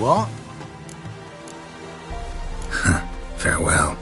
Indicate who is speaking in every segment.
Speaker 1: What?
Speaker 2: Farewell.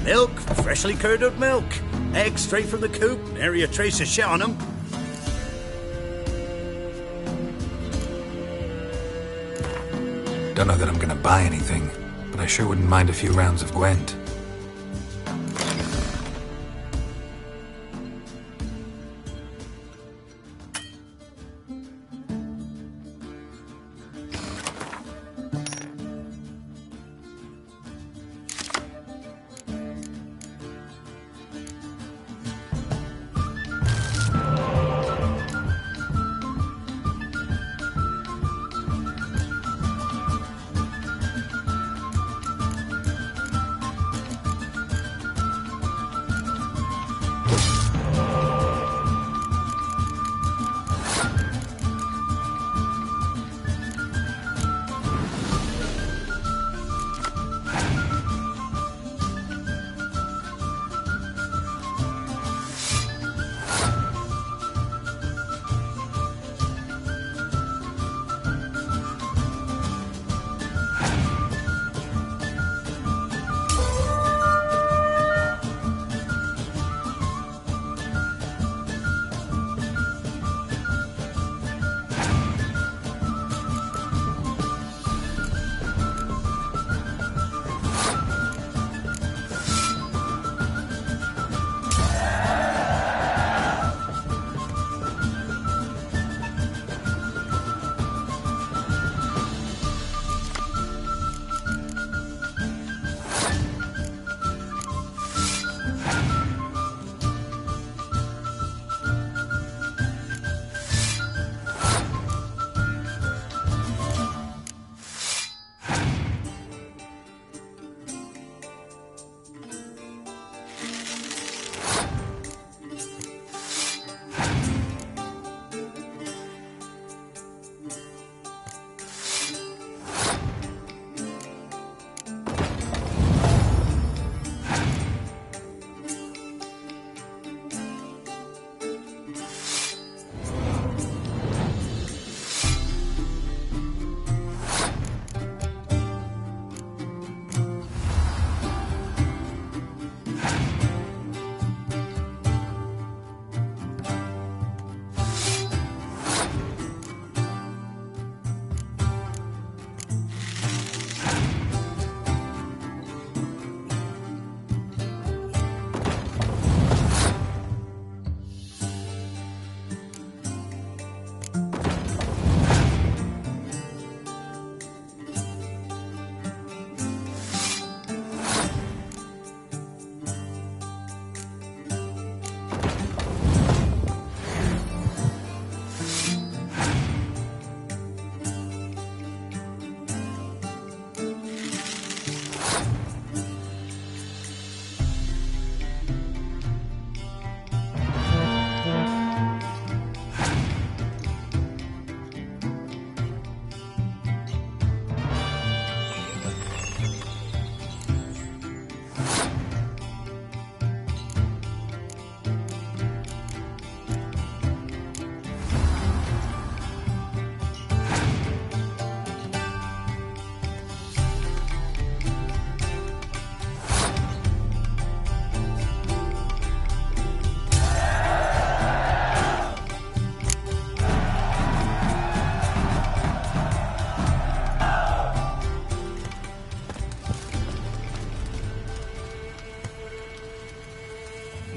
Speaker 1: Milk, freshly curdled milk. Eggs straight from the coop, nary a trace of shit on them.
Speaker 2: Don't know that I'm gonna buy anything, but I sure wouldn't mind a few rounds of Gwent.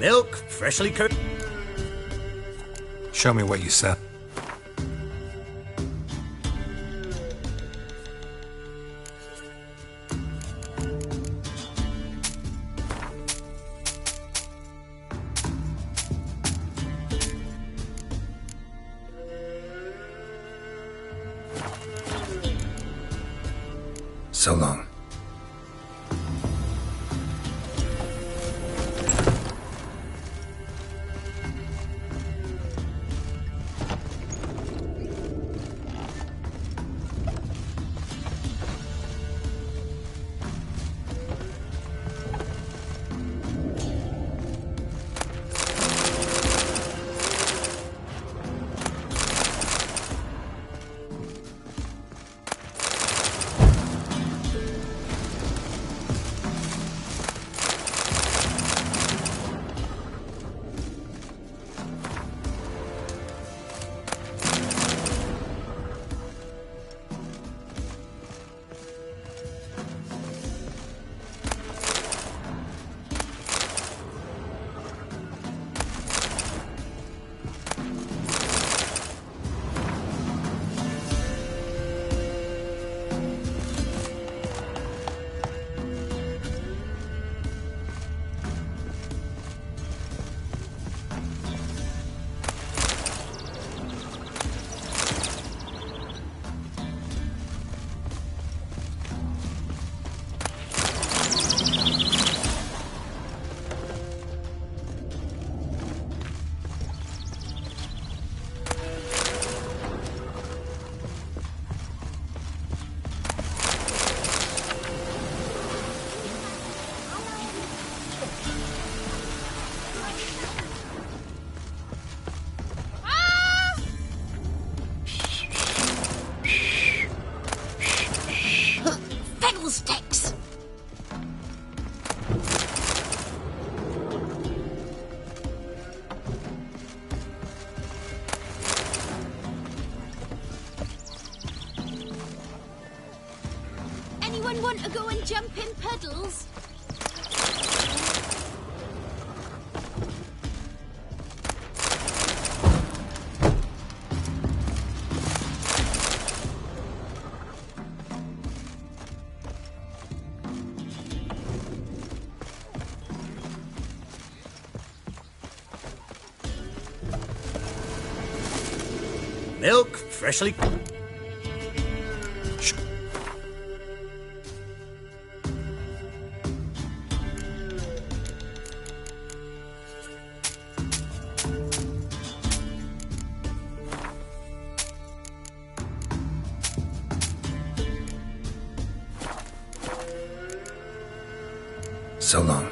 Speaker 1: Milk, freshly cooked.
Speaker 2: Show me what you said.
Speaker 3: So long.
Speaker 4: Sticks. Anyone want to go and jump in puddles?
Speaker 1: Milk, freshly...
Speaker 2: Shh.
Speaker 3: So long.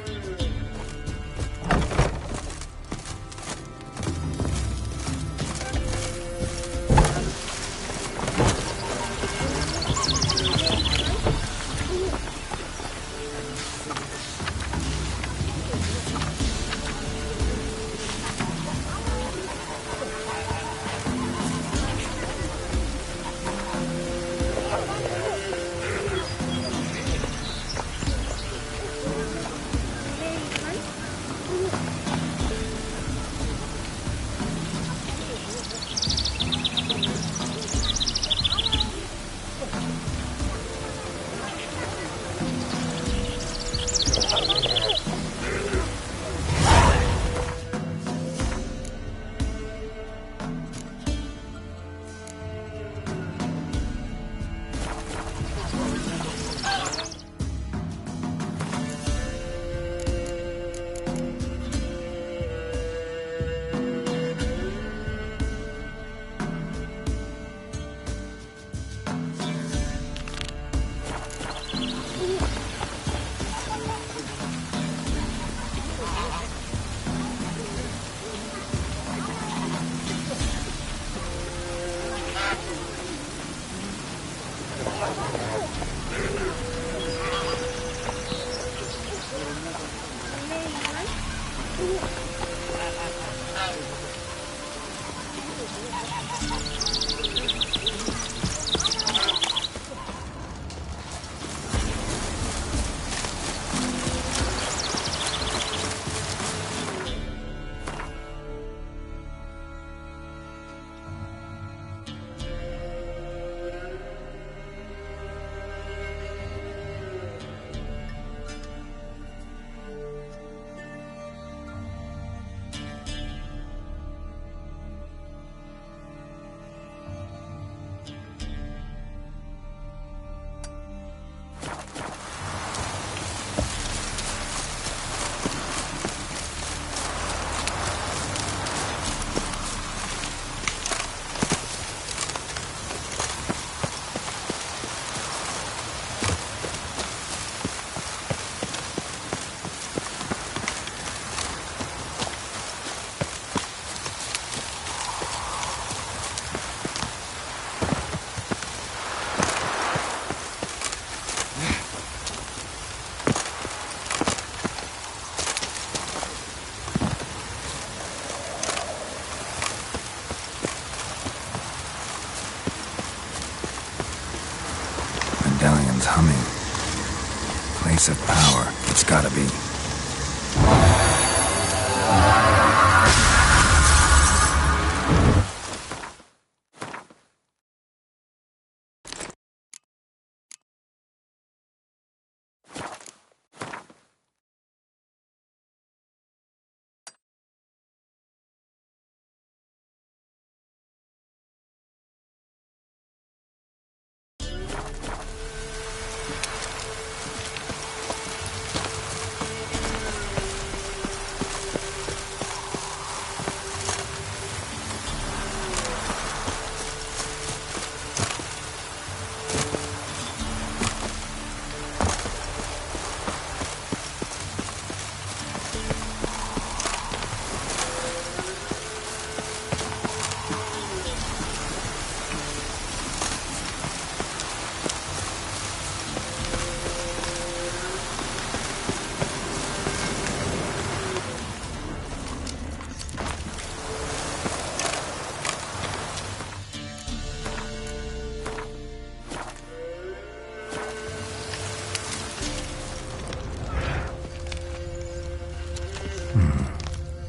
Speaker 3: Place of power. It's gotta be.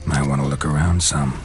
Speaker 3: Might want to look around some.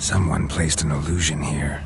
Speaker 3: Someone placed an illusion here.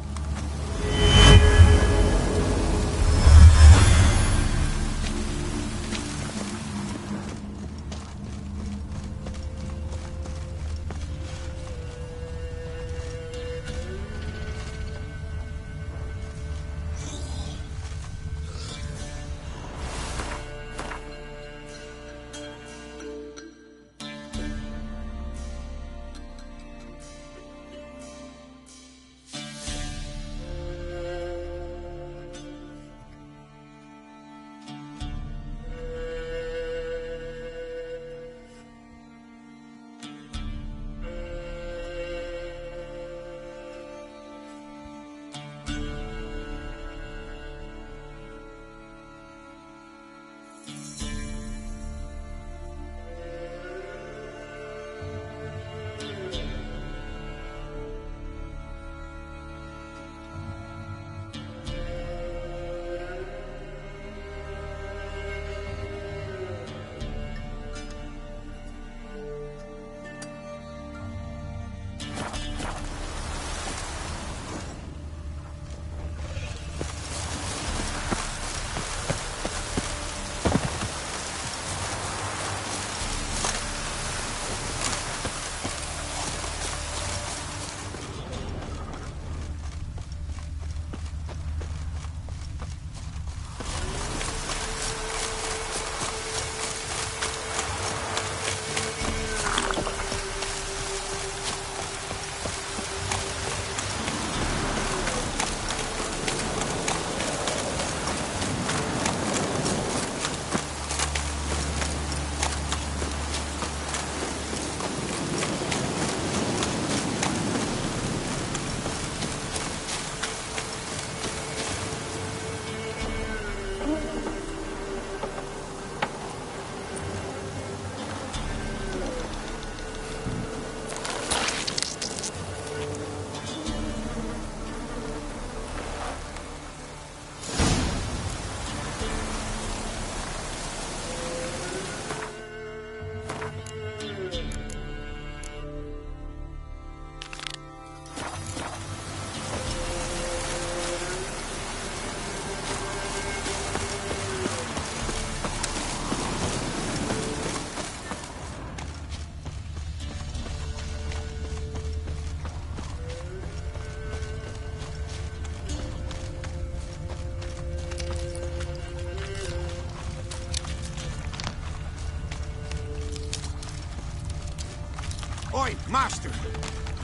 Speaker 5: Oi, Master!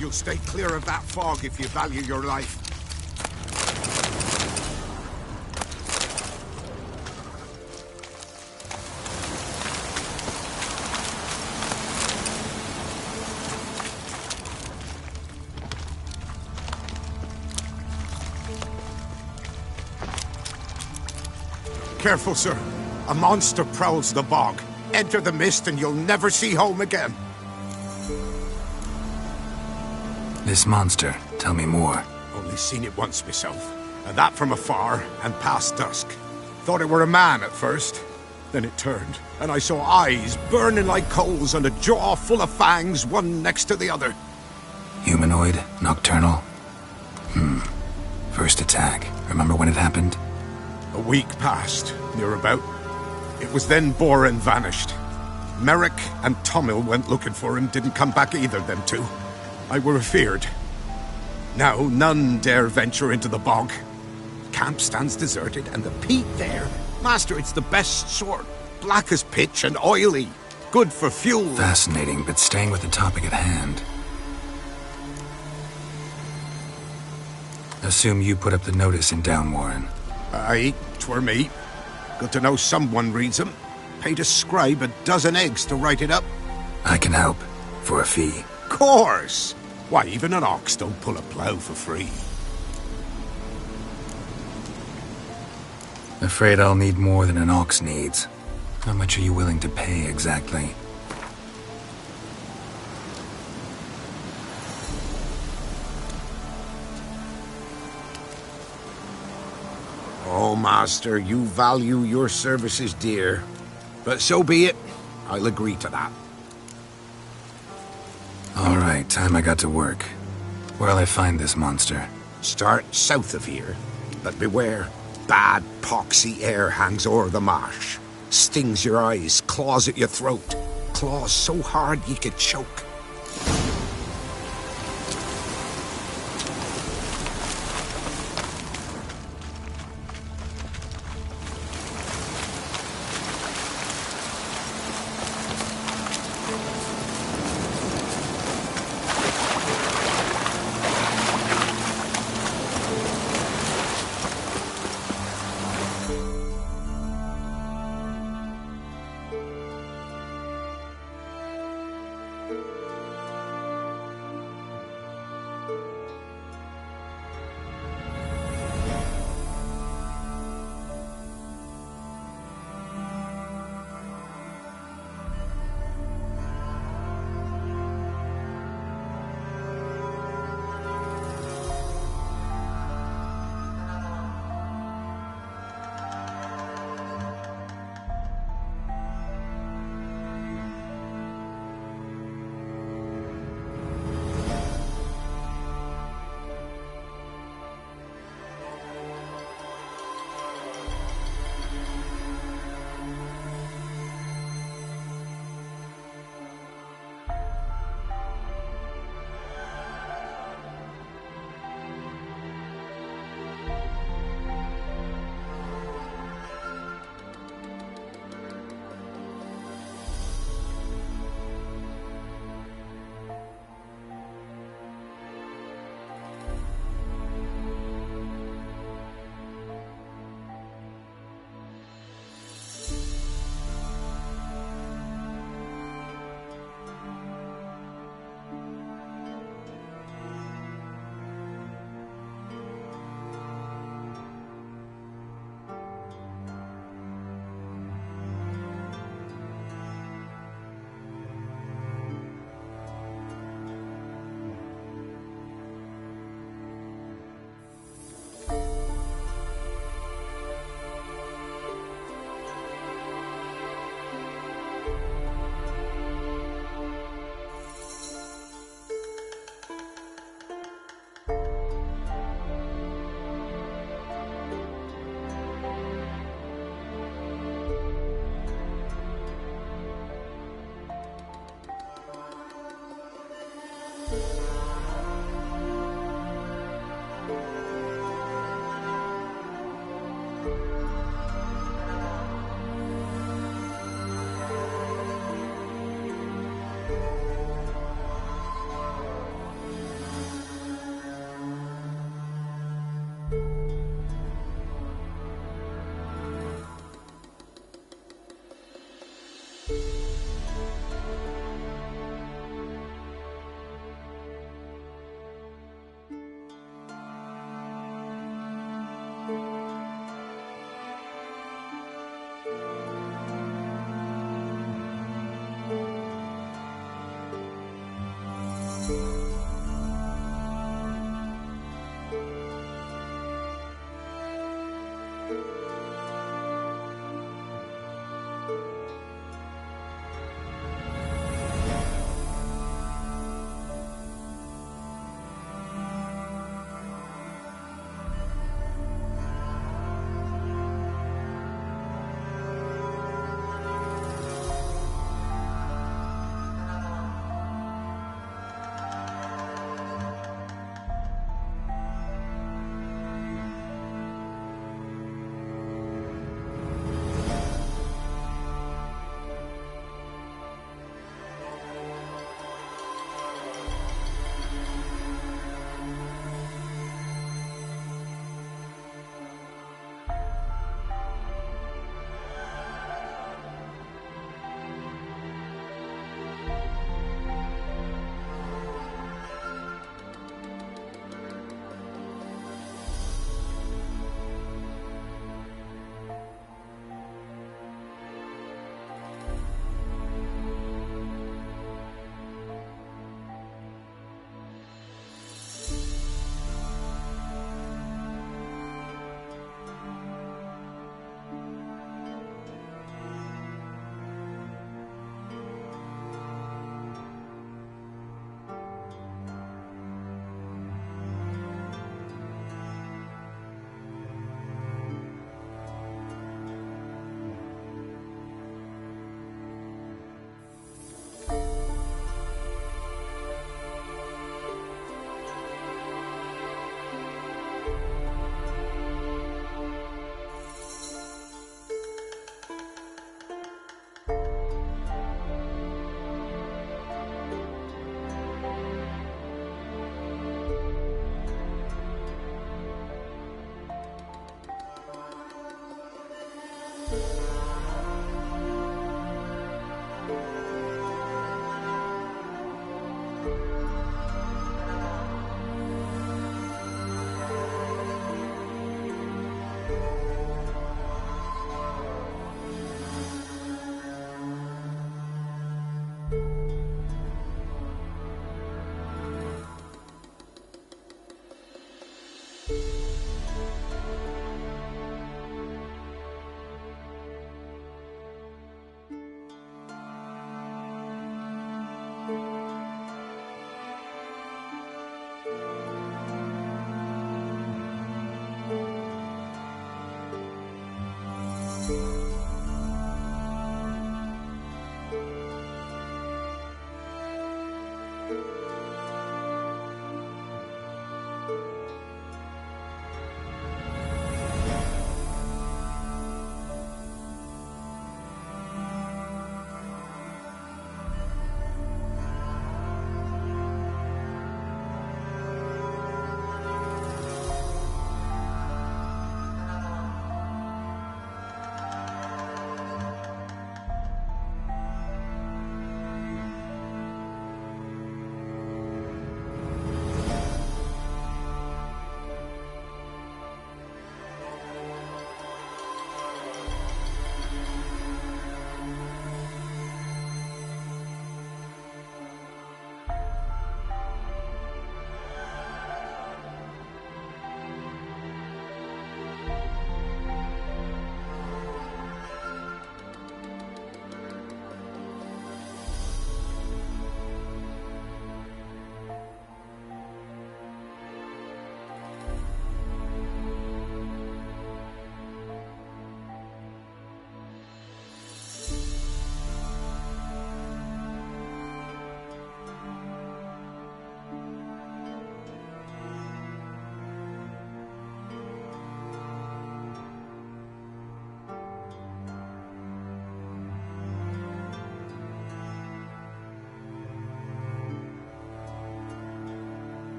Speaker 5: You'll stay clear of that fog if you value your life. Careful, sir. A monster prowls the bog. Enter the mist and you'll never see home again.
Speaker 3: This monster, tell me more.
Speaker 5: Only seen it once myself, and that from afar and past dusk. Thought it were a man at first. Then it turned, and I saw eyes burning like coals and a jaw full of fangs, one next to the other.
Speaker 3: Humanoid? Nocturnal? First attack. Remember when it happened?
Speaker 5: A week passed, near about. It was then Boren vanished. Merrick and Tomil went looking for him, didn't come back either, them two. I were afeard. Now none dare venture into the bog. Camp stands deserted, and the peat there. Master, it's the best sort. Black as pitch and oily. Good for fuel.
Speaker 3: Fascinating, but staying with the topic at hand.
Speaker 2: Assume you put up the notice in Downwarren.
Speaker 5: Aye, 'twere me. Good to know someone reads 'em. Paid a scribe a dozen eggs to write it up.
Speaker 2: I can help, for a fee.
Speaker 5: Course! Why, even an ox don't pull a plough for free.
Speaker 2: Afraid I'll need more than an ox needs. How much are you willing to pay exactly?
Speaker 5: Oh, master, you value your services dear. But so be it. I'll agree to that.
Speaker 2: All right, time I got to work. Where'll I find this monster?
Speaker 5: Start south of here. But beware. Bad, poxy air hangs o'er the marsh. Stings your eyes, claws at your throat. Claws so hard ye could choke.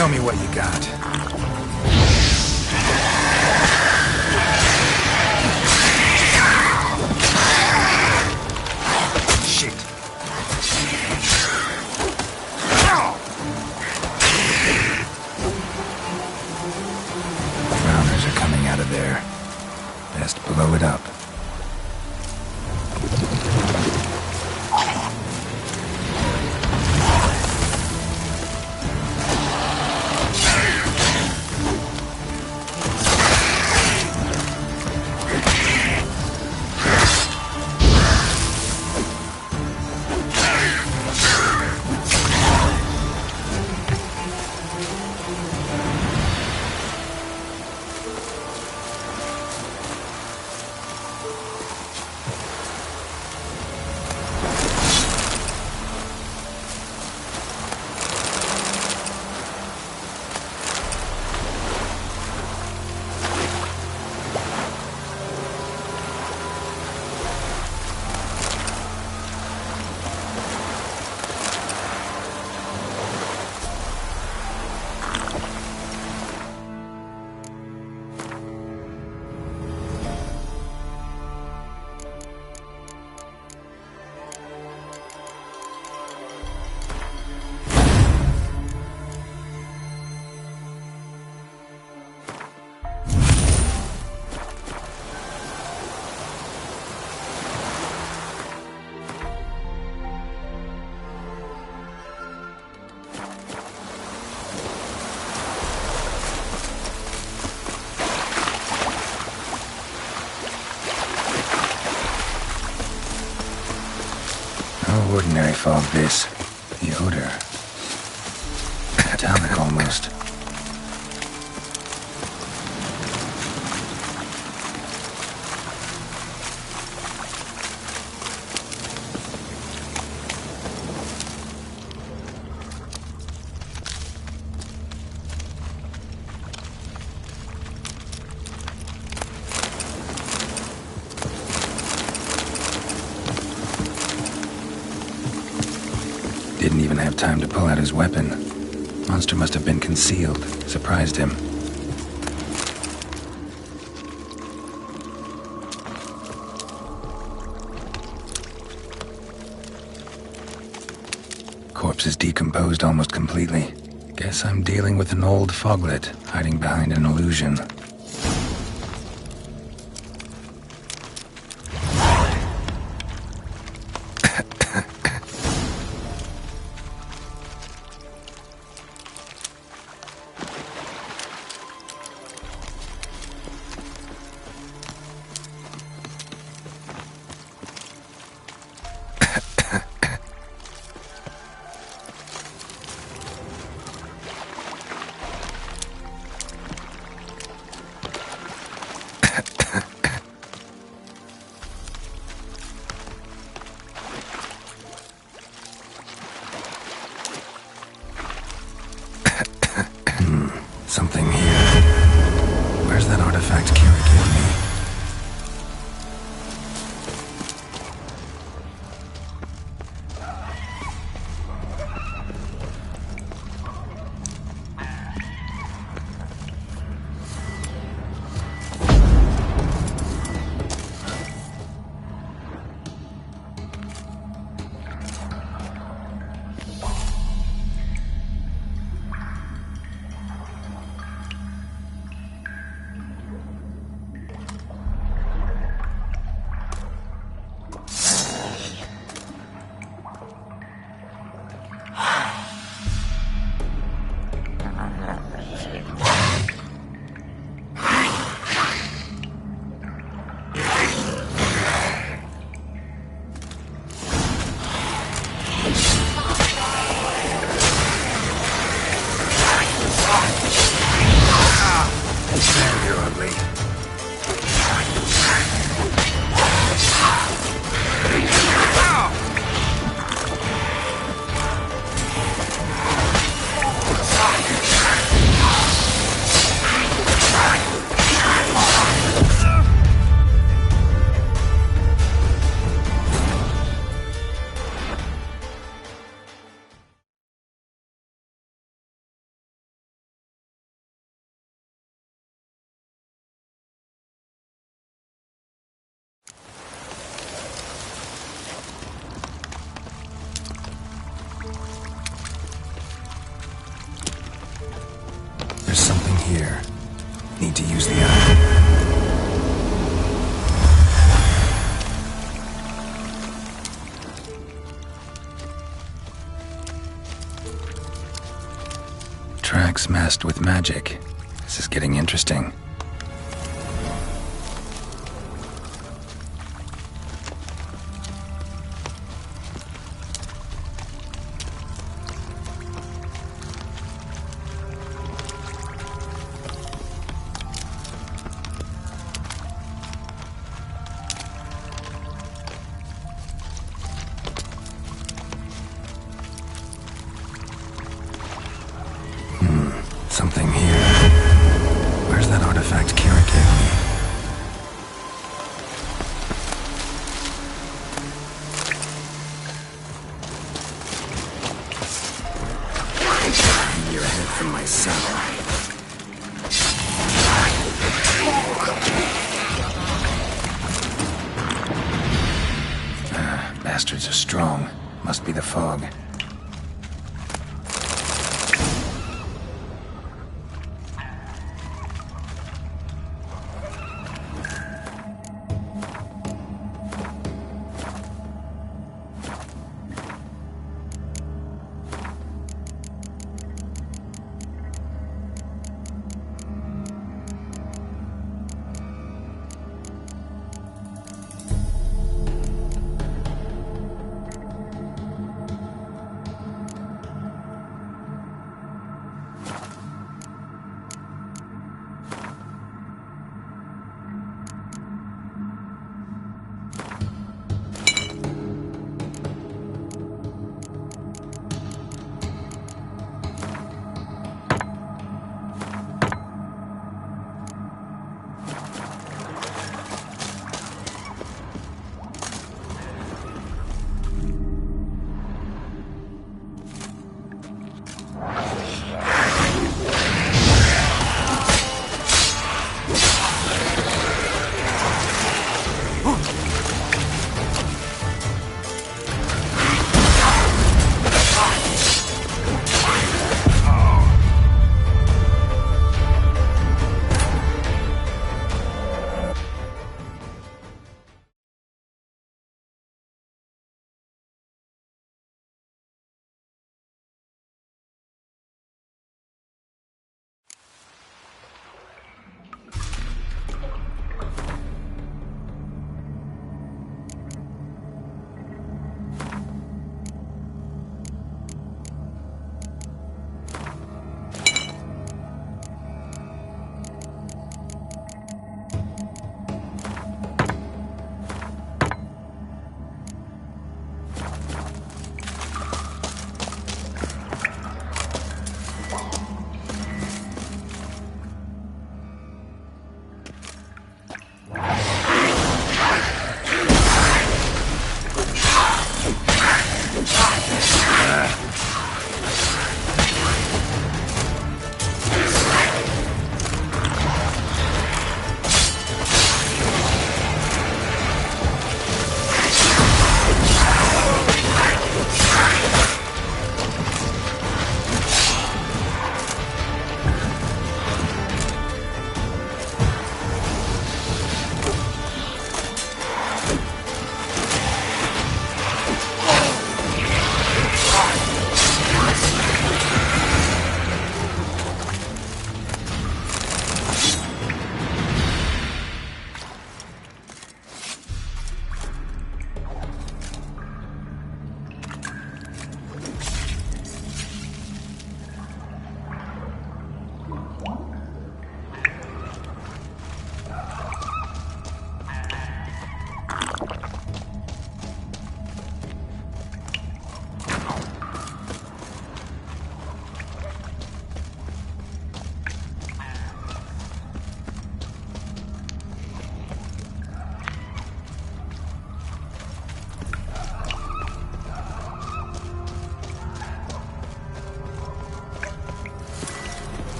Speaker 2: Show me what you got.
Speaker 3: there. Best blow it up. No ordinary fog, this. The odor. Metallic almost. Didn't even have time to pull out his weapon. Monster must have been concealed. Surprised him. Corpse is decomposed almost completely. Guess I'm dealing with an old foglet, hiding behind an illusion. Something here. Where's that artifact Kira gave me? There's something here. Need to use the eye. tracks masked with magic. This is getting interesting. Something here. Where's that artifact Kira gave me? You're ahead from my saddle. Bastards are strong. Must be the fog.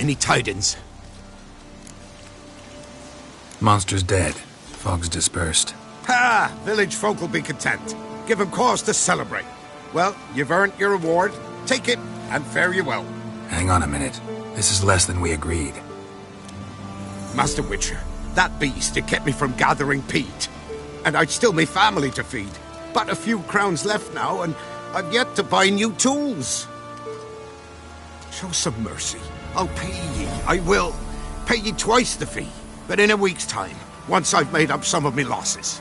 Speaker 5: Any tidings?
Speaker 2: Monster's dead. Fog's dispersed.
Speaker 5: Ha! Village folk will be content. Give 'em cause to celebrate. Well, you've earned your reward. Take it, and fare you well.
Speaker 2: Hang on a minute. This is less than we agreed.
Speaker 5: Master Witcher, that beast, it kept me from gathering peat. And I'd still me family to feed. But a few crowns left now, and I've yet to buy new tools. Show some mercy. I'll pay ye. I will. Pay ye twice the fee, but in a week's time, once I've made up some of me losses.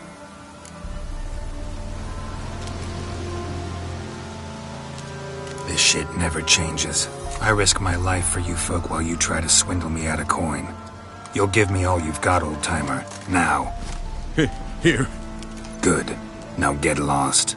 Speaker 2: This shit never changes. I risk my life for you folk while you try to swindle me out of coin. You'll give me all you've got, old-timer. Now.
Speaker 5: Here.
Speaker 2: Good. Now get lost.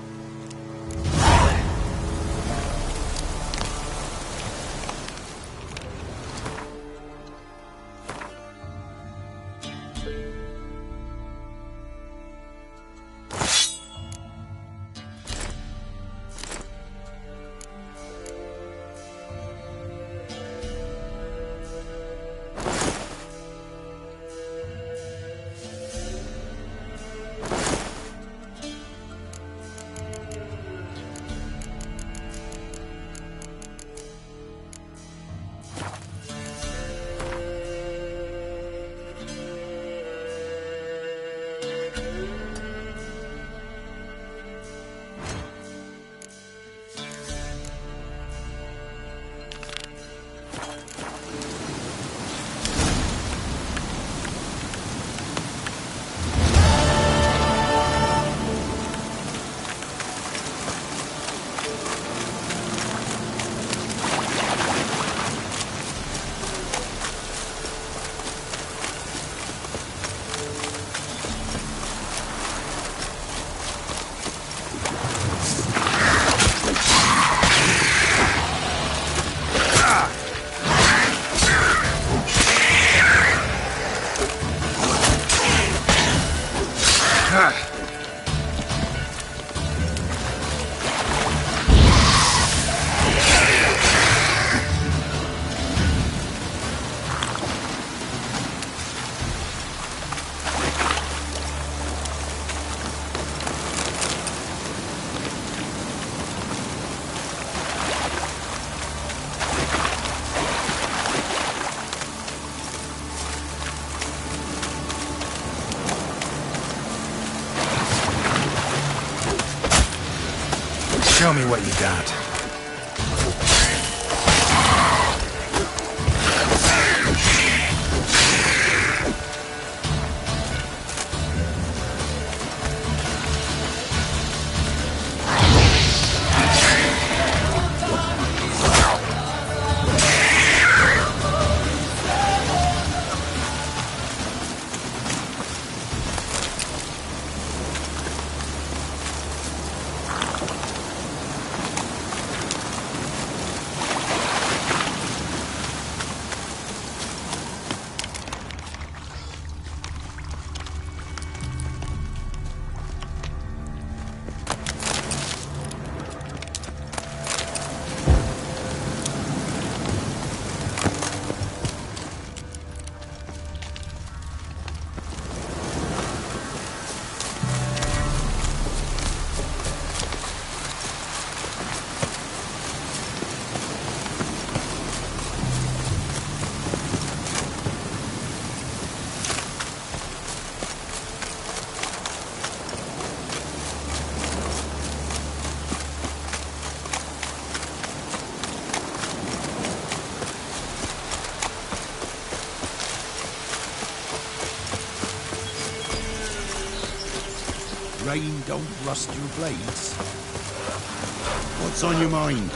Speaker 2: Show me what you got.
Speaker 1: Rain don't rust your blades. What's on your mind?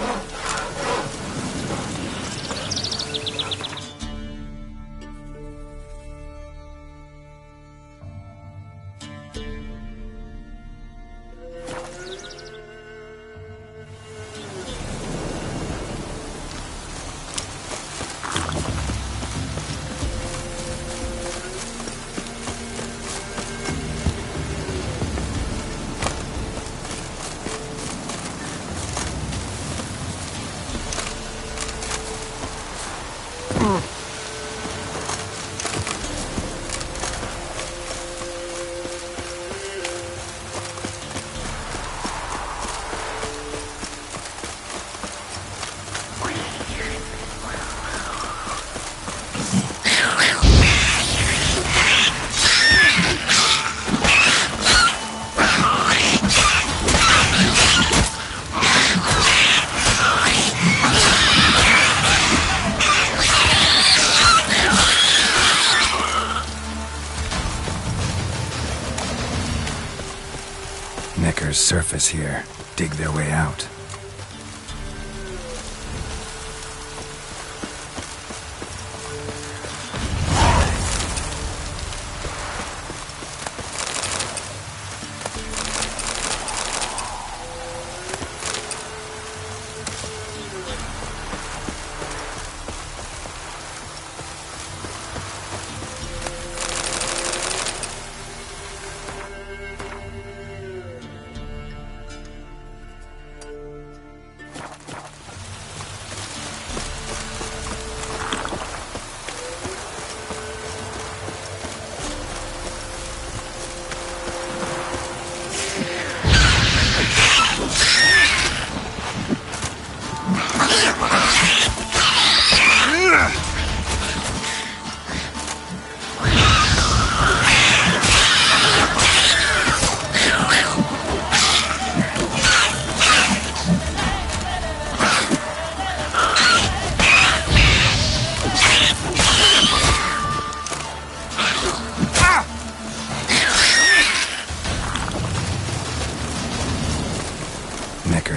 Speaker 3: surface here, dig their way out.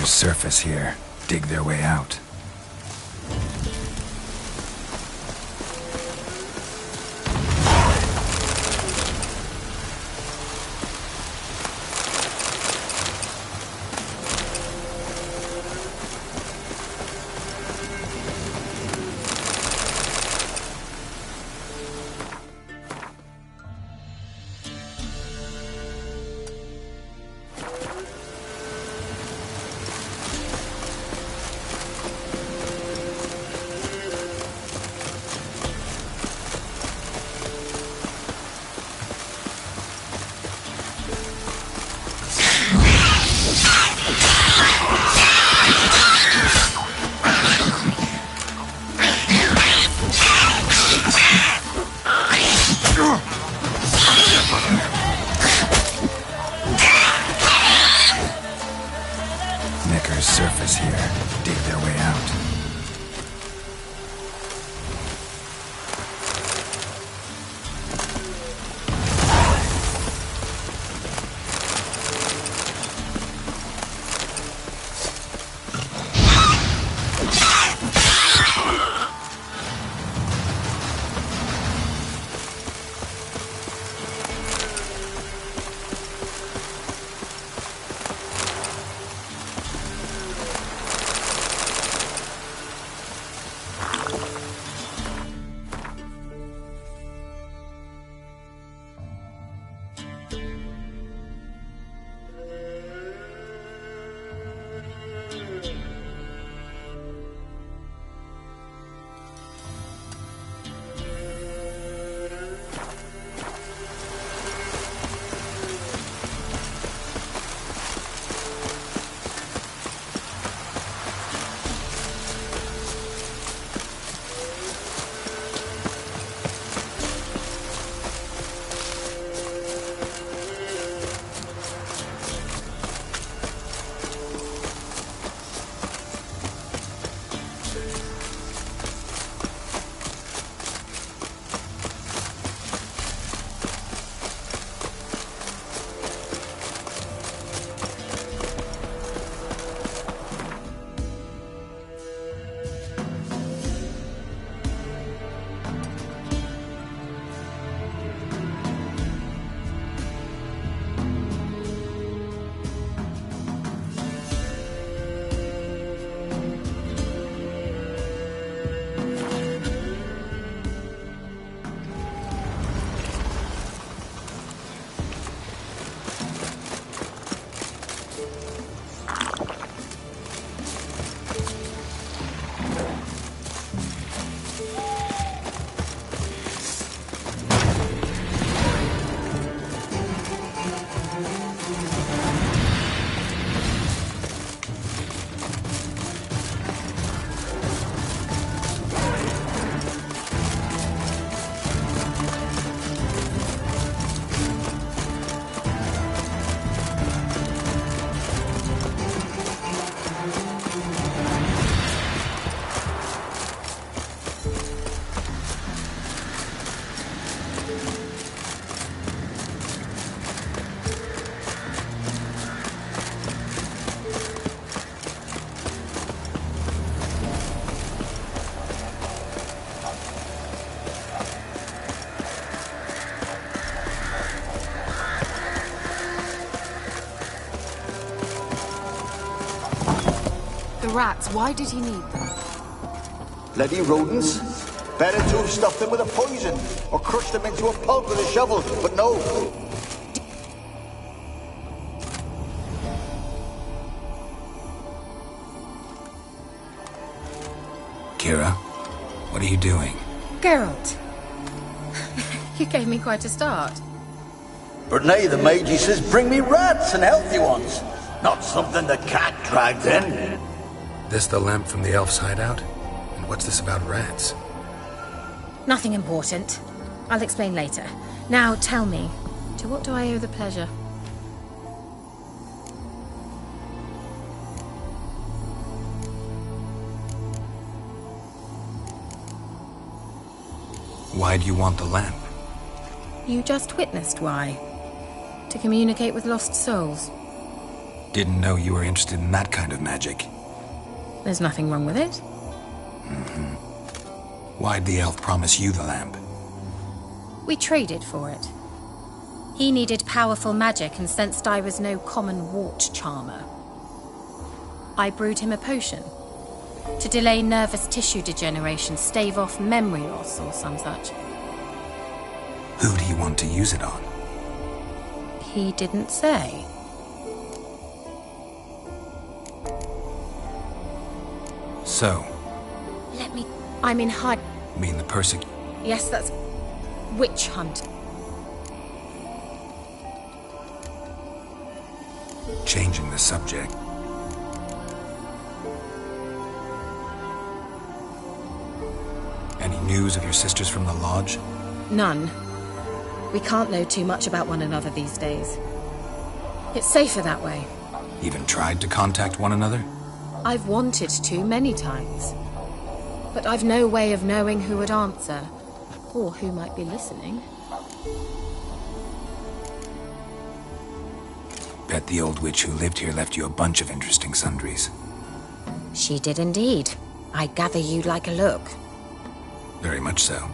Speaker 3: Surface here, dig their way out.
Speaker 6: rats. Why did he need them?
Speaker 7: Bloody rodents. Better to have stuffed them with a poison, or crushed them into a pulp with a shovel, but no.
Speaker 3: Kira, what are you doing?
Speaker 6: Geralt. You gave me quite a start.
Speaker 7: But now the Magi says bring me rats and healthy ones. Not something the cat dragged in.
Speaker 2: This the lamp from the elf's hideout? And what's this about rats?
Speaker 6: Nothing important. I'll explain later. Now tell me, to what do I owe the pleasure?
Speaker 2: Why do you want the lamp?
Speaker 6: You just witnessed why. To communicate with lost souls.
Speaker 2: Didn't know you were interested in that kind of magic.
Speaker 6: There's nothing wrong with it.
Speaker 2: Why'd the elf promise you the lamp?
Speaker 6: We traded for it. He needed powerful magic and sensed I was no common wart charmer. I brewed him a potion. To delay nervous tissue degeneration, stave off memory loss or some such.
Speaker 2: Who do you want to use it on?
Speaker 6: He didn't say.
Speaker 2: So,
Speaker 6: I'm in hide.
Speaker 2: mean the
Speaker 6: Yes, that's witch hunt.
Speaker 2: changing the subject. Any news of your sisters from the lodge?
Speaker 6: None. We can't know too much about one another these days. It's safer that way.
Speaker 2: Even tried to contact one another?
Speaker 6: I've wanted to many times. But I've no way of knowing who would answer, or who might be listening.
Speaker 2: Bet the old witch who lived here left you a bunch of interesting sundries.
Speaker 6: She did indeed. I gather you'd like a look.
Speaker 2: Very much so.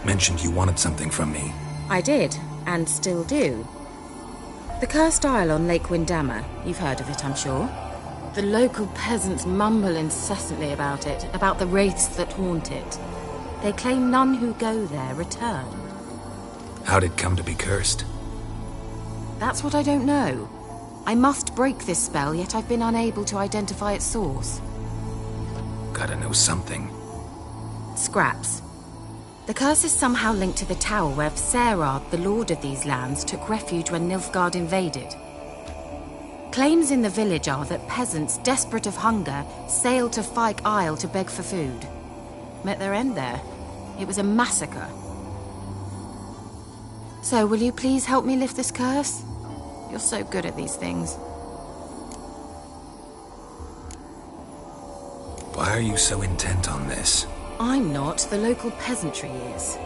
Speaker 2: Mentioned you wanted something from me.
Speaker 6: I did, and still do. The cursed isle on Lake Windammer. You've heard of it, I'm sure. The local peasants mumble incessantly about it, about the wraiths that haunt it. They claim none who go there return.
Speaker 2: How'd it come to be cursed?
Speaker 6: That's what I don't know. I must break this spell, yet I've been unable to identify its source.
Speaker 2: Gotta know something.
Speaker 6: Scraps. The curse is somehow linked to the tower where Serard, the lord of these lands, took refuge when Nilfgaard invaded. Claims in the village are that peasants, desperate of hunger, sailed to Fyke Isle to beg for food. Met their end there. It was a massacre. So, will you please help me lift this curse? You're so good at these things.
Speaker 2: Why are you so intent on this?
Speaker 6: I'm not. The local peasantry is.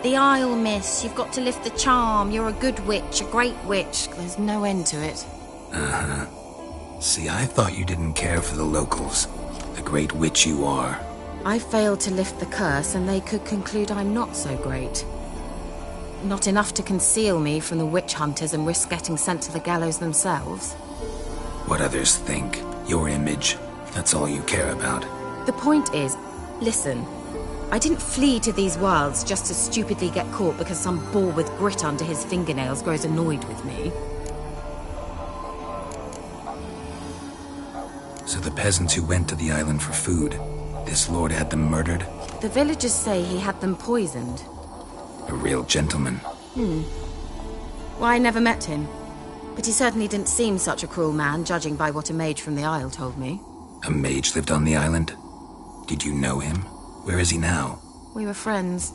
Speaker 6: The Isle, miss. You've got to lift the charm. You're a good witch, a great witch. There's no end to it.
Speaker 2: Uh-huh. See, I thought you didn't care for the locals. The great witch you are.
Speaker 6: I failed to lift the curse, and they could conclude I'm not so great. Not enough to conceal me from the witch hunters and risk getting sent to the gallows themselves.
Speaker 2: What others think, your image, that's all you care about.
Speaker 6: The point is, listen, I didn't flee to these wilds just to stupidly get caught because some boar with grit under his fingernails grows annoyed with me.
Speaker 2: So the peasants who went to the island for food, this lord had them murdered?
Speaker 6: The villagers say he had them poisoned.
Speaker 2: A real gentleman.
Speaker 6: Well, I never met him. But he certainly didn't seem such a cruel man, judging by what a mage from the Isle told me.
Speaker 3: A mage lived on the island? Did you know him? Where is he now?
Speaker 6: We were friends.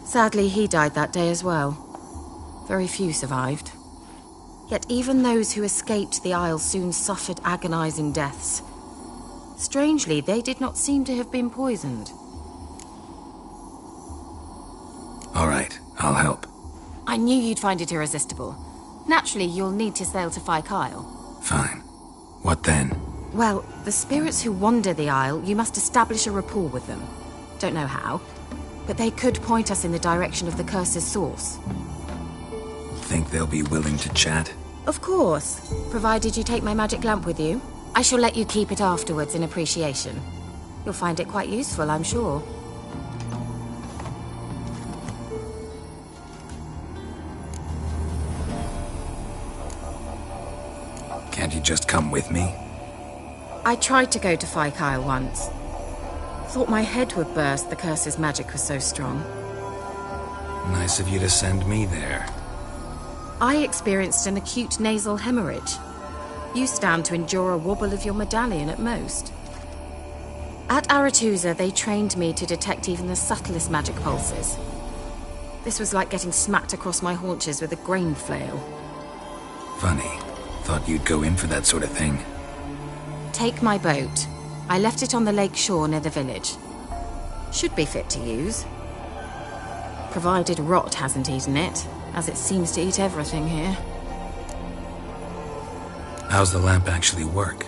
Speaker 6: Sadly, he died that day as well. Very few survived. Yet even those who escaped the Isle soon suffered agonizing deaths. Strangely, they did not seem to have been poisoned.
Speaker 3: All right, I'll help.
Speaker 6: I knew you'd find it irresistible. Naturally, you'll need to sail to Isle.
Speaker 3: Fine. What then?
Speaker 6: Well, the spirits who wander the Isle, you must establish a rapport with them. Don't know how, but they could point us in the direction of the curse's source.
Speaker 3: Think they'll be willing to chat?
Speaker 6: Of course, provided you take my magic lamp with you. I shall let you keep it afterwards in appreciation. You'll find it quite useful, I'm sure.
Speaker 3: Can't you just come with me?
Speaker 6: I tried to go to Isle once. Thought my head would burst, the curse's magic was so strong.
Speaker 3: Nice of you to send me there.
Speaker 6: I experienced an acute nasal hemorrhage. You stand to endure a wobble of your medallion at most. At Aretusa, they trained me to detect even the subtlest magic pulses. This was like getting smacked across my haunches with a grain flail.
Speaker 3: Funny. Thought you'd go in for that sort of thing.
Speaker 6: Take my boat. I left it on the lake shore near the village. Should be fit to use. Provided rot hasn't eaten it, as it seems to eat everything here.
Speaker 3: How's the lamp actually work?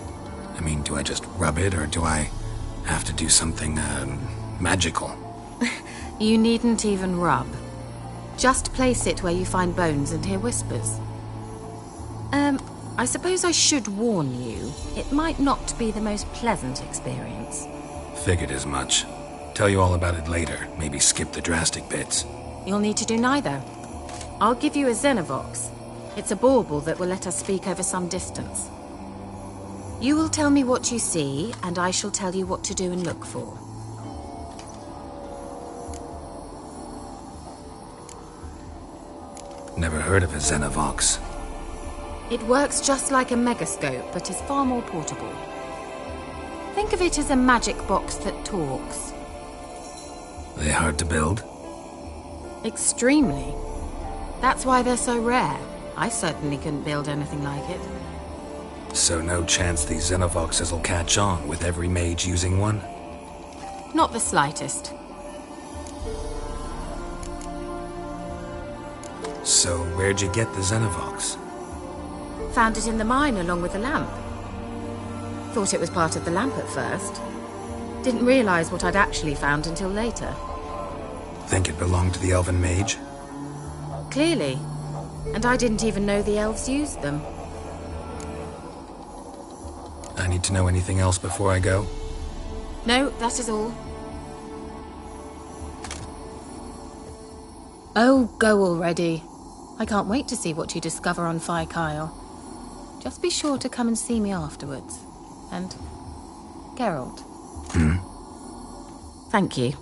Speaker 3: I mean, do I just rub it, or do I have to do something, magical?
Speaker 6: You needn't even rub. Just place it where you find bones and hear whispers. I suppose I should warn you, it might not be the most pleasant experience.
Speaker 3: Figured as much. Tell you all about it later, maybe skip the drastic bits.
Speaker 6: You'll need to do neither. I'll give you a Xenovox. It's a bauble that will let us speak over some distance. You will tell me what you see, and I shall tell you what to do and look for.
Speaker 3: Never heard of a Xenovox.
Speaker 6: It works just like a megascope, but is far more portable. Think of it as a magic box that talks.
Speaker 3: They hard to build?
Speaker 6: Extremely. That's why they're so rare. I certainly couldn't build anything like it.
Speaker 3: So no chance these Xenovoxes will catch on with every mage using one?
Speaker 6: Not the slightest.
Speaker 3: So where'd you get the Xenovox?
Speaker 6: Found it in the mine along with the lamp. Thought it was part of the lamp at first. Didn't realize what I'd actually found until later.
Speaker 3: Think it belonged to the elven mage?
Speaker 6: Clearly. And I didn't even know the elves used them.
Speaker 3: I need to know anything else before I go?
Speaker 6: No, that is all. Oh, go already. I can't wait to see what you discover on Isle. Just be sure to come and see me afterwards. And Geralt. Thank you.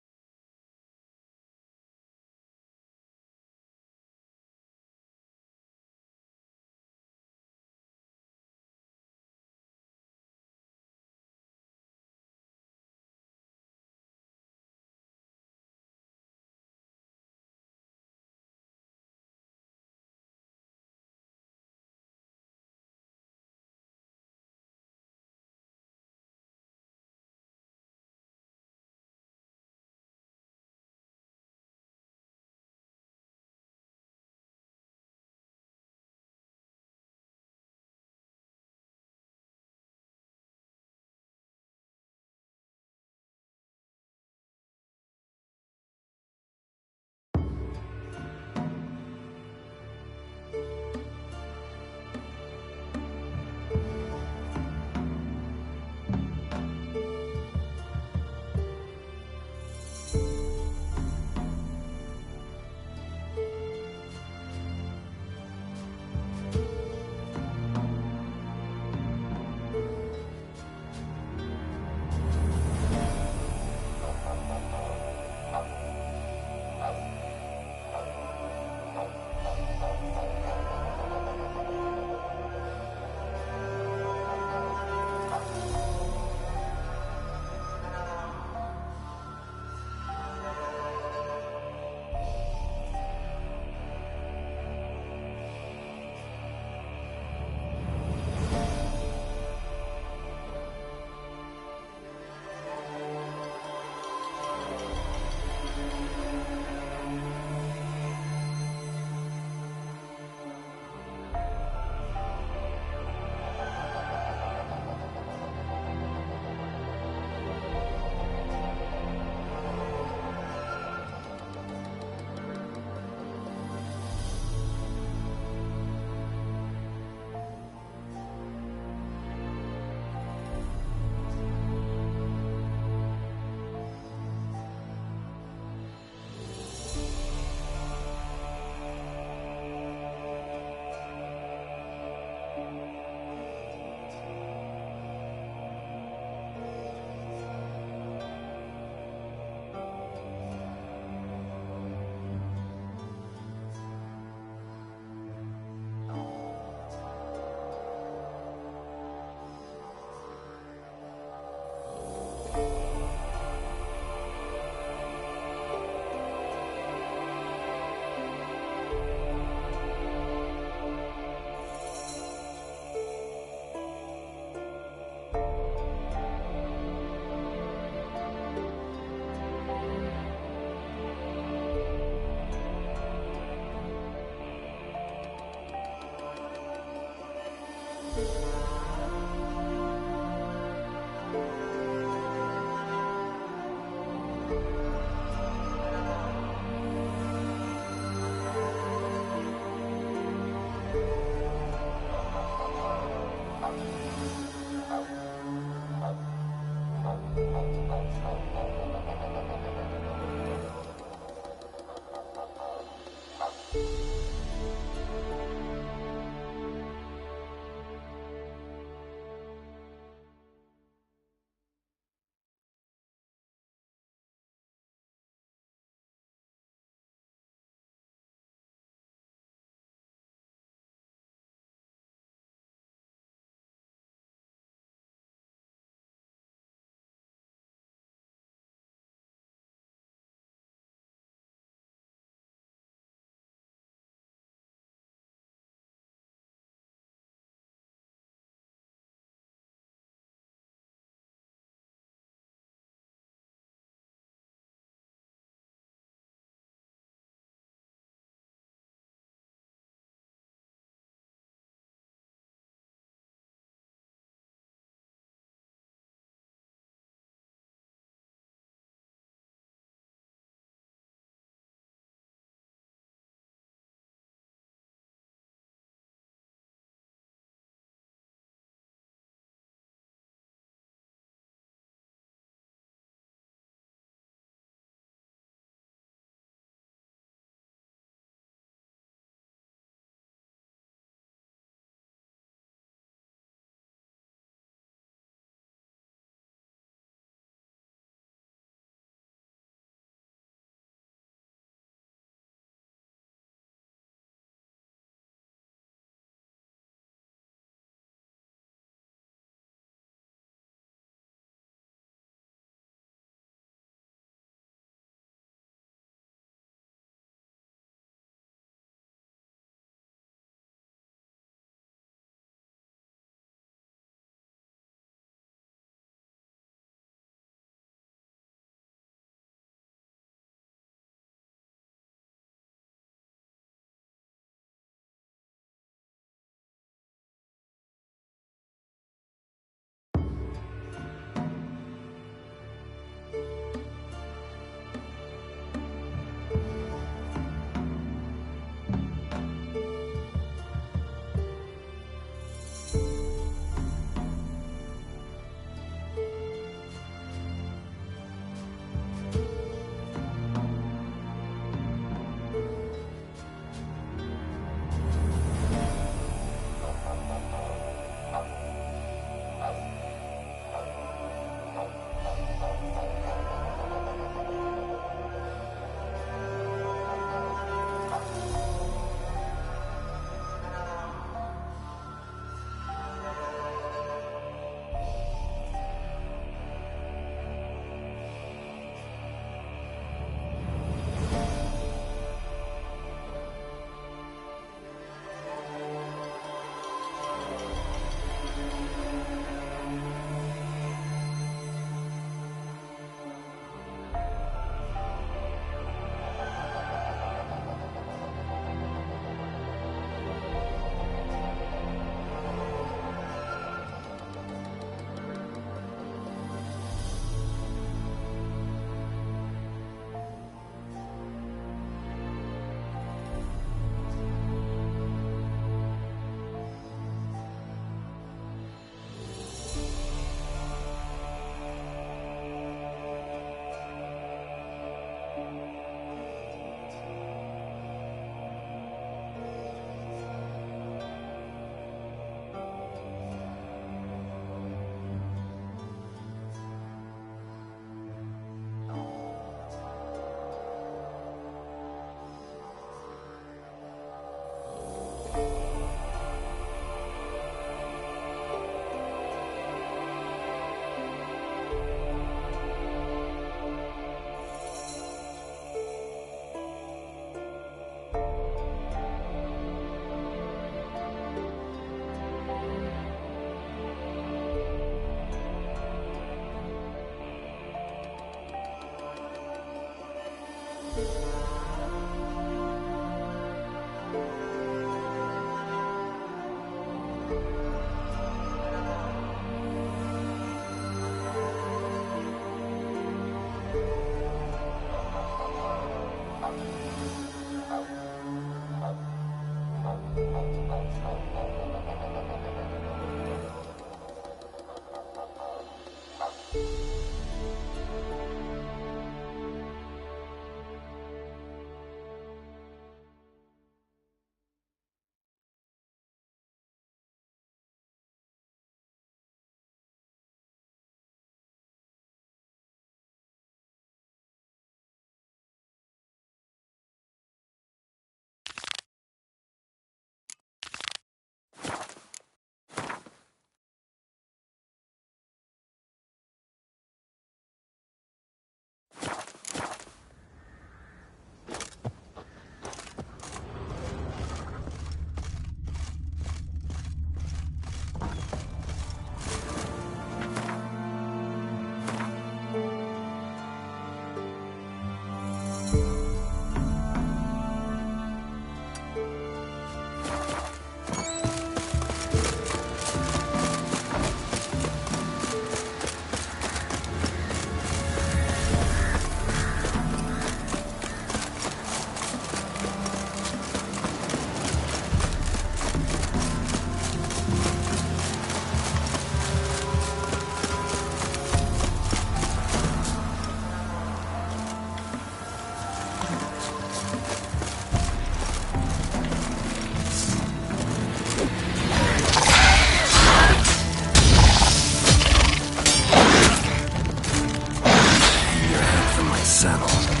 Speaker 2: saddle.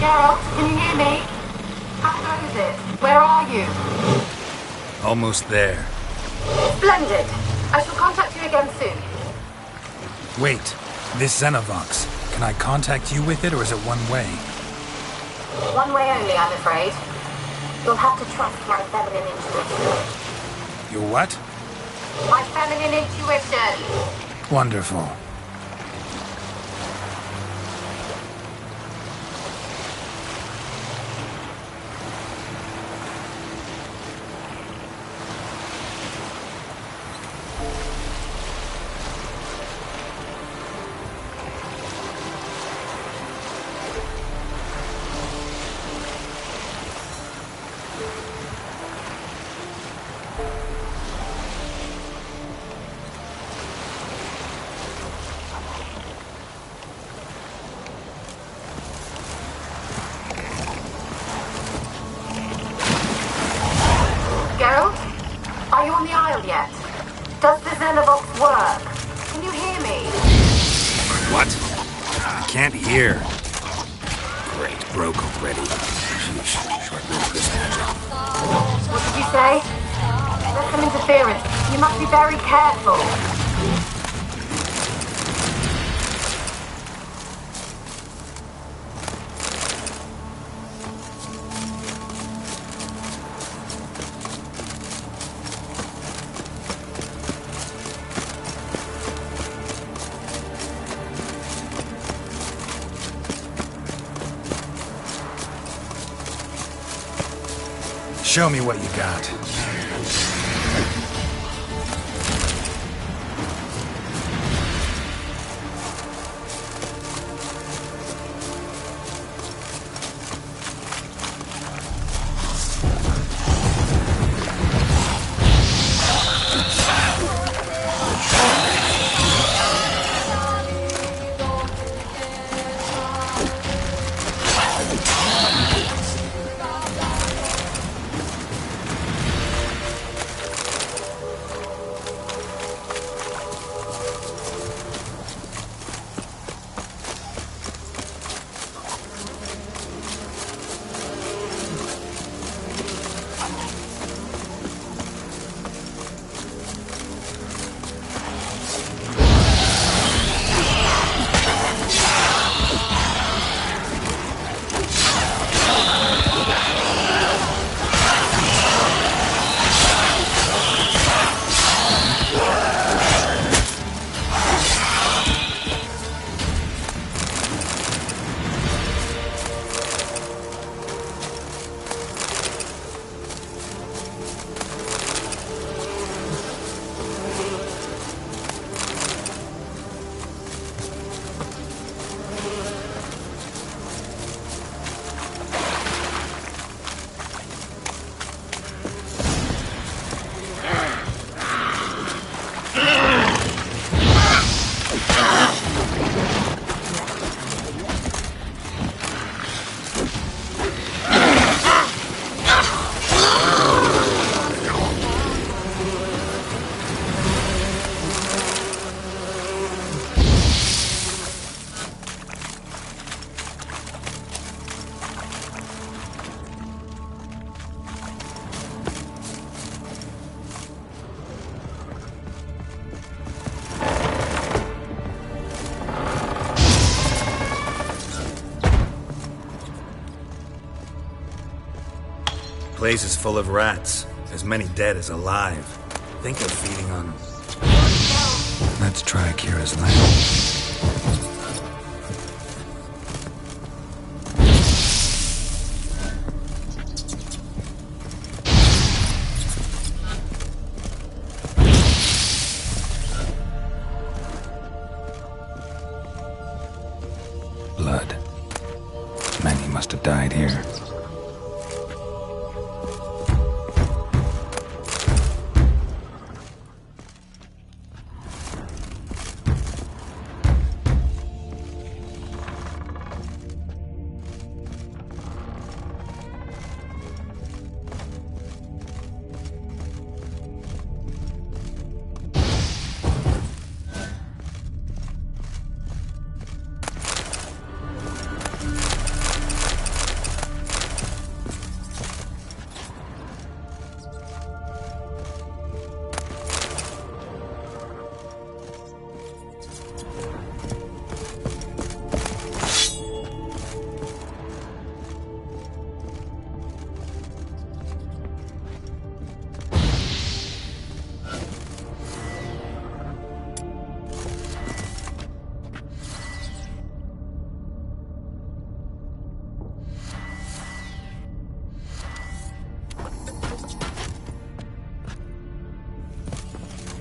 Speaker 8: Geralt, can you hear me? How goes it? Where are you?
Speaker 2: Almost there.
Speaker 8: Splendid. I shall contact you again soon.
Speaker 2: Wait, this Xenovox. Can I contact you with it, or is it one way?
Speaker 8: One way only, I'm afraid. You'll have to trust my feminine intuition.
Speaker 2: Your what?
Speaker 8: My feminine intuition.
Speaker 2: Wonderful. can't hear. Great, broke already. Sheesh, short-lived this magic.
Speaker 8: What did you say? There's some interference. You must be very careful.
Speaker 2: Show me what you got. The place is full of rats. As many dead as alive. Think of feeding on them.
Speaker 3: Let's try Kira's lamp. Blood. Many must have died here.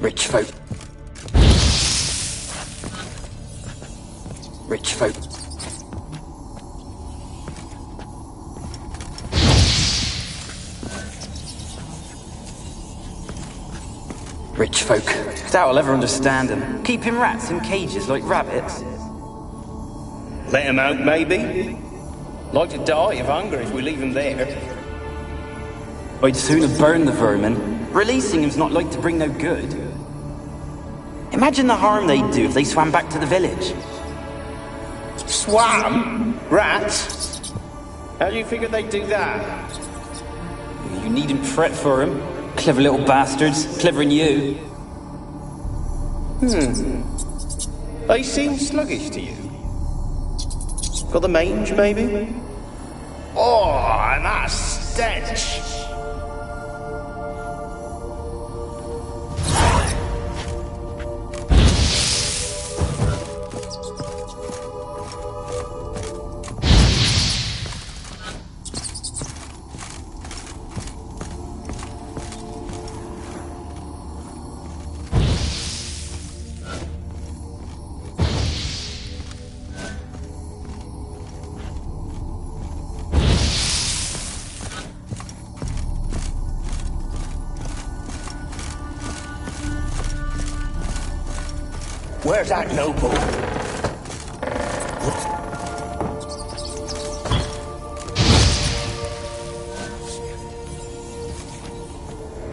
Speaker 9: Rich folk. Rich folk. Rich folk.
Speaker 10: Doubt I'll ever understand them. Keeping rats in cages like rabbits.
Speaker 11: Let them out, maybe. Like to die of hunger if we leave them there.
Speaker 10: I'd sooner burn the vermin. Releasing them's not like to bring no good. Imagine the harm they'd do if they swam back to the village.
Speaker 11: Swam? Rats? How do you figure they'd do that?
Speaker 10: You needn't fret for him. Clever little bastards. Clever than you.
Speaker 11: They seem sluggish to you. Got the mange, maybe? Oh, and that stench!
Speaker 12: Where's that noble?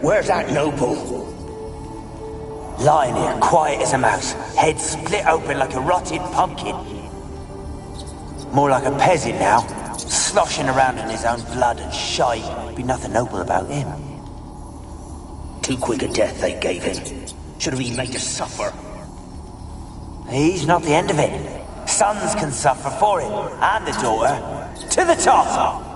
Speaker 12: Where's that noble?
Speaker 13: Lying here, quiet as a mouse, head split open like a rotted pumpkin. More like a peasant now, sloshing around in his own blood and shite. Be nothing noble about him.
Speaker 12: Too quick a death they gave him. Should have been made to suffer.
Speaker 13: He's not the end of it. Sons can suffer for it, and the daughter. To the top!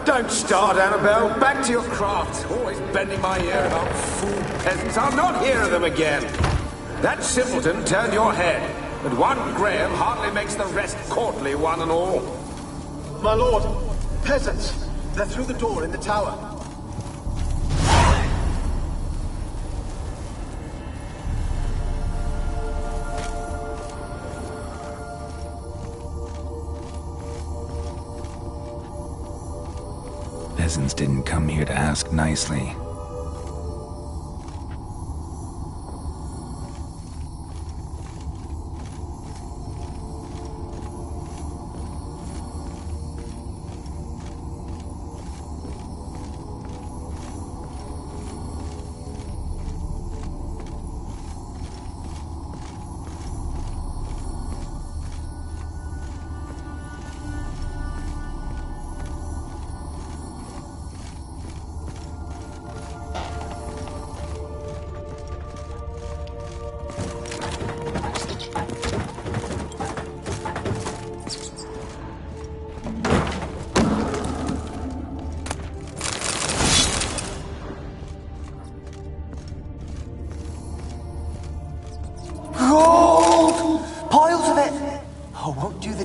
Speaker 14: Don't start, Annabelle. Back to your craft. Always bending my ear about fool peasants. I'll not hear of them again. That simpleton turned your head, but one Graham hardly makes the rest courtly, one and all.
Speaker 7: My lord, peasants. They're through the door in the tower.
Speaker 2: Peasants didn't come here to ask nicely.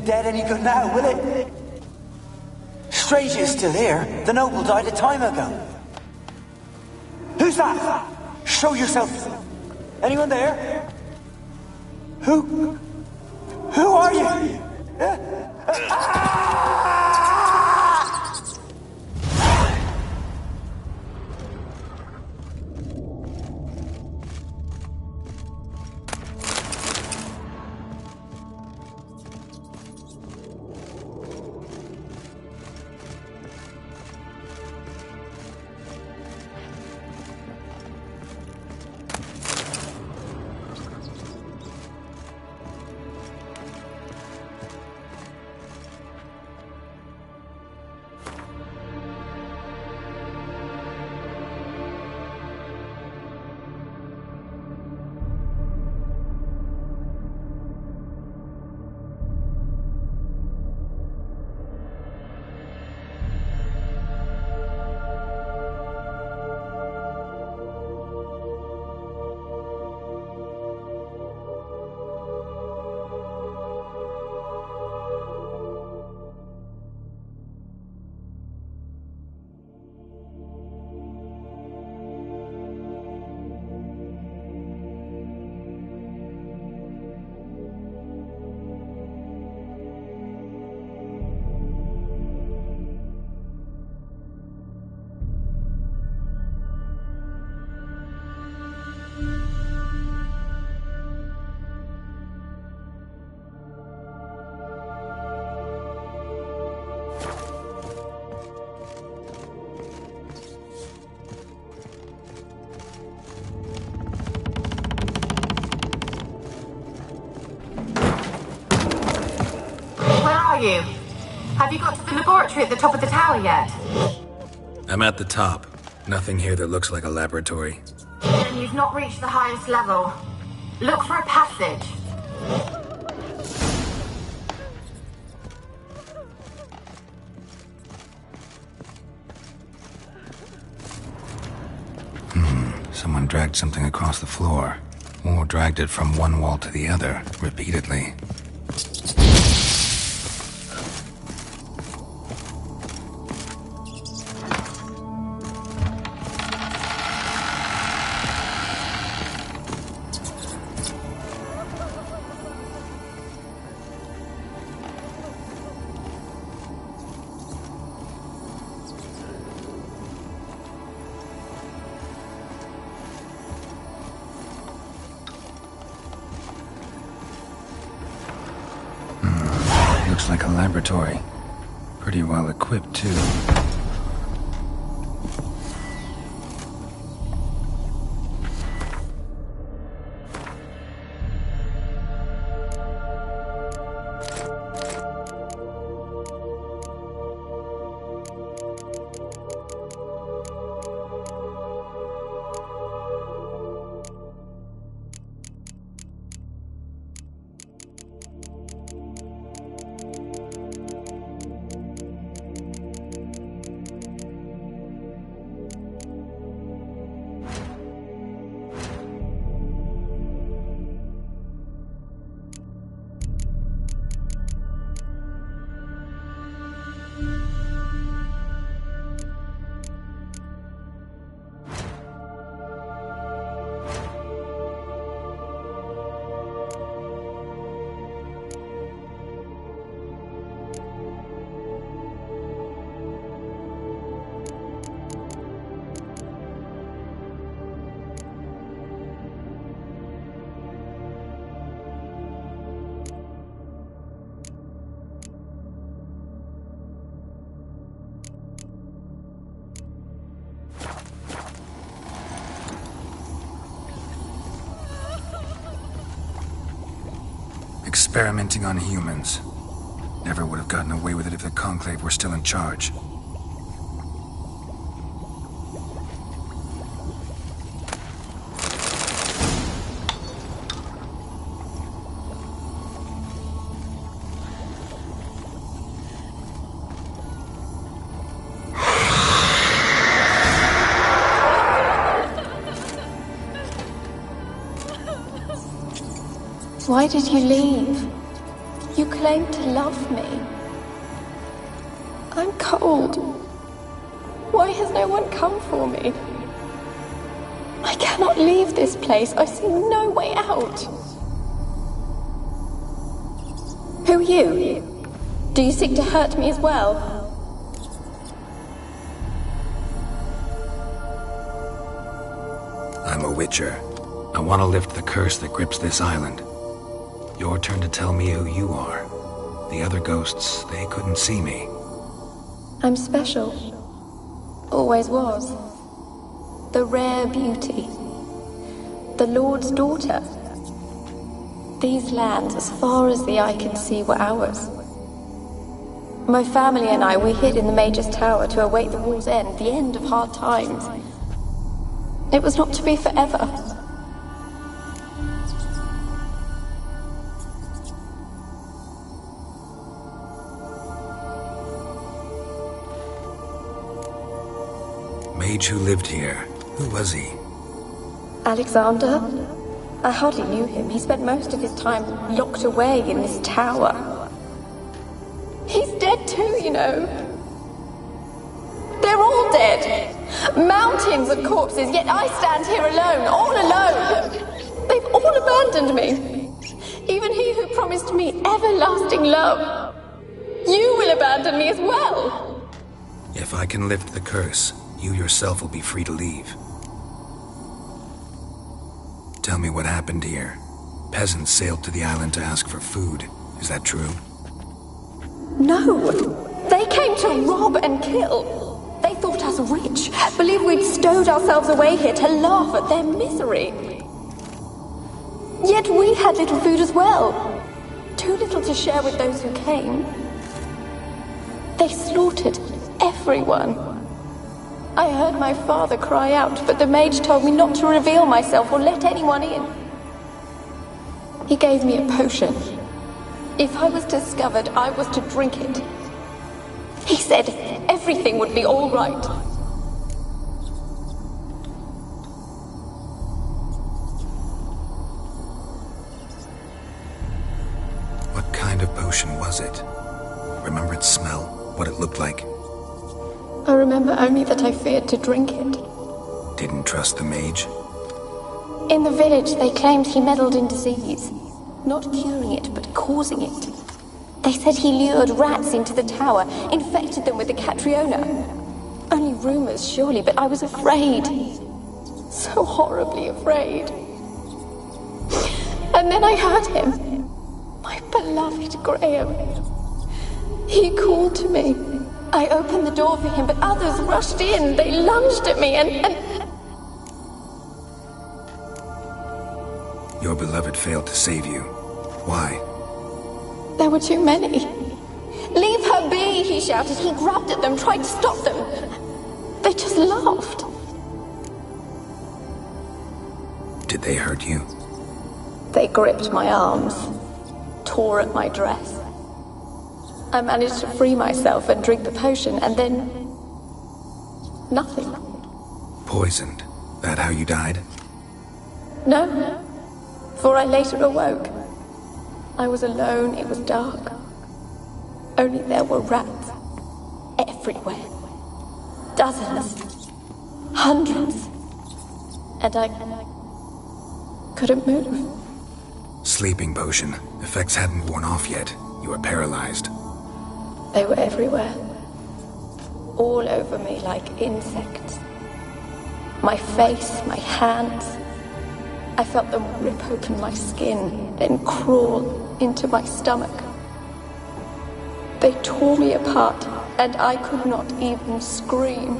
Speaker 13: Any good now, will it? Stranger's still here. The noble died a time ago. Who's that? Show yourself. Anyone there? Who are you?
Speaker 8: you? Have you got to the laboratory at the top of the tower yet?
Speaker 3: I'm at the top. Nothing here that looks like a laboratory.
Speaker 8: Then you've not reached the highest level. Look for a passage.
Speaker 3: Someone dragged something across the floor, or dragged it from one wall to the other, repeatedly. Looks like a laboratory. Pretty well equipped, too. Experimenting on humans. Never would have gotten away with it if the Conclave were still in charge.
Speaker 15: Why did you leave? You claimed to love me. I'm cold. Why has no one come for me? I cannot leave this place. I see no way out. Who are you? Do you seek to hurt me as well?
Speaker 3: I'm a witcher. I want to lift the curse that grips this island. Your turn to tell me who you are. The other ghosts, they couldn't see me.
Speaker 15: I'm special. Always was. The rare beauty. The Lord's daughter. These lands, as far as the eye can see, were ours. My family and I, we hid in the Mage's Tower to await the war's end, the end of hard times. It was not to be forever.
Speaker 3: Mage who lived here. Who was he?
Speaker 15: Alexander? I hardly knew him. He spent most of his time locked away in this tower. He's dead too, you know. They're all dead. Mountains of corpses, yet I stand here alone, all alone. They've all abandoned me. Even he who promised me everlasting love. You will abandon me as well.
Speaker 3: If I can lift the curse, you yourself will be free to leave. Tell me what happened here. Peasants sailed to the island to ask for food. Is that true?
Speaker 15: No. They came to rob and kill. They thought us rich, believed we'd stowed ourselves away here to laugh at their misery. Yet we had little food as well. Too little to share with those who came. They slaughtered everyone. I heard my father cry out, but the mage told me not to reveal myself or let anyone in. He gave me a potion. If I was discovered, I was to drink it. He said everything would be all right.
Speaker 3: What kind of potion was it? Remember its smell? What it looked like?
Speaker 15: I remember only that I feared to drink it.
Speaker 3: Didn't trust the mage?
Speaker 15: In the village, they claimed he meddled in disease. Not curing it, but causing it. They said he lured rats into the tower, infected them with the Catriona. Only rumors, surely, but I was afraid. So horribly afraid. And then I heard him. My beloved Graham. He called to me. I opened the door for him, but others rushed in. They lunged at me and...
Speaker 3: Your beloved failed to save you. Why?
Speaker 15: There were too many. Leave her be, he shouted. He grabbed at them, tried to stop them. They just laughed.
Speaker 3: Did they hurt you?
Speaker 15: They gripped my arms, tore at my dress. I managed to free myself and drink the potion, and then... nothing.
Speaker 3: Poisoned? That how you died?
Speaker 15: No, for I later awoke. I was alone, it was dark. Only there were rats. Everywhere. Dozens. Hundreds. And I couldn't move.
Speaker 3: Sleeping potion. Effects hadn't worn off yet. You were paralyzed.
Speaker 15: They were everywhere. All over me like insects. My face, my hands. I felt them rip open my skin, then crawl into my stomach. They tore me apart, and I could not even scream.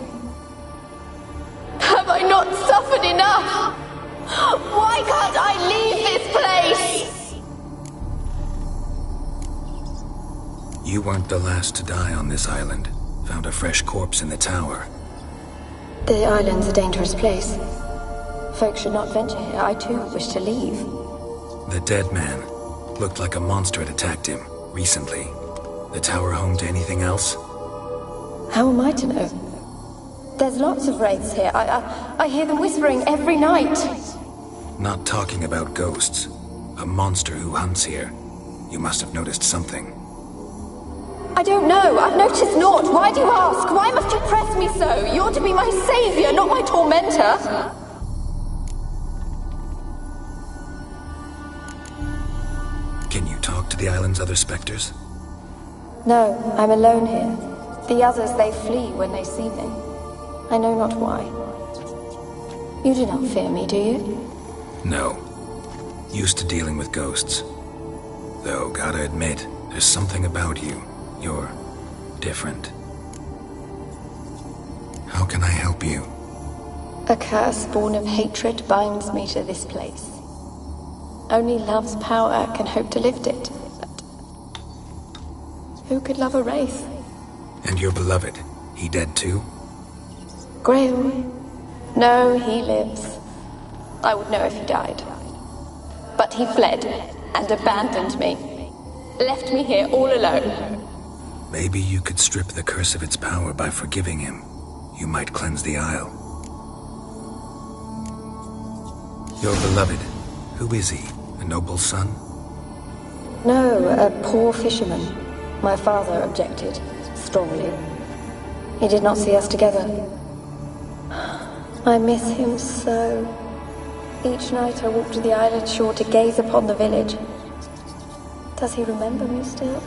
Speaker 15: Have I not suffered enough? Why can't I leave this place?
Speaker 3: You weren't the last to die on this island. Found a fresh corpse in the tower.
Speaker 15: The island's a dangerous place. Folks should not venture here. I too wish to leave.
Speaker 3: The dead man. Looked like a monster had attacked him, recently. The tower home to anything else?
Speaker 15: How am I to know? There's lots of wraiths here. I hear them whispering every night.
Speaker 3: Not talking about ghosts. A monster who hunts here. You must have noticed something.
Speaker 15: I don't know. I've noticed naught. Why do you ask? Why must you press me so? You're to be my savior, not my tormentor.
Speaker 3: Can you talk to the island's other specters?
Speaker 15: No, I'm alone here. The others, they flee when they see me. I know not why. You do not fear me, do you?
Speaker 3: No. Used to dealing with ghosts. Though, gotta admit, there's something about you. You're different. How can I help you?
Speaker 15: A curse born of hatred binds me to this place. Only love's power can hope to lift it. But who could love a wraith?
Speaker 3: And your beloved, he dead too?
Speaker 15: Graham? No, he lives. I would know if he died. But he fled and abandoned me. Left me here all alone.
Speaker 3: Maybe you could strip the curse of its power by forgiving him. You might cleanse the isle. Your beloved, who is he? A noble son?
Speaker 15: No, a poor fisherman. My father objected, strongly. He did not see us together. I miss him so. Each night I walk to the island shore to gaze upon the village. Does he remember me still?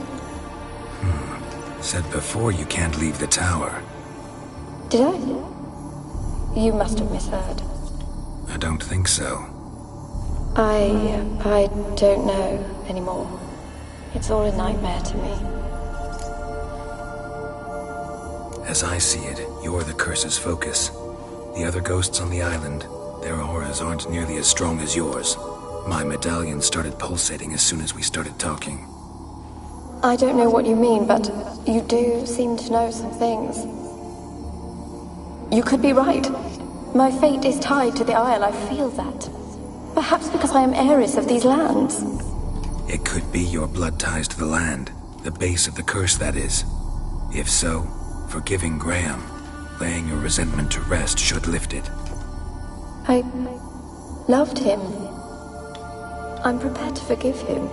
Speaker 3: Said before you can't leave the tower.
Speaker 15: Did I? You must have misheard.
Speaker 3: I don't think so.
Speaker 15: I don't know anymore. It's all a nightmare to me.
Speaker 3: As I see it, you're the curse's focus. The other ghosts on the island, their auras aren't nearly as strong as yours. My medallion started pulsating as soon as we started talking.
Speaker 15: I don't know what you mean, but you do seem to know some things. You could be right. My fate is tied to the Isle, I feel that. Perhaps because I am heiress of these lands.
Speaker 3: It could be your blood ties to the land, the base of the curse, that is. If so, forgiving Graham, laying your resentment to rest, should lift it.
Speaker 15: I loved him. I'm prepared to forgive him.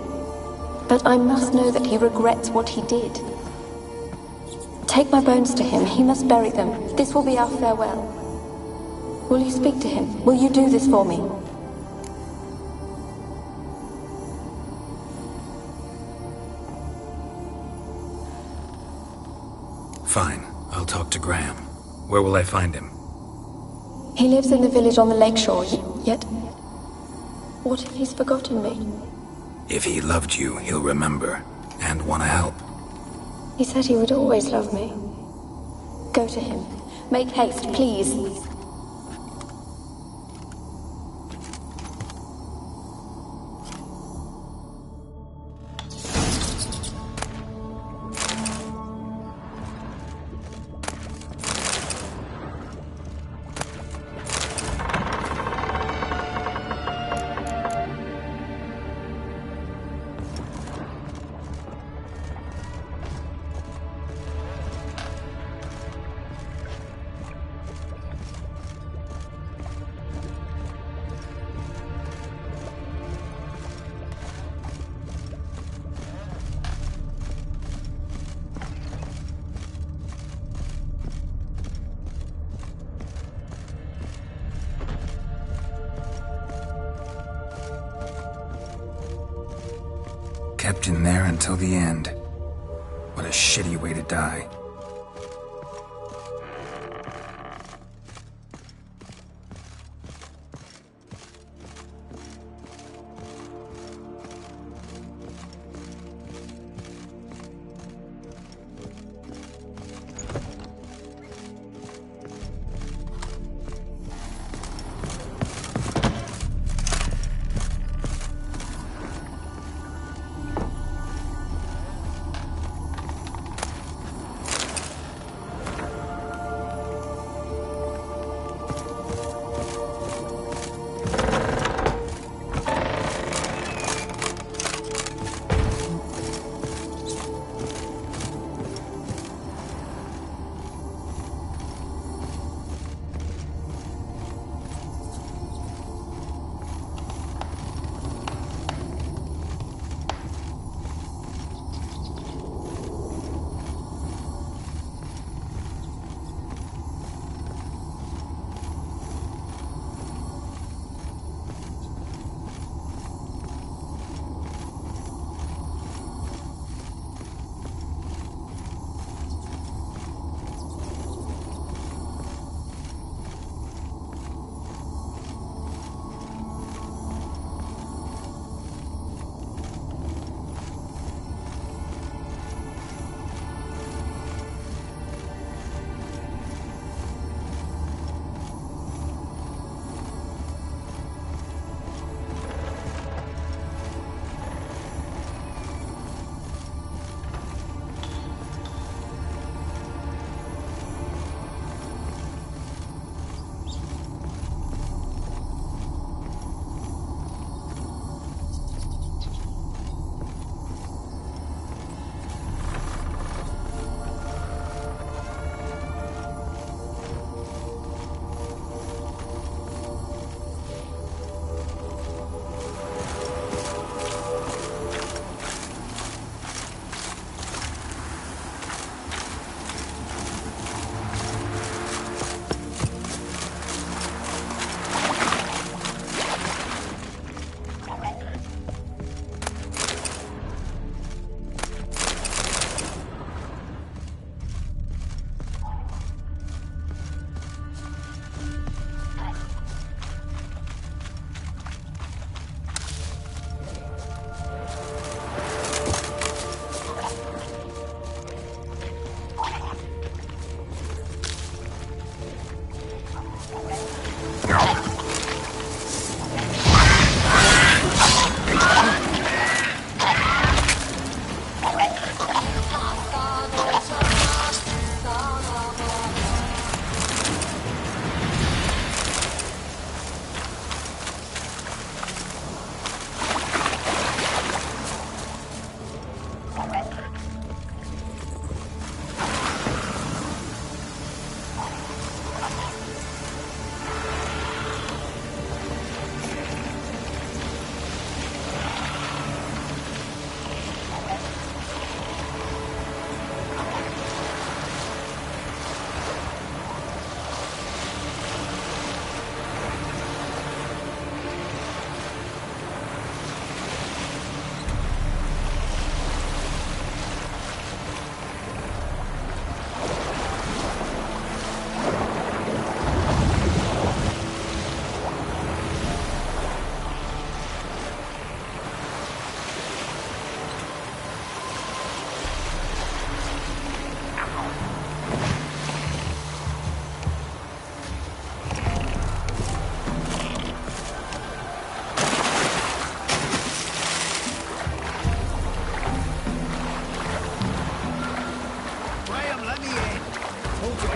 Speaker 15: But I must know that he regrets what he did. Take my bones to him. He must bury them. This will be our farewell. Will you speak to him? Will you do this for me?
Speaker 3: Fine. I'll talk to Graham. Where will I find him?
Speaker 15: He lives in the village on the lakeshore, yet... What if he's forgotten me?
Speaker 3: If he loved you, he'll remember, and want to help.
Speaker 15: He said he would always love me. Go to him. Make haste, please.
Speaker 2: Kept in there until the end. What a shitty way to die.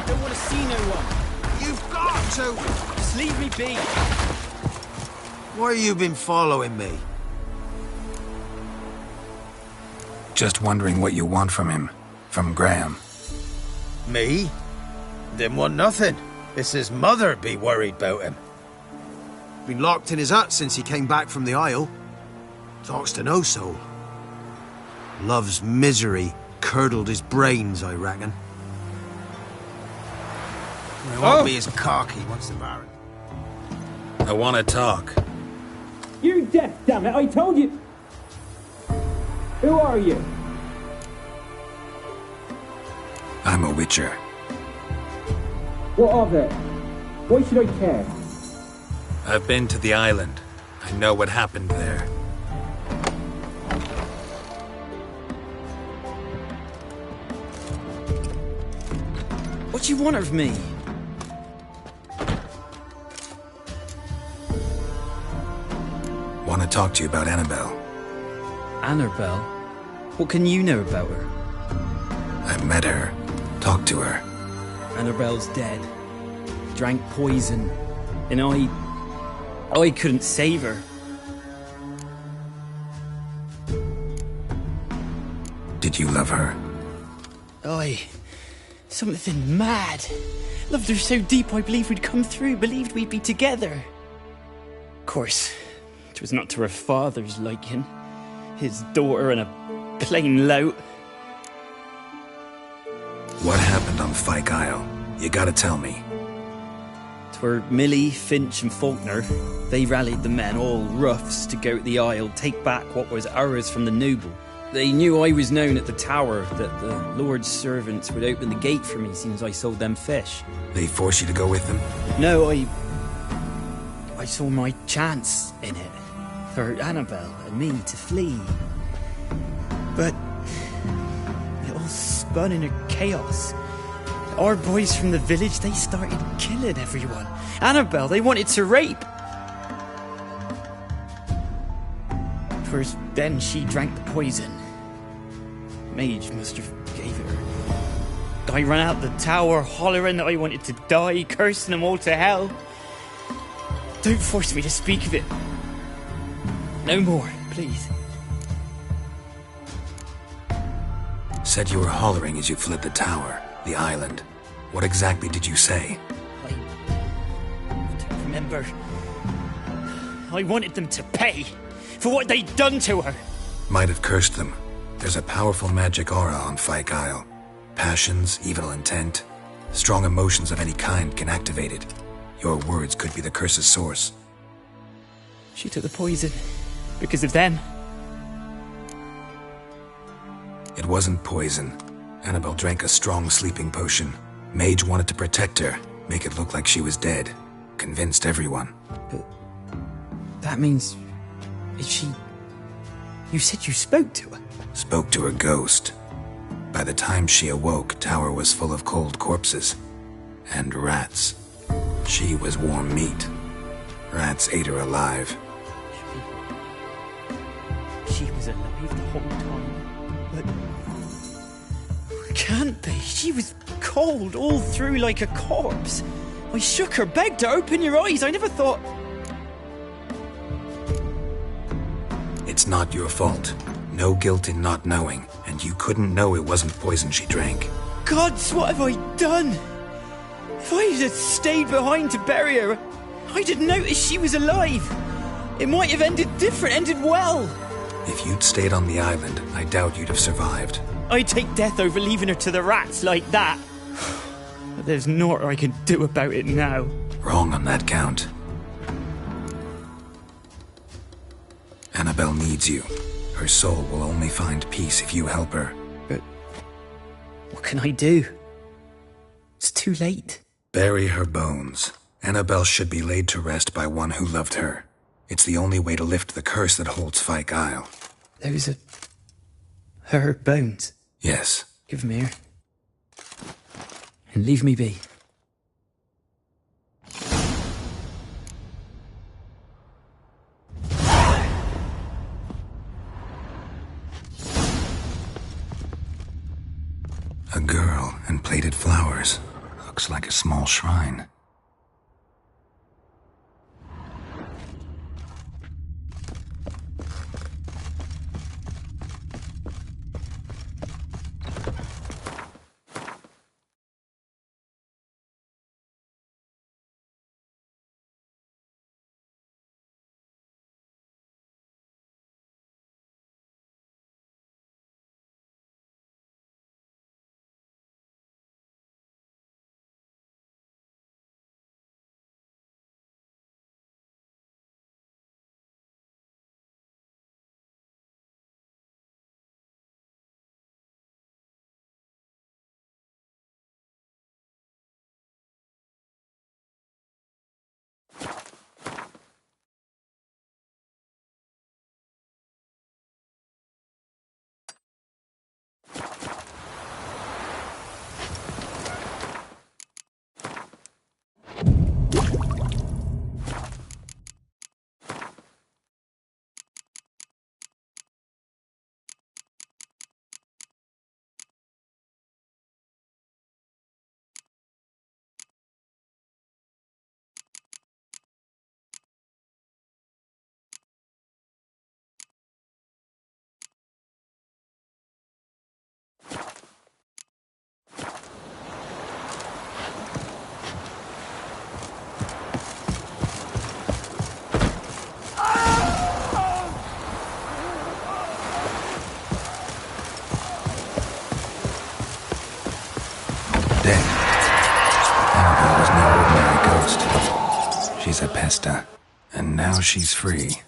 Speaker 16: I don't want to see no one.
Speaker 17: You've got to!
Speaker 16: Just leave me be.
Speaker 17: Why you been following me?
Speaker 2: Just wondering what you want from him. From Graham.
Speaker 17: Me? Didn't want nothing. It's his mother be worried about him. Been locked in his hut since he came back from the Isle. Talks to no soul. Love's misery curdled his brains, I reckon. It won't be as cocky once the Baron.
Speaker 2: I want to talk.
Speaker 16: You deaf, damn it! I told you. Who are you?
Speaker 2: I'm a witcher.
Speaker 16: What of it? Why should I care?
Speaker 2: I've been to the island. I know what happened there.
Speaker 16: What do you want of me?
Speaker 2: Want to talk to you about Annabelle.
Speaker 16: Annabelle? What can you know about her?
Speaker 2: I met her. Talked to her.
Speaker 16: Annabelle's dead. Drank poison. And I couldn't save her.
Speaker 2: Did you love her?
Speaker 16: Something mad. Loved her so deep I believed we'd come through, believed we'd be together. Of course, it was not to her father's liking. His daughter and a plain lout.
Speaker 2: What happened on Fyke Isle? You gotta tell me.
Speaker 16: 'Twere Millie, Finch and Faulkner. They rallied the men, all roughs, to go to the Isle, take back what was ours from the noble. They knew I was known at the tower, that the Lord's servants would open the gate for me as soon as I sold them fish.
Speaker 2: They forced you to go with them?
Speaker 16: No, I saw my chance in it. For Annabelle and me to flee. But it all spun in a chaos. Our boys from the village, they started killing everyone. Annabelle, they wanted to rape. First, then she drank the poison. Mage must have gave it her. I ran out the tower, hollering that I wanted to die, cursing them all to hell. Don't force me to speak of it. No more, please.
Speaker 2: Said you were hollering as you fled the tower, the island. What exactly did you say?
Speaker 16: I don't remember. I wanted them to pay for what they'd done to her.
Speaker 2: Might have cursed them. There's a powerful magic aura on Fyke Isle. Passions, evil intent, strong emotions of any kind can activate it. Your words could be the curse's source.
Speaker 16: She took the poison because of them.
Speaker 2: It wasn't poison. Annabelle drank a strong sleeping potion. Mage wanted to protect her, make it look like she was dead. Convinced everyone.
Speaker 16: But that means... is she... You said you spoke to her?
Speaker 2: Spoke to her ghost. By the time she awoke, tower was full of cold corpses. And rats. She was warm meat. Rats ate her alive.
Speaker 16: She was alive the whole time. But... can't be. She was cold all through like a corpse. I shook her, begged her, open your eyes. I never thought...
Speaker 2: It's not your fault. No guilt in not knowing, and you couldn't know it wasn't poison she drank.
Speaker 16: Gods, what have I done? If I had stayed behind to bury her, I'd have noticed she was alive. It might have ended different, ended well.
Speaker 2: If you'd stayed on the island, I doubt you'd have survived.
Speaker 16: I'd take death over leaving her to the rats like that. But there's naught I can do about it now.
Speaker 2: Wrong on that count. Annabelle needs you. Her soul will only find peace if you help her.
Speaker 16: But what can I do? It's too late.
Speaker 2: Bury her bones. Annabelle should be laid to rest by one who loved her. It's the only way to lift the curse that holds Fyke Isle.
Speaker 16: Those are... her bones?
Speaker 2: Yes.
Speaker 16: Give them here. And leave me be.
Speaker 2: A girl and plated flowers. A Looks like a small shrine. Annabelle was no ordinary ghost. She's a pesta, and now she's free.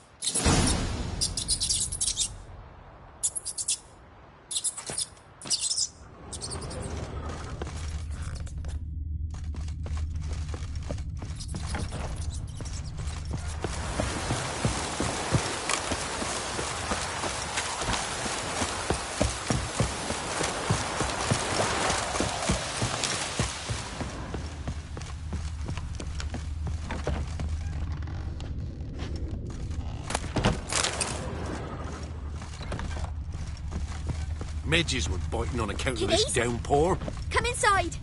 Speaker 14: Midges were biting on account of this downpour.
Speaker 4: Come inside.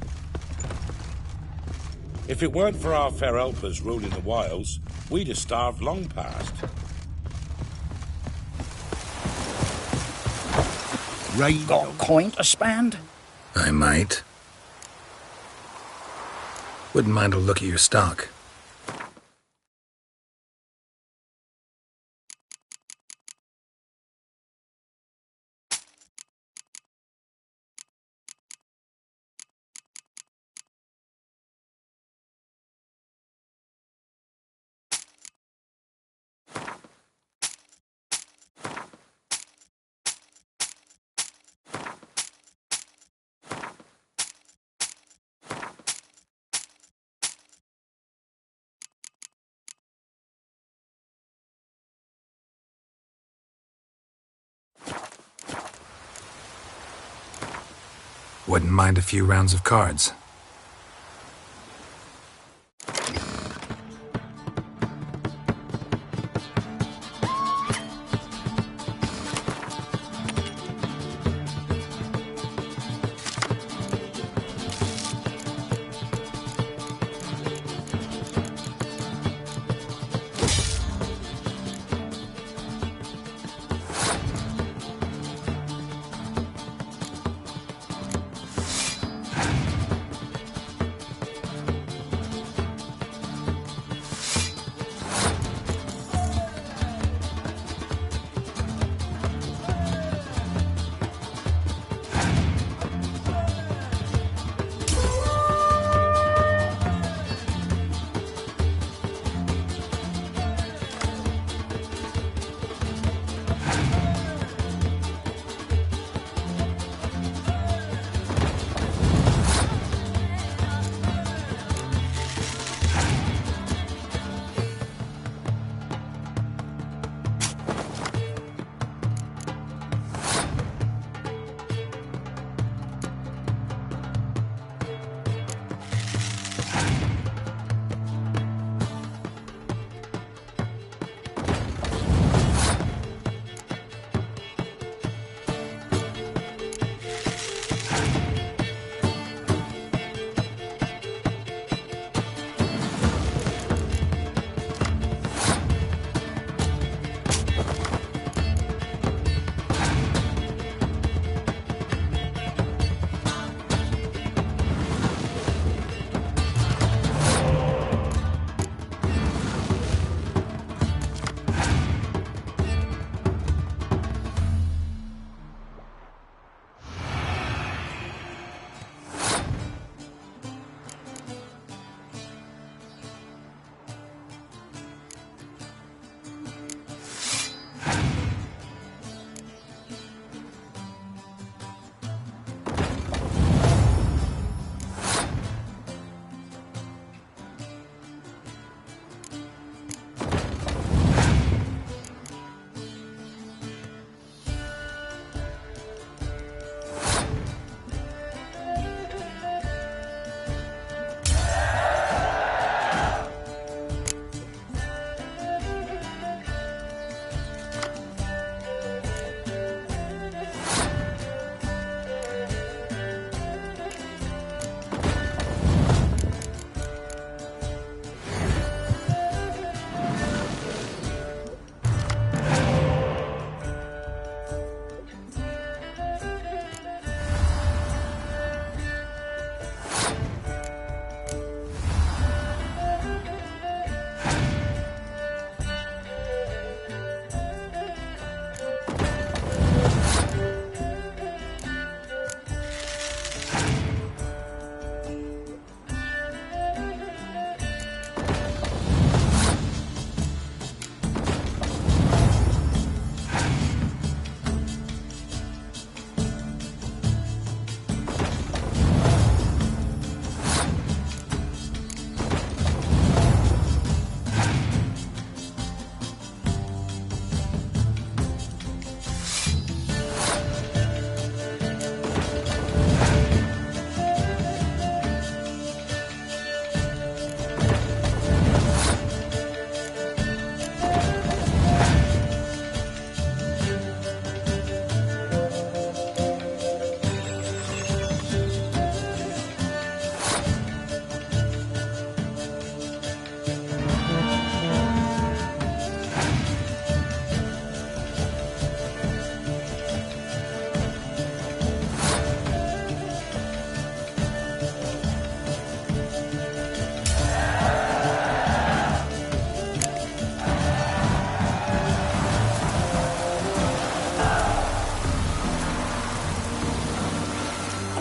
Speaker 18: If it weren't for our fair helpers ruling the wilds, we'd have starved long past.
Speaker 12: Right. Got a coin to spend?
Speaker 2: I might. Wouldn't mind a look at your stock. Wouldn't mind a few rounds of cards.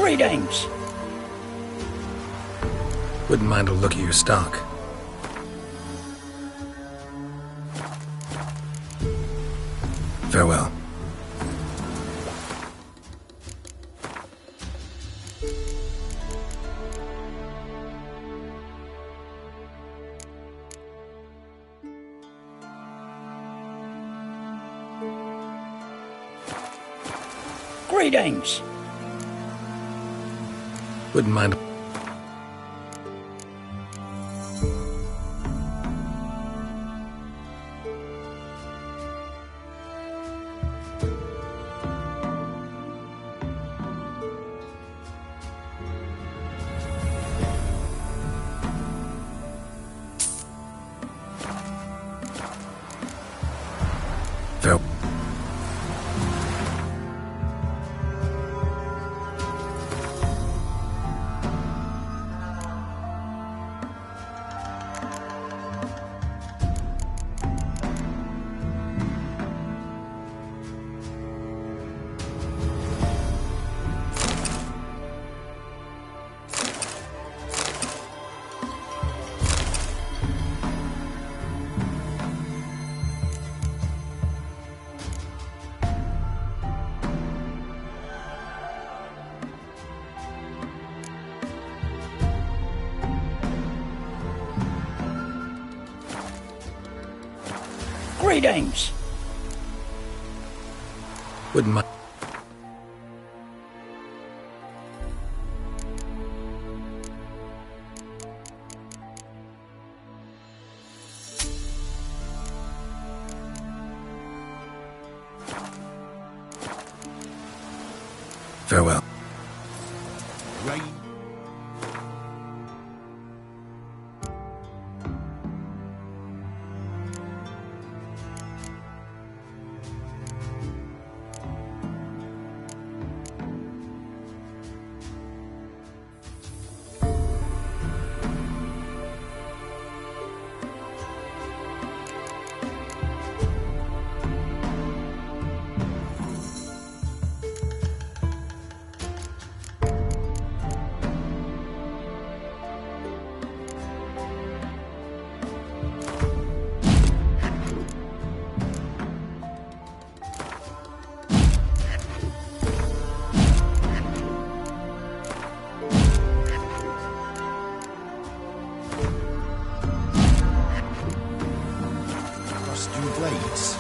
Speaker 12: Greetings.
Speaker 2: Wouldn't mind a look at your stock. Farewell.
Speaker 12: Greetings.
Speaker 2: Wouldn't mind.
Speaker 12: Greetings.
Speaker 2: Wouldn't mind. Farewell.
Speaker 5: Right.
Speaker 17: Blades.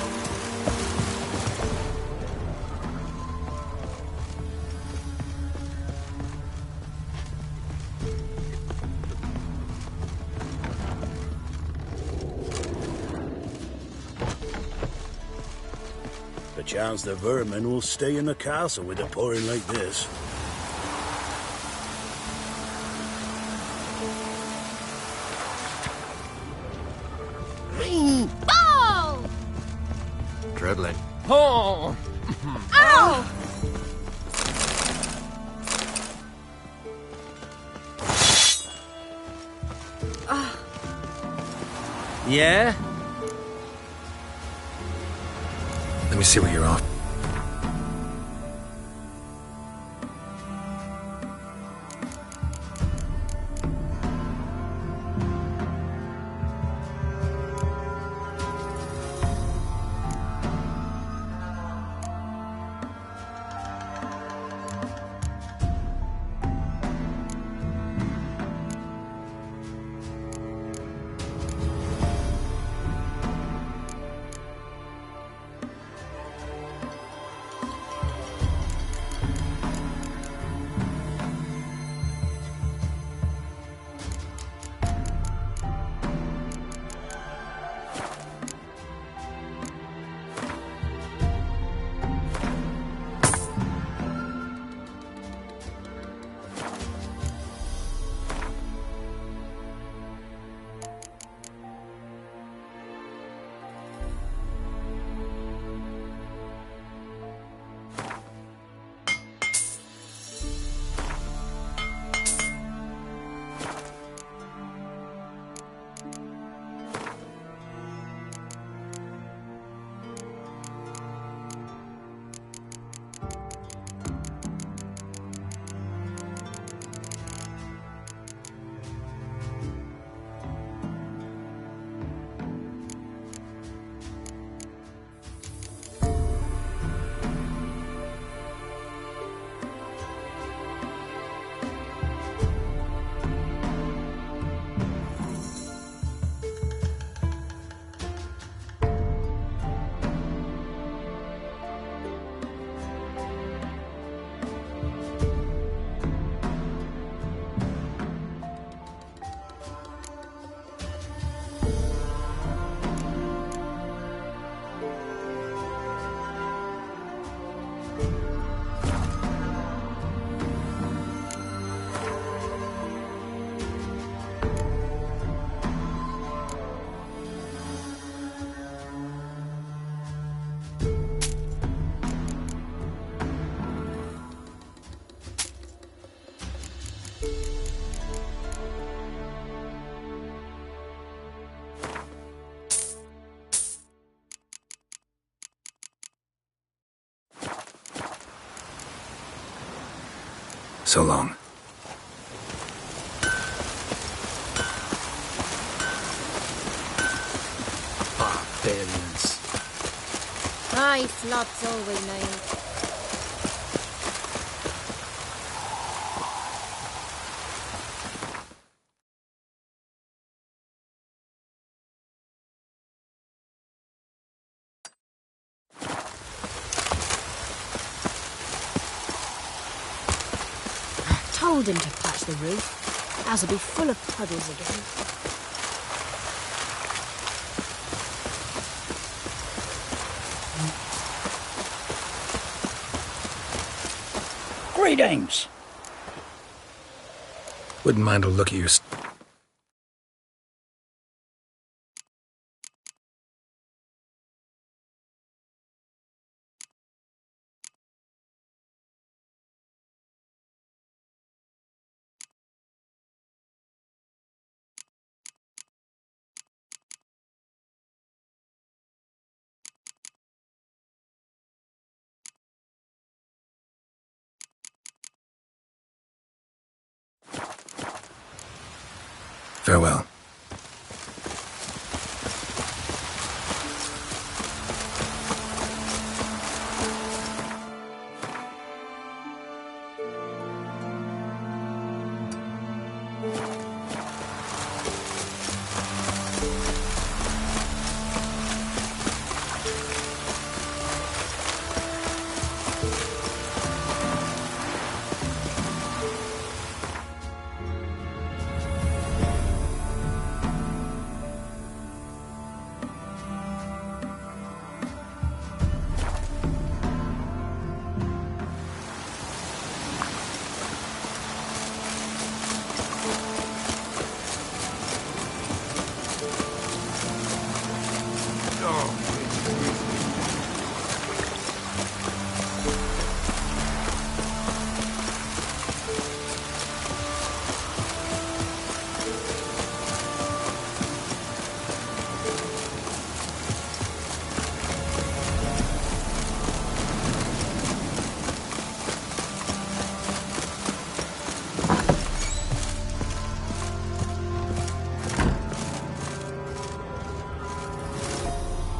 Speaker 1: Perchance the vermin will stay in the castle with it pouring like this.
Speaker 4: Ball!
Speaker 17: Dribbling.
Speaker 4: Oh! Ow!
Speaker 17: Yeah?
Speaker 2: Let me see what you're off. So long.
Speaker 16: Barbarians.
Speaker 6: Aye, flood's all we need.
Speaker 19: Told him to patch the roof. House will be full of puddles again.
Speaker 12: Greetings.
Speaker 2: Wouldn't mind a look at your... Farewell.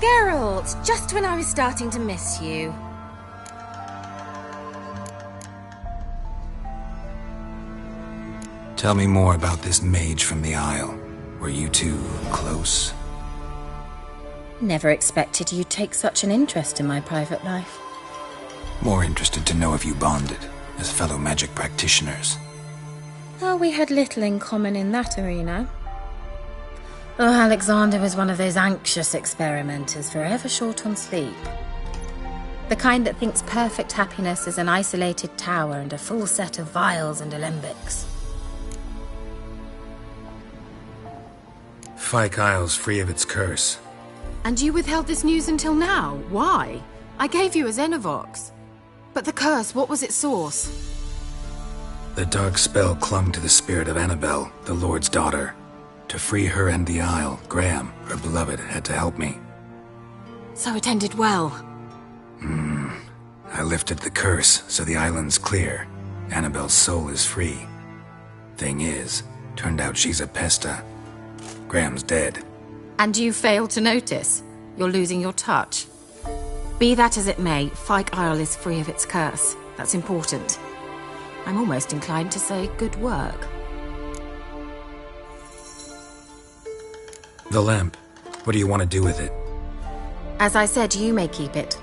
Speaker 6: Geralt, just when I was starting to miss you.
Speaker 2: Tell me more about this mage from the Isle. Were you two close?
Speaker 6: Never expected you'd take such an interest in my private life.
Speaker 2: More interested to know if you bonded as fellow magic practitioners.
Speaker 6: Oh, we had little in common in that arena. Oh, Alexander was one of those anxious experimenters, forever short on sleep. The kind that thinks perfect happiness is an isolated tower and a full set of vials and alembics.
Speaker 2: Fyke Isle's free of its curse.
Speaker 6: And you withheld this news until now? Why? I gave you a Xenovox. But the curse, what was its source?
Speaker 2: The dark spell clung to the spirit of Annabelle, the Lord's daughter. To free her and the Isle, Graham, her beloved, had to help me.
Speaker 6: So it ended well.
Speaker 2: I lifted the curse, so the island's clear. Annabelle's soul is free. Thing is, turned out she's a pesta. Graham's dead.
Speaker 6: And you failed to notice? You're losing your touch. Be that as it may, Fyke Isle is free of its curse. That's important. I'm almost inclined to say good work.
Speaker 2: The lamp. What do you want to do with it?
Speaker 6: As I said, you may keep it.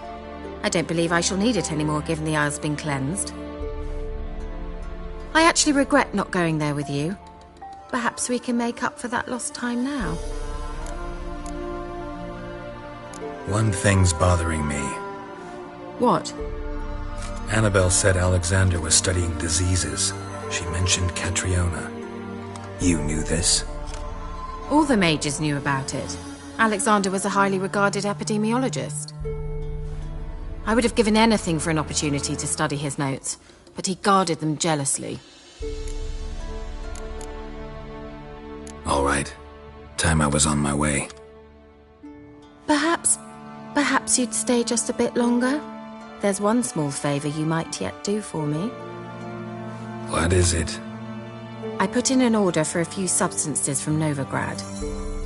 Speaker 6: I don't believe I shall need it anymore, given the Isle's been cleansed. I actually regret not going there with you. Perhaps we can make up for that lost time now.
Speaker 2: One thing's bothering me.
Speaker 6: What?
Speaker 2: Annabelle said Alexander was studying diseases. She mentioned Catriona. You knew this?
Speaker 6: All the mages knew about it. Alexander was a highly regarded epidemiologist. I would have given anything for an opportunity to study his notes, but he guarded them jealously.
Speaker 2: All right. Time I was on my way.
Speaker 6: Perhaps you'd stay just a bit longer? There's one small favor you might yet do for me.
Speaker 2: What is it?
Speaker 6: I put in an order for a few substances from Novigrad.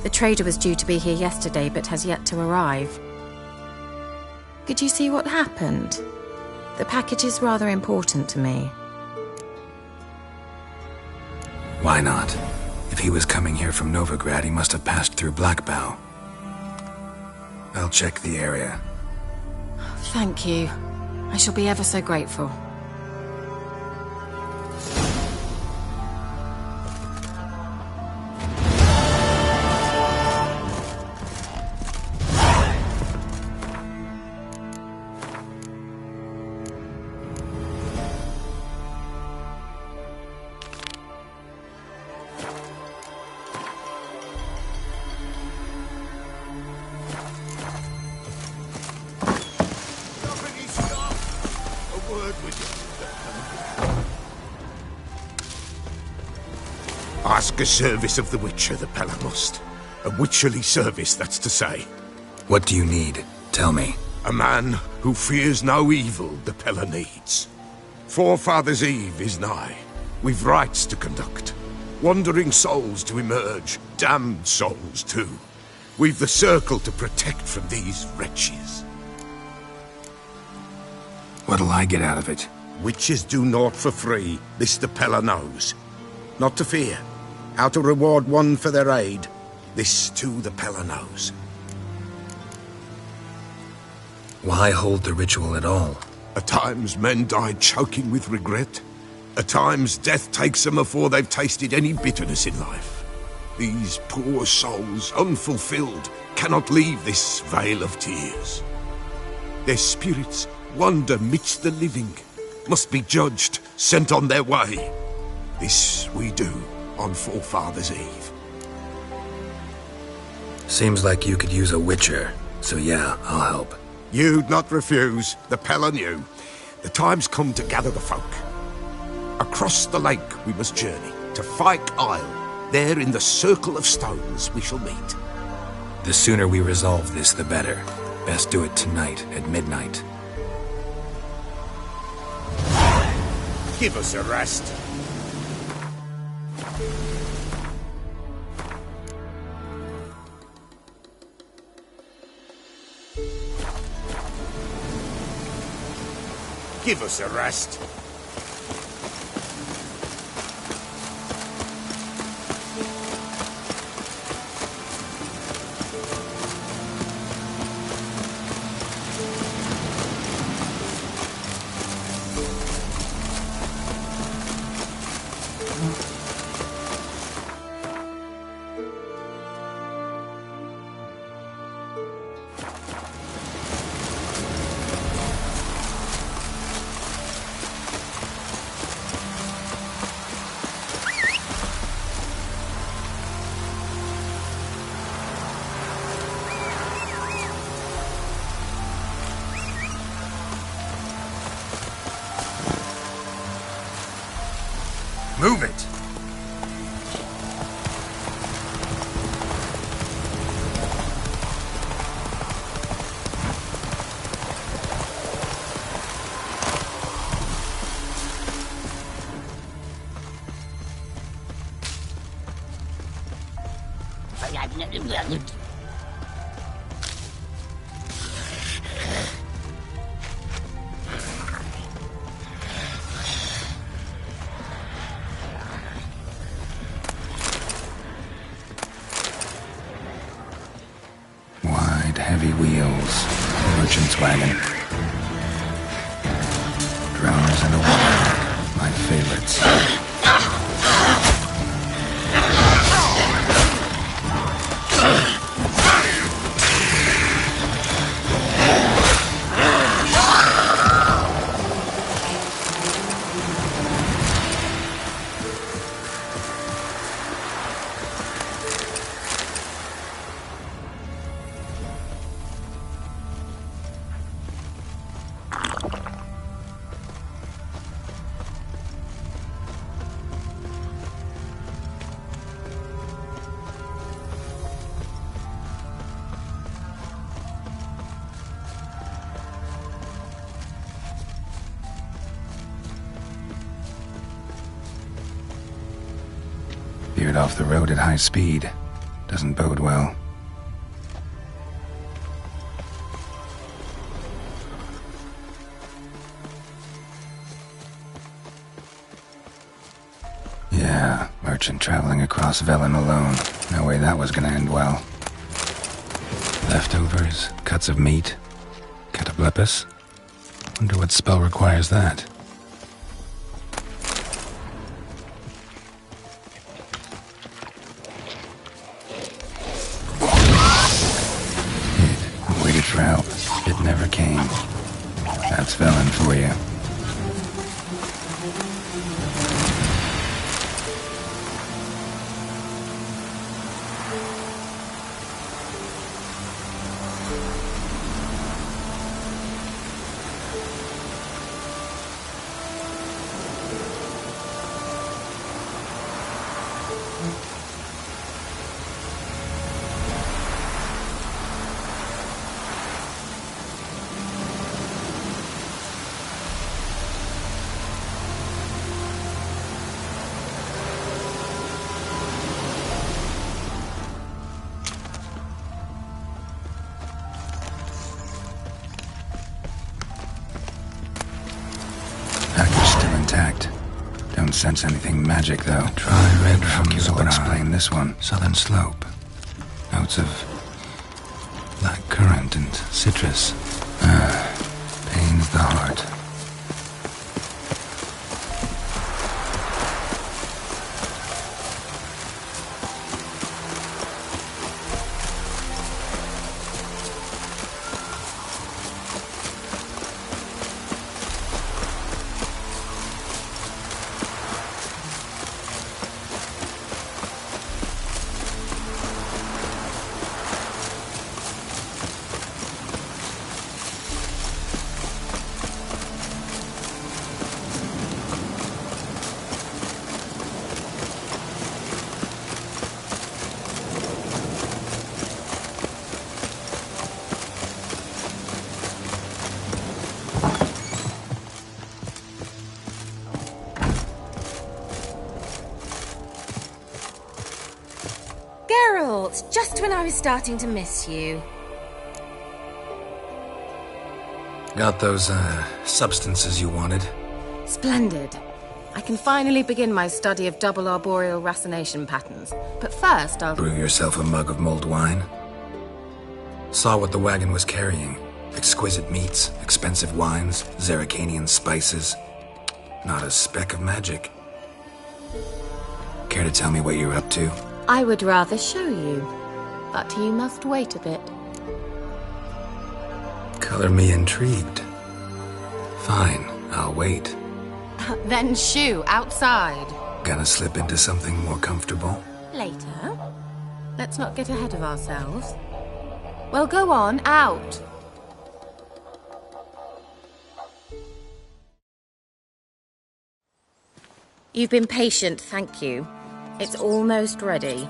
Speaker 6: The trader was due to be here yesterday, but has yet to arrive. Could you see what happened? The package is rather important to me.
Speaker 2: Why not? If he was coming here from Novigrad, he must have passed through Blackbow. I'll check the area.
Speaker 6: Thank you. I shall be ever so grateful.
Speaker 5: Ask a service of the Witcher, the Pella must. A witcherly service, that's to say.
Speaker 2: What do you need? Tell me.
Speaker 5: A man who fears no evil the Pella needs. Forefathers' Eve is nigh. We've rites to conduct. Wandering souls to emerge. Damned souls, too. We've the circle to protect from these wretches.
Speaker 2: What'll I get out of it?
Speaker 5: Witches do naught for free. This the Pella knows. Not to fear. How to reward one for their aid. This, too, the Pella knows.
Speaker 2: Why hold the ritual at all?
Speaker 5: At times, men die choking with regret. At times, death takes them before they've tasted any bitterness in life. These poor souls, unfulfilled, cannot leave this vale of tears. Their spirits wander midst the living, must be judged, sent on their way. This we do on Forefathers' Eve.
Speaker 2: Seems like you could use a witcher, so yeah, I'll help.
Speaker 5: You'd not refuse, the Pella knew. The time's come to gather the folk. Across the lake we must journey, to Fyke Isle. There in the circle of stones we shall meet.
Speaker 2: The sooner we resolve this, the better. Best do it tonight at midnight.
Speaker 5: Give us a rest. Give us a rest.
Speaker 2: Move it! Heavy wheels, merchant's wagon, drowners and a warlock, my favorites. veered off the road at high speed. Doesn't bode well. Yeah, merchant traveling across Velen alone. No way that was gonna end well. Leftovers, cuts of meat, cataplepis. Wonder what spell requires that. Waited for help. It never came. That's Velen for you. Don't sense anything magic, though. Try red from Zora. Explain this one. Southern slope. Notes of black currant and citrus. Pain of the heart.
Speaker 6: Just when I was starting to miss you.
Speaker 2: Got those, substances you wanted?
Speaker 6: Splendid. I can finally begin my study of double arboreal racination patterns. But first, I'll...
Speaker 2: Brew yourself a mug of mulled wine? Saw what the wagon was carrying. Exquisite meats, expensive wines, Zerricanian spices. Not a speck of magic. Care to tell me what you're up to?
Speaker 6: I would rather show you, but you must wait a bit.
Speaker 2: Color me intrigued. Fine, I'll wait.
Speaker 6: Then shoo, outside.
Speaker 2: Gonna slip into something more comfortable?
Speaker 6: Later. Let's not get ahead of ourselves. Well, go on, out. You've been patient, thank you. It's almost ready.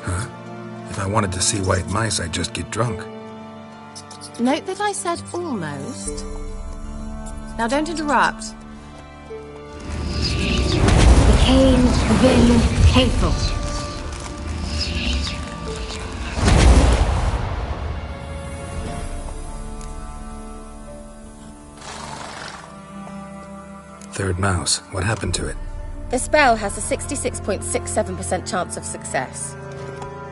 Speaker 2: Huh? If I wanted to see white mice, I'd just get drunk.
Speaker 6: Note that I said almost. Now don't interrupt.
Speaker 19: Became will faithful.
Speaker 2: Third mouse. What happened to it?
Speaker 6: The spell has a 66.67% chance of success.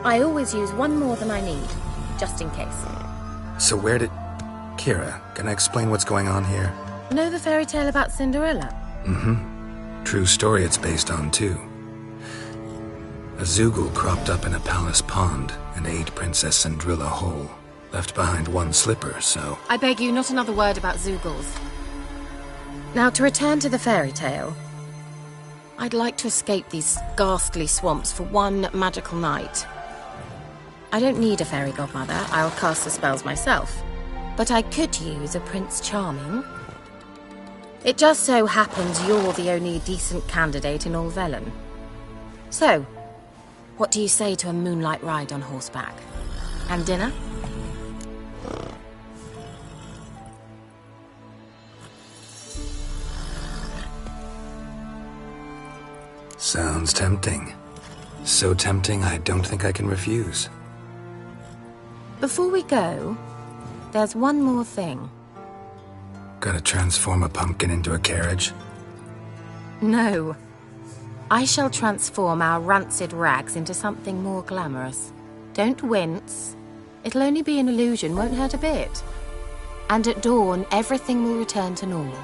Speaker 6: I always use one more than I need, just in case.
Speaker 2: So where did... Kira, can I explain what's going on here?
Speaker 6: Know the fairy tale about Cinderella?
Speaker 2: Mm-hmm. True story it's based on, too. A Zoogle cropped up in a palace pond and ate Princess Cinderella whole. Left behind one slipper, so...
Speaker 6: I beg you, not another word about Zoogles. Now, to return to the fairy tale, I'd like to escape these ghastly swamps for one magical night. I don't need a fairy godmother, I'll cast the spells myself. But I could use a Prince Charming. It just so happens you're the only decent candidate in all Velen. So, what do you say to a moonlight ride on horseback? And dinner?
Speaker 2: Sounds tempting. So tempting, I don't think I can refuse.
Speaker 6: Before we go, there's one more thing.
Speaker 2: Gotta transform a pumpkin into a carriage?
Speaker 6: No. I shall transform our rancid rags into something more glamorous. Don't wince. It'll only be an illusion, won't hurt a bit. And at dawn, everything will return to normal.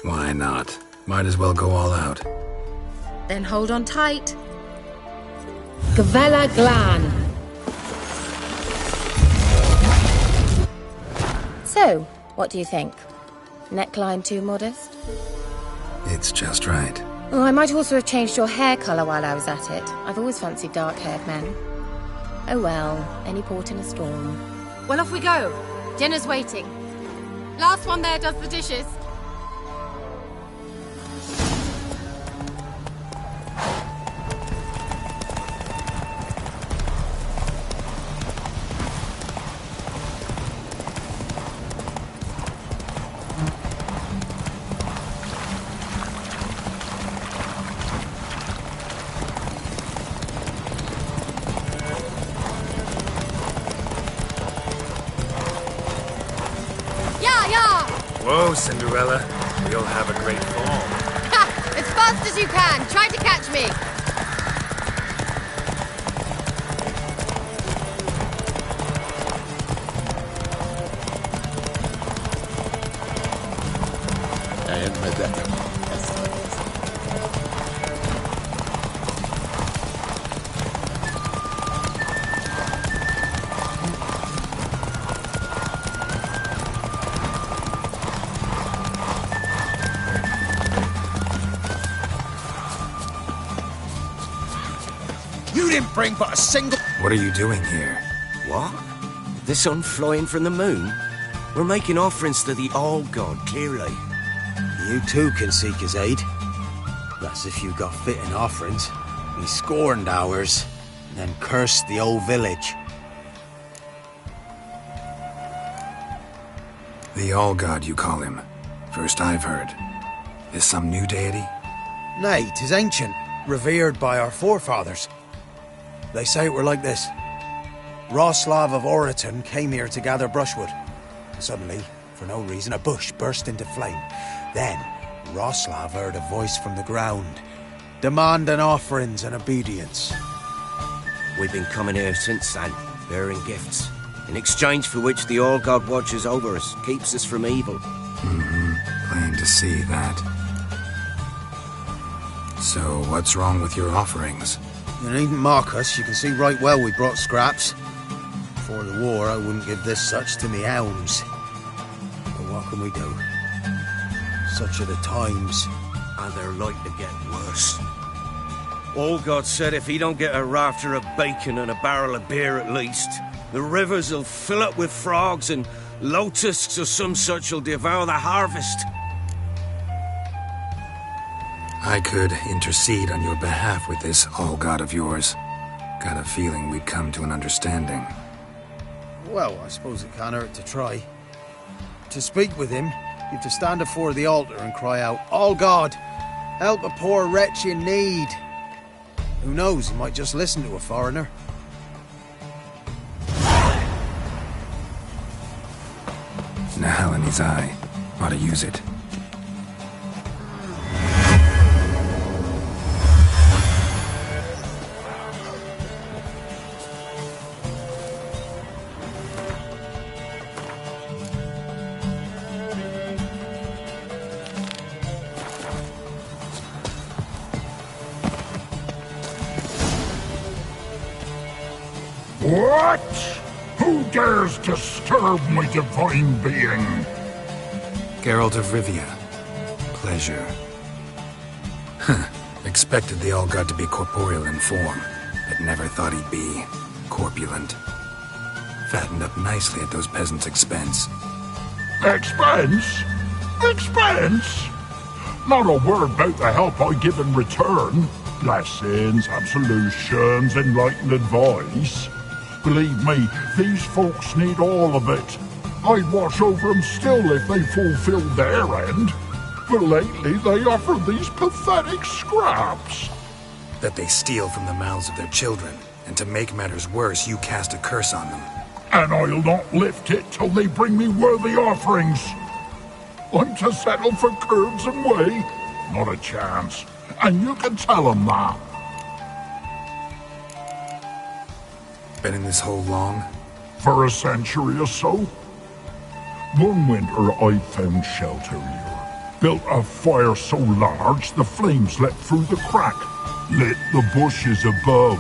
Speaker 2: Why not? Might as well go all out.
Speaker 6: Then hold on tight. Gavella Glan. So, what do you think? Neckline too modest?
Speaker 2: It's just right.
Speaker 6: Oh, I might also have changed your hair colour while I was at it. I've always fancied dark-haired men. Oh well, any port in a storm. Well, off we go. Dinner's waiting. Last one there does the dishes.
Speaker 3: Whoa, Cinderella. You'll have a great fall.
Speaker 19: Ha! As fast as you can. Try to catch me.
Speaker 17: Bring but a single...
Speaker 2: What are you doing here?
Speaker 12: What? The sun flying from the moon? We're making offerings to the All-God, clearly.
Speaker 17: You too can seek his aid. That's if you got fitting offerings. He scorned ours, and then cursed the old village.
Speaker 2: The All-God, you call him. First I've heard. Is some new deity?
Speaker 17: Nay, 'tis ancient, revered by our forefathers. They say it were like this. Roslav of Oriton came here to gather brushwood. Suddenly, for no reason, a bush burst into flame. Then, Roslav heard a voice from the ground, demanding offerings and obedience.
Speaker 12: We've been coming here since then, bearing gifts, in exchange for which the All-God watches over us, keeps us from evil.
Speaker 2: Plain to see that. So, what's wrong with your offerings?
Speaker 17: You needn't mock us. You can see right well we brought scraps. Before the war, I wouldn't give this such to me hounds. But what can we do? Such are the times.
Speaker 12: And they're like to get worse. All-God said if he don't get a rafter of bacon and a barrel of beer at least, the rivers will fill up with frogs and locusts or some such will devour the harvest.
Speaker 2: I could intercede on your behalf with this All-God of yours. Got a feeling we'd come to an understanding.
Speaker 17: Well, I suppose it can't hurt to try. To speak with him, you have to stand before the altar and cry out, All-God, help a poor wretch in need. Who knows, he might just listen to a foreigner.
Speaker 2: Now in his eye. Ought to use it.
Speaker 20: What? Who dares disturb my divine being?
Speaker 2: Geralt of Rivia. Pleasure. Expected the All-God to be corporeal in form, but never thought he'd be corpulent. Fattened up nicely at those peasants' expense.
Speaker 20: Expense? Expense? Not a word about the help I give in return. Blessings, absolutions, enlightened advice. Believe me, these folks need all of it. I'd watch over them still if they fulfilled their end. But lately they offer these pathetic scraps.
Speaker 2: That they steal from the mouths of their children, and to make matters worse, you cast a curse on them.
Speaker 20: And I'll not lift it till they bring me worthy offerings. I'm to settle for curds and whey? Not a chance. And you can tell them that.
Speaker 2: Been in this hole long?
Speaker 20: For a century or so. One winter I found shelter here. Built a fire so large the flames leapt through the crack, lit the bushes above.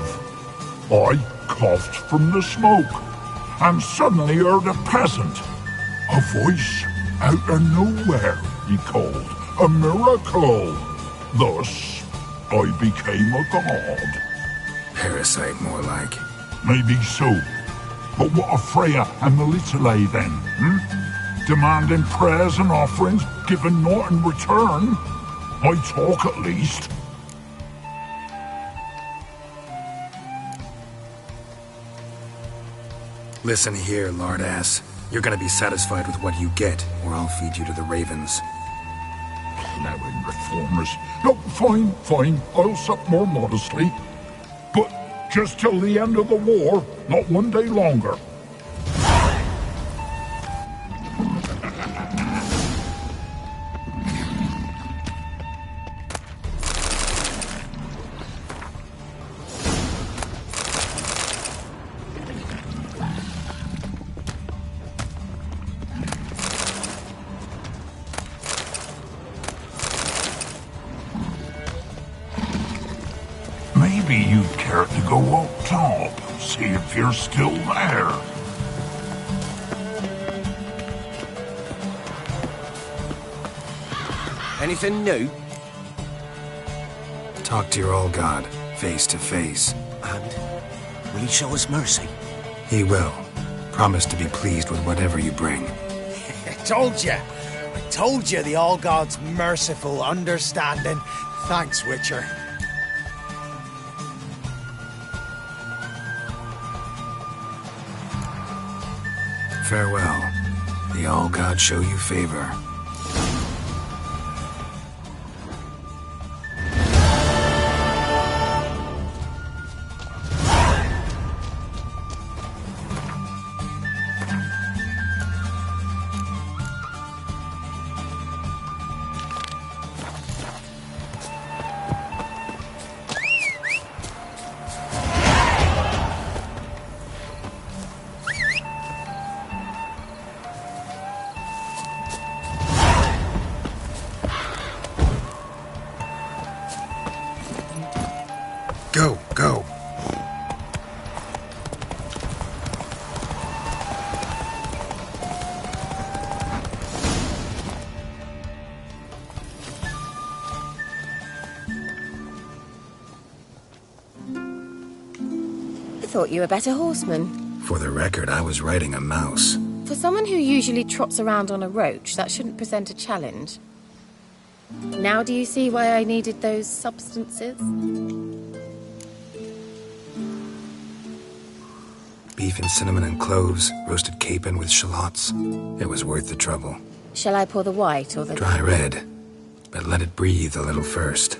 Speaker 20: I coughed from the smoke, and suddenly heard a peasant. A voice out of nowhere, he called. A miracle. Thus, I became a god.
Speaker 2: Parasite, more like.
Speaker 20: Maybe so. But what of Freya and the Little then, Demanding prayers and offerings, giving naught in return? I talk at least.
Speaker 2: Listen here, lard-ass. You're gonna be satisfied with what you get, or I'll feed you to the ravens.
Speaker 20: Plowing reformers. No, fine. I'll sup more modestly. But just till the end of the war, not one day longer. Maybe you'd care to go up top, see if you're still there.
Speaker 12: Anything new?
Speaker 2: Talk to your old god, face to face.
Speaker 12: And will he show us mercy?
Speaker 2: He will. Promise to be pleased with whatever you bring.
Speaker 17: I told you the All God's merciful, understanding. Thanks, Witcher.
Speaker 2: Farewell. The All God show you favor. Go.
Speaker 6: I thought you were a better horseman.
Speaker 2: For the record, I was riding a mouse.
Speaker 6: For someone who usually trots around on a roach, that shouldn't present a challenge. Now do you see why I needed those substances?
Speaker 2: Beef and cinnamon and cloves, roasted capon with shallots. It was worth the trouble.
Speaker 6: Shall I pour the white or the...
Speaker 2: Dry red, but let it breathe a little first.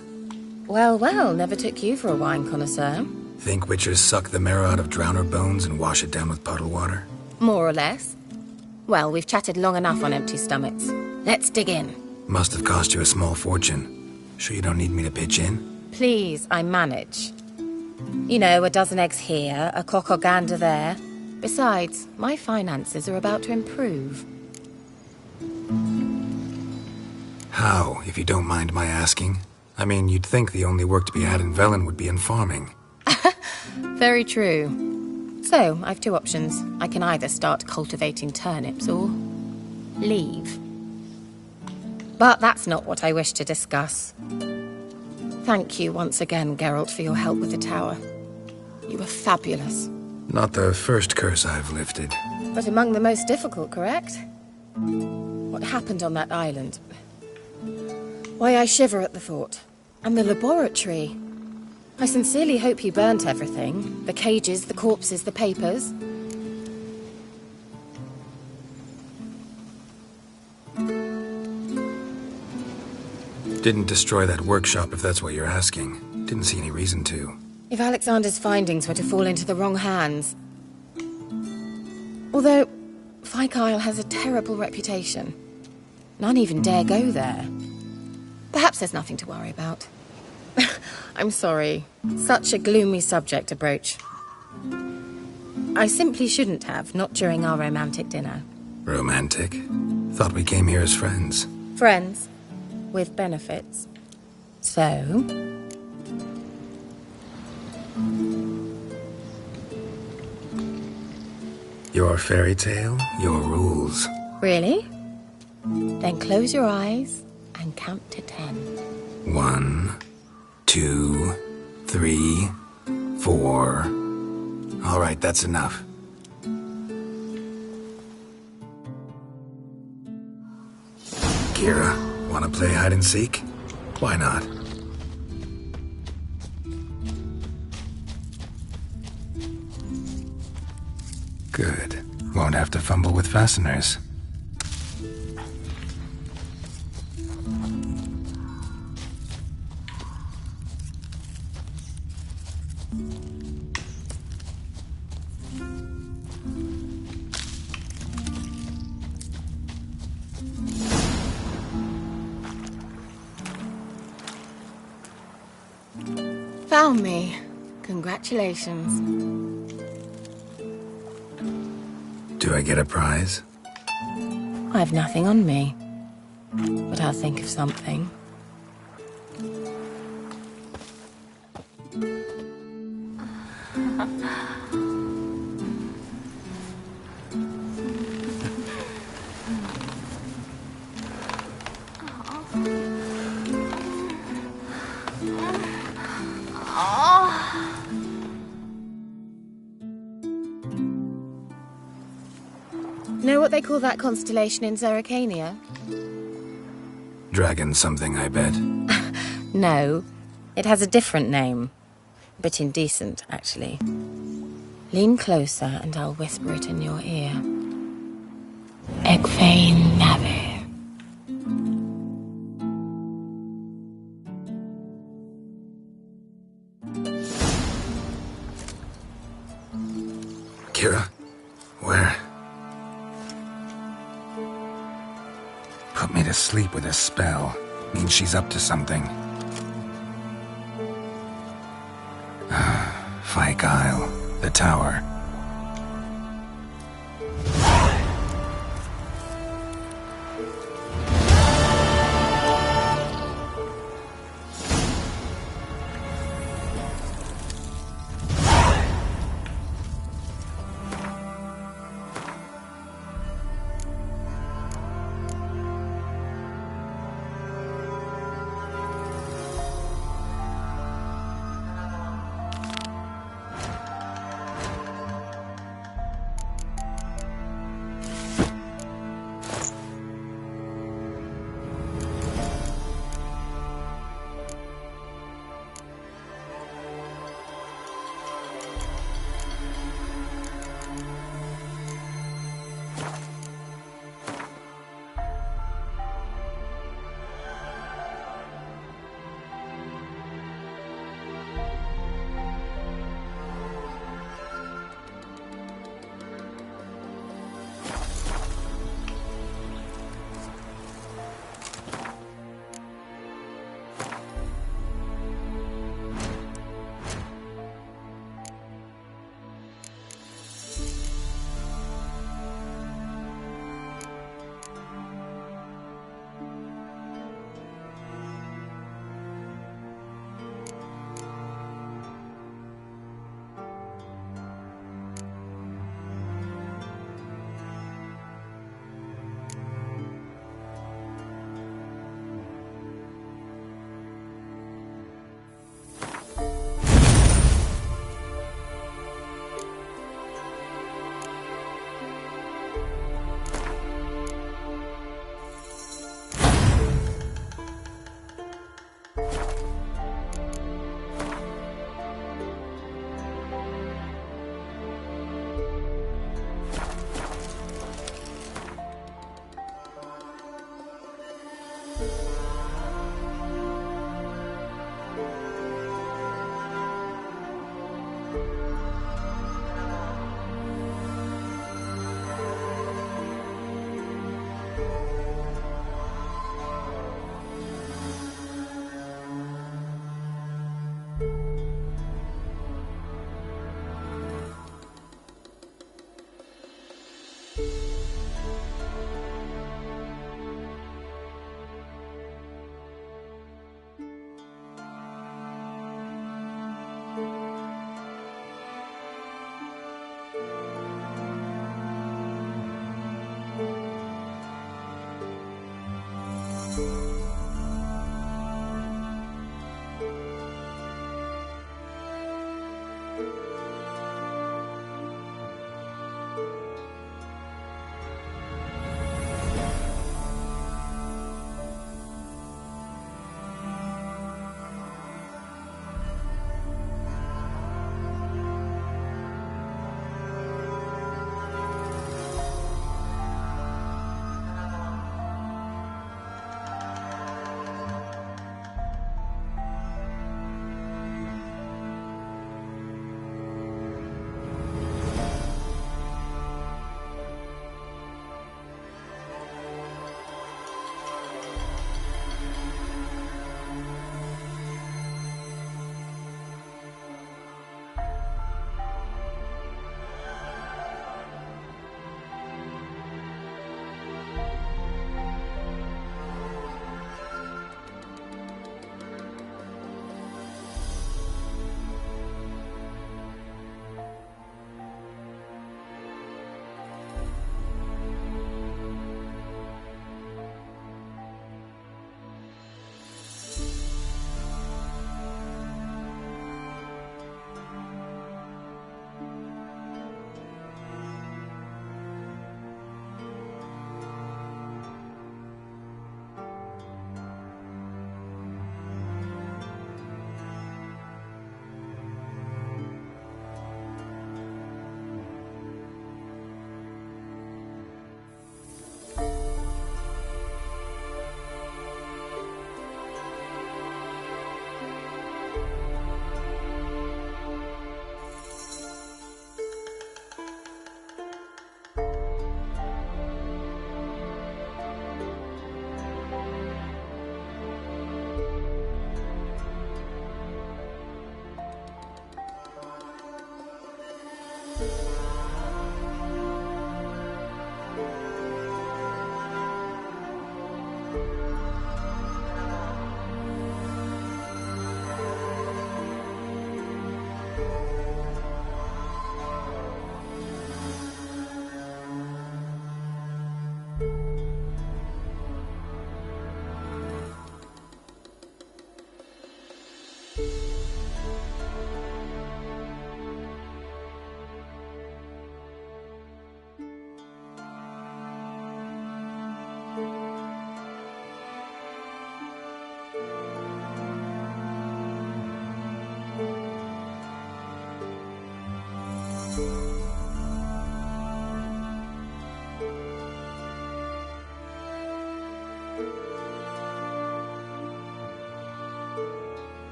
Speaker 6: Well, never took you for a wine connoisseur.
Speaker 2: Think witchers suck the marrow out of drowner bones and wash it down with puddle water?
Speaker 6: More or less. Well, we've chatted long enough on empty stomachs. Let's dig in.
Speaker 2: Must have cost you a small fortune. Sure you don't need me to pitch in?
Speaker 6: Please, I manage. You know, a dozen eggs here, a cock or gander there. Besides, my finances are about to improve.
Speaker 2: How, if you don't mind my asking? I mean, you'd think the only work to be had in Velen would be in farming.
Speaker 6: Very true. So, I've two options. I can either start cultivating turnips or leave. But that's not what I wish to discuss. Thank you once again, Geralt, for your help with the tower. You were fabulous.
Speaker 2: Not the first curse I've lifted.
Speaker 6: But among the most difficult, correct? What happened on that island? Why, I shiver at the thought. And the laboratory. I sincerely hope he burnt everything. The cages, the corpses, the papers.
Speaker 2: Didn't destroy that workshop, if that's what you're asking. Didn't see any reason to.
Speaker 6: If Alexander's findings were to fall into the wrong hands... Although, Isle has a terrible reputation. None even dare go there. Perhaps there's nothing to worry about. I'm sorry. Such a gloomy subject to broach. I simply shouldn't have, not during our romantic dinner.
Speaker 2: Romantic? Thought we came here as friends.
Speaker 6: Friends. With benefits. So...
Speaker 2: Your fairy tale, your rules.
Speaker 6: Really? Then close your eyes and count to 10.
Speaker 2: 1, 2, 3, 4. All right, that's enough. Kira, want to play hide and seek? Why not? Good. Won't have to fumble with fasteners.
Speaker 6: Found me. Congratulations.
Speaker 2: Do I get a prize?
Speaker 6: I have nothing on me, but I'll think of something. Know what they call that constellation in Zerrikania?
Speaker 2: Dragon something, I bet.
Speaker 6: No, it has a different name. A bit indecent, actually. Lean closer and I'll whisper it in your ear. Egfain Navir.
Speaker 2: Kira, where? Put me to sleep with a spell. Means she's up to something. Isle, the tower.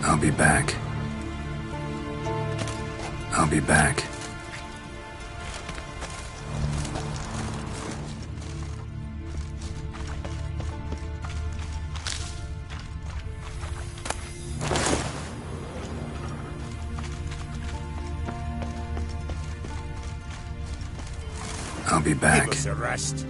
Speaker 2: I'll be back. I'll be back. I'll be back.
Speaker 18: Give us a rest.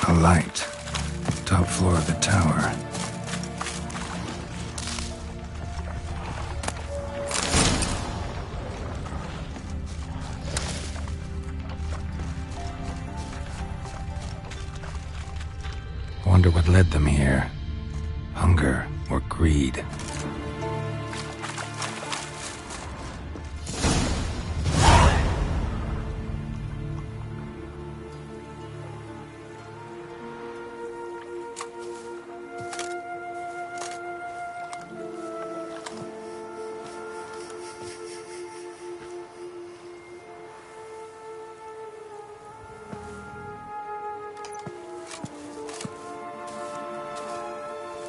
Speaker 2: A light. Top floor of the tower. Wonder what led them here. Hunger or greed.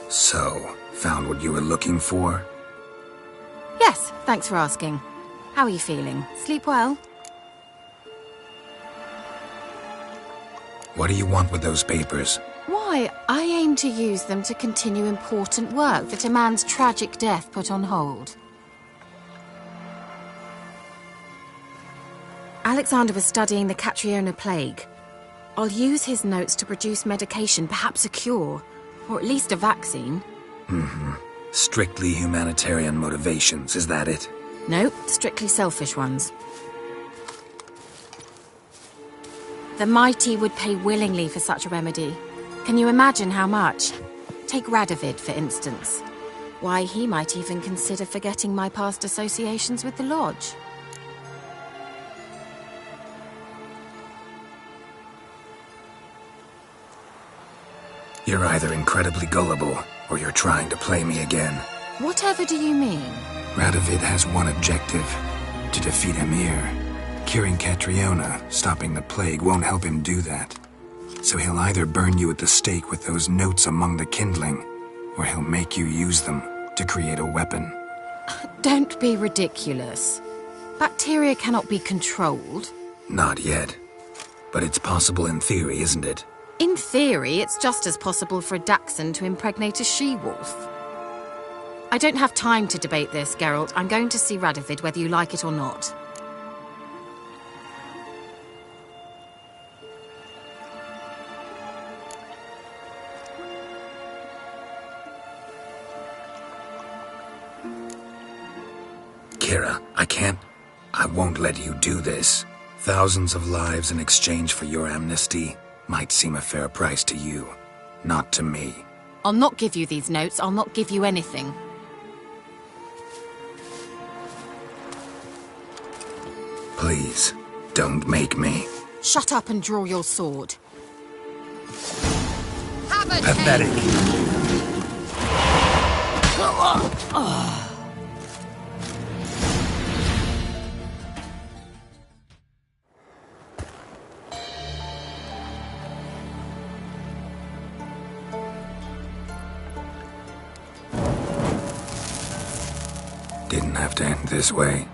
Speaker 2: So, found what you were looking for?
Speaker 6: Yes, thanks for asking. How are you feeling? Sleep well?
Speaker 2: What do you want with those papers?
Speaker 6: Why, I aim to use them to continue important work that a man's tragic death put on hold. Alexander was studying the Catriona plague. I'll use his notes to produce medication, perhaps a cure, or at least a vaccine.
Speaker 2: Strictly humanitarian motivations, is that it?
Speaker 6: No, strictly selfish ones. The mighty would pay willingly for such a remedy. Can you imagine how much? Take Radovid, for instance. Why, he might even consider forgetting my past associations with the Lodge.
Speaker 2: You're either incredibly gullible, or you're trying to play me again.
Speaker 6: Whatever do you mean?
Speaker 2: Radovid has one objective: to defeat Emir. Curing Catriona, stopping the plague, won't help him do that. So he'll either burn you at the stake with those notes among the kindling, or he'll make you use them to create a weapon.
Speaker 6: Don't be ridiculous. Bacteria cannot be controlled.
Speaker 2: Not yet. But it's possible in theory, isn't it?
Speaker 6: In theory, it's just as possible for a dachshund to impregnate a she-wolf. I don't have time to debate this, Geralt. I'm going to see Radovid whether you like it or not.
Speaker 2: Kira, I won't let you do this. Thousands of lives in exchange for your amnesty might seem a fair price to you, not to me.
Speaker 6: I'll not give you these notes. I'll not give you anything.
Speaker 2: Please, don't make me.
Speaker 6: Shut up and draw your sword. Have a
Speaker 17: Pathetic.
Speaker 2: Didn't have to end this way.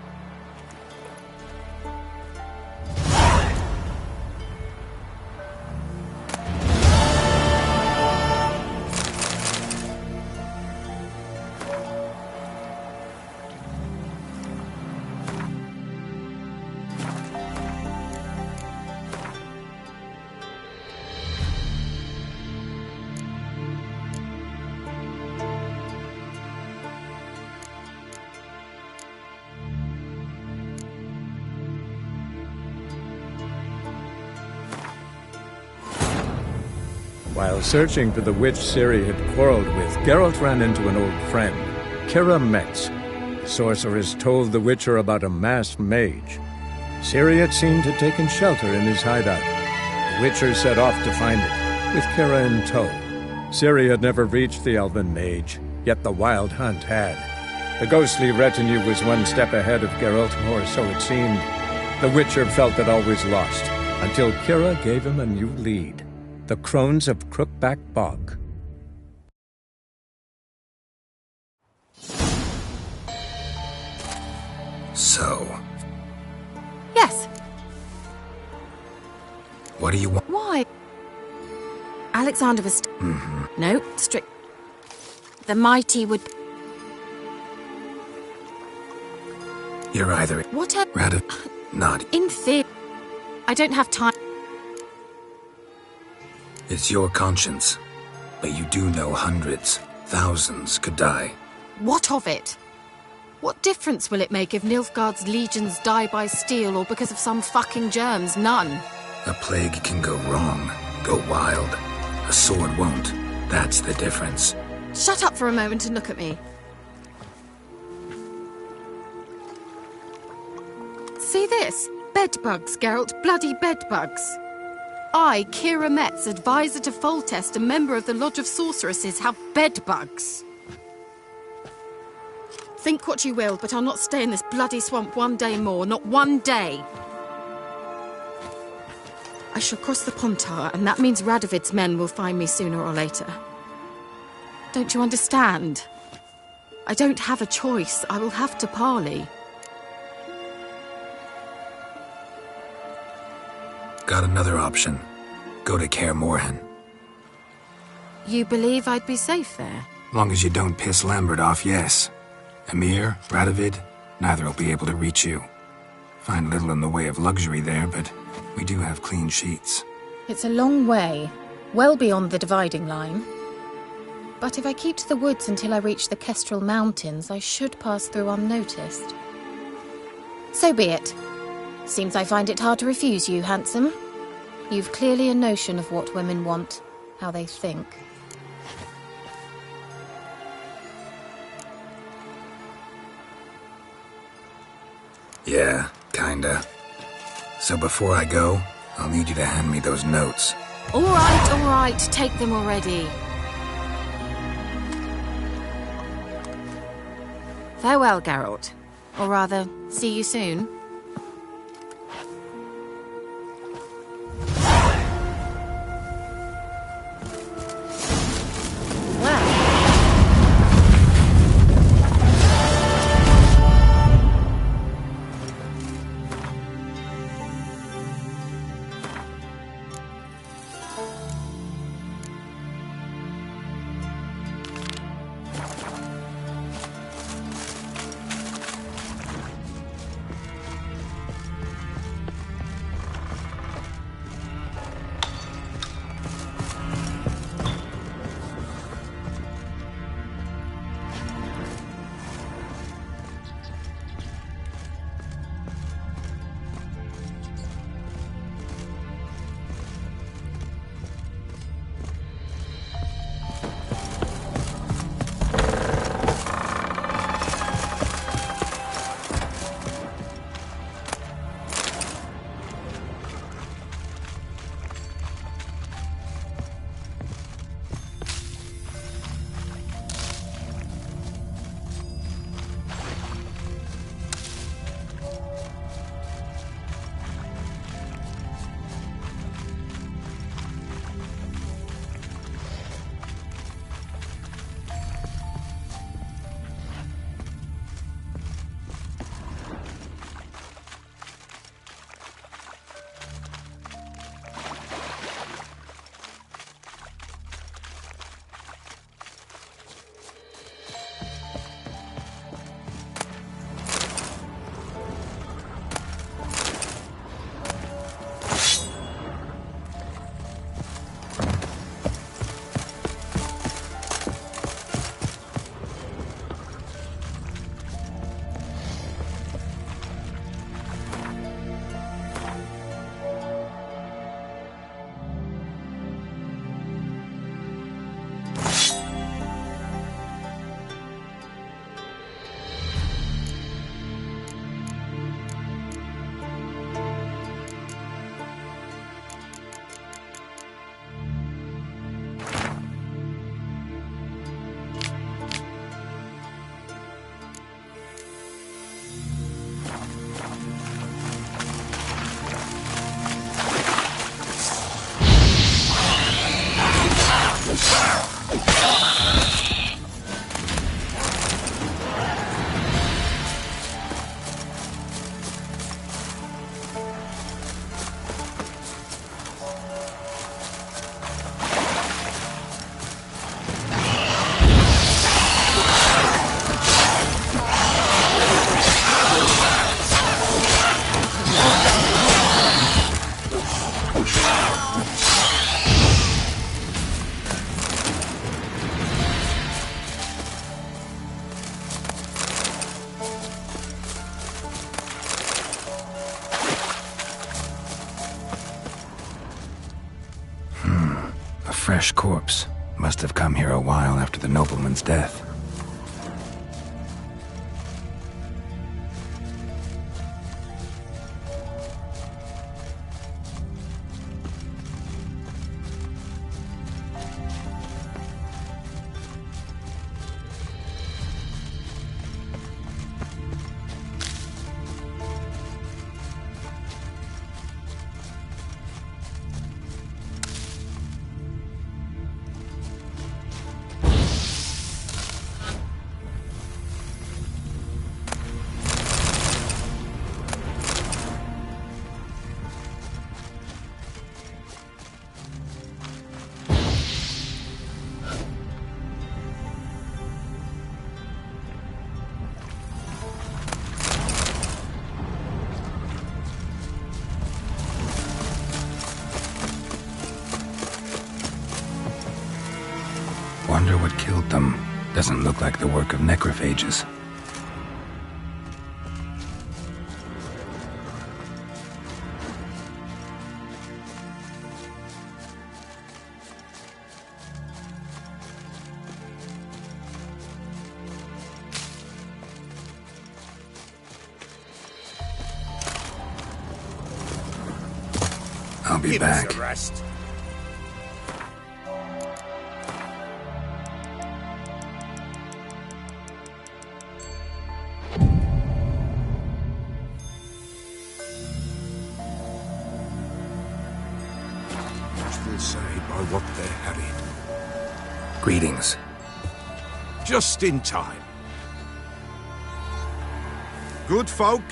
Speaker 21: While searching for the witch Ciri had quarreled with, Geralt ran into an old friend, Kira Metz. The sorceress told the Witcher about a masked mage. Ciri had seemed to have taken shelter in his hideout. The Witcher set off to find it, with Kira in tow. Ciri had never reached the elven mage, yet the wild hunt had. The ghostly retinue was one step ahead of Geralt, or so it seemed. The Witcher felt that all was lost, until Kira gave him a new lead. The Crones of Crookback Bog.
Speaker 2: So,
Speaker 6: Yes.
Speaker 2: what do you want?
Speaker 6: Why? Alexander was... No, strict. The mighty would...
Speaker 2: You're either
Speaker 6: Whatever.
Speaker 2: rather not.
Speaker 6: In theory. I don't have time.
Speaker 2: It's your conscience. But you do know hundreds, thousands could die.
Speaker 6: What of it? What difference will it make if Nilfgaard's legions die by steel or because of some fucking germs? None.
Speaker 2: A plague can go wrong, go wild. A sword won't. That's the difference.
Speaker 6: Shut up for a moment and look at me. See this? Bedbugs, Geralt. Bloody bedbugs. I, Kira Metz, advisor to Foltest, a member of the Lodge of Sorceresses, have bedbugs. Think what you will, but I'll not stay in this bloody swamp one day more. Not one day. I shall cross the Pontar, and that means Radovid's men will find me sooner or later. Don't you understand? I don't have a choice. I will have to parley.
Speaker 2: Got another option. Go to Kaer Morhen.
Speaker 6: You believe I'd be safe there?
Speaker 2: Long as you don't piss Lambert off, yes. Emir, Radovid, neither will be able to reach you. Find little in the way of luxury there, but we do have clean sheets.
Speaker 6: It's a long way, well beyond the dividing line. But if I keep to the woods until I reach the Kestrel Mountains, I should pass through unnoticed. So be it. Seems I find it hard to refuse you, handsome. You've clearly a notion of what women want, how they think.
Speaker 2: Yeah, kinda. So before I go, I'll need you to hand me those notes.
Speaker 6: All right, take them already. Farewell, Geralt. Or rather, see you soon.
Speaker 2: fresh corpse. Must have come here a while after the nobleman's death. Wonder what killed them. Doesn't look like the work of necrophages. I'll be back.
Speaker 12: Give us a rest.
Speaker 5: What they're having.
Speaker 2: Greetings.
Speaker 5: Just in time. Good folk,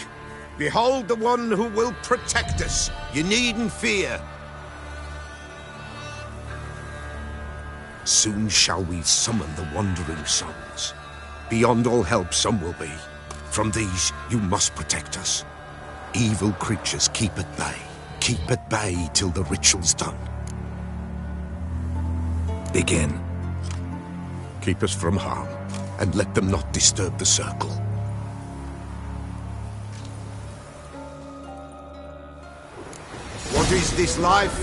Speaker 5: behold the one who will protect us. You needn't fear. Soon shall we summon the wandering sons. Beyond all help some will be. From these you must protect us. Evil creatures keep at bay. Keep at bay till the ritual's done.
Speaker 2: Begin.
Speaker 5: Keep us from harm, and let them not disturb the circle. What is this life?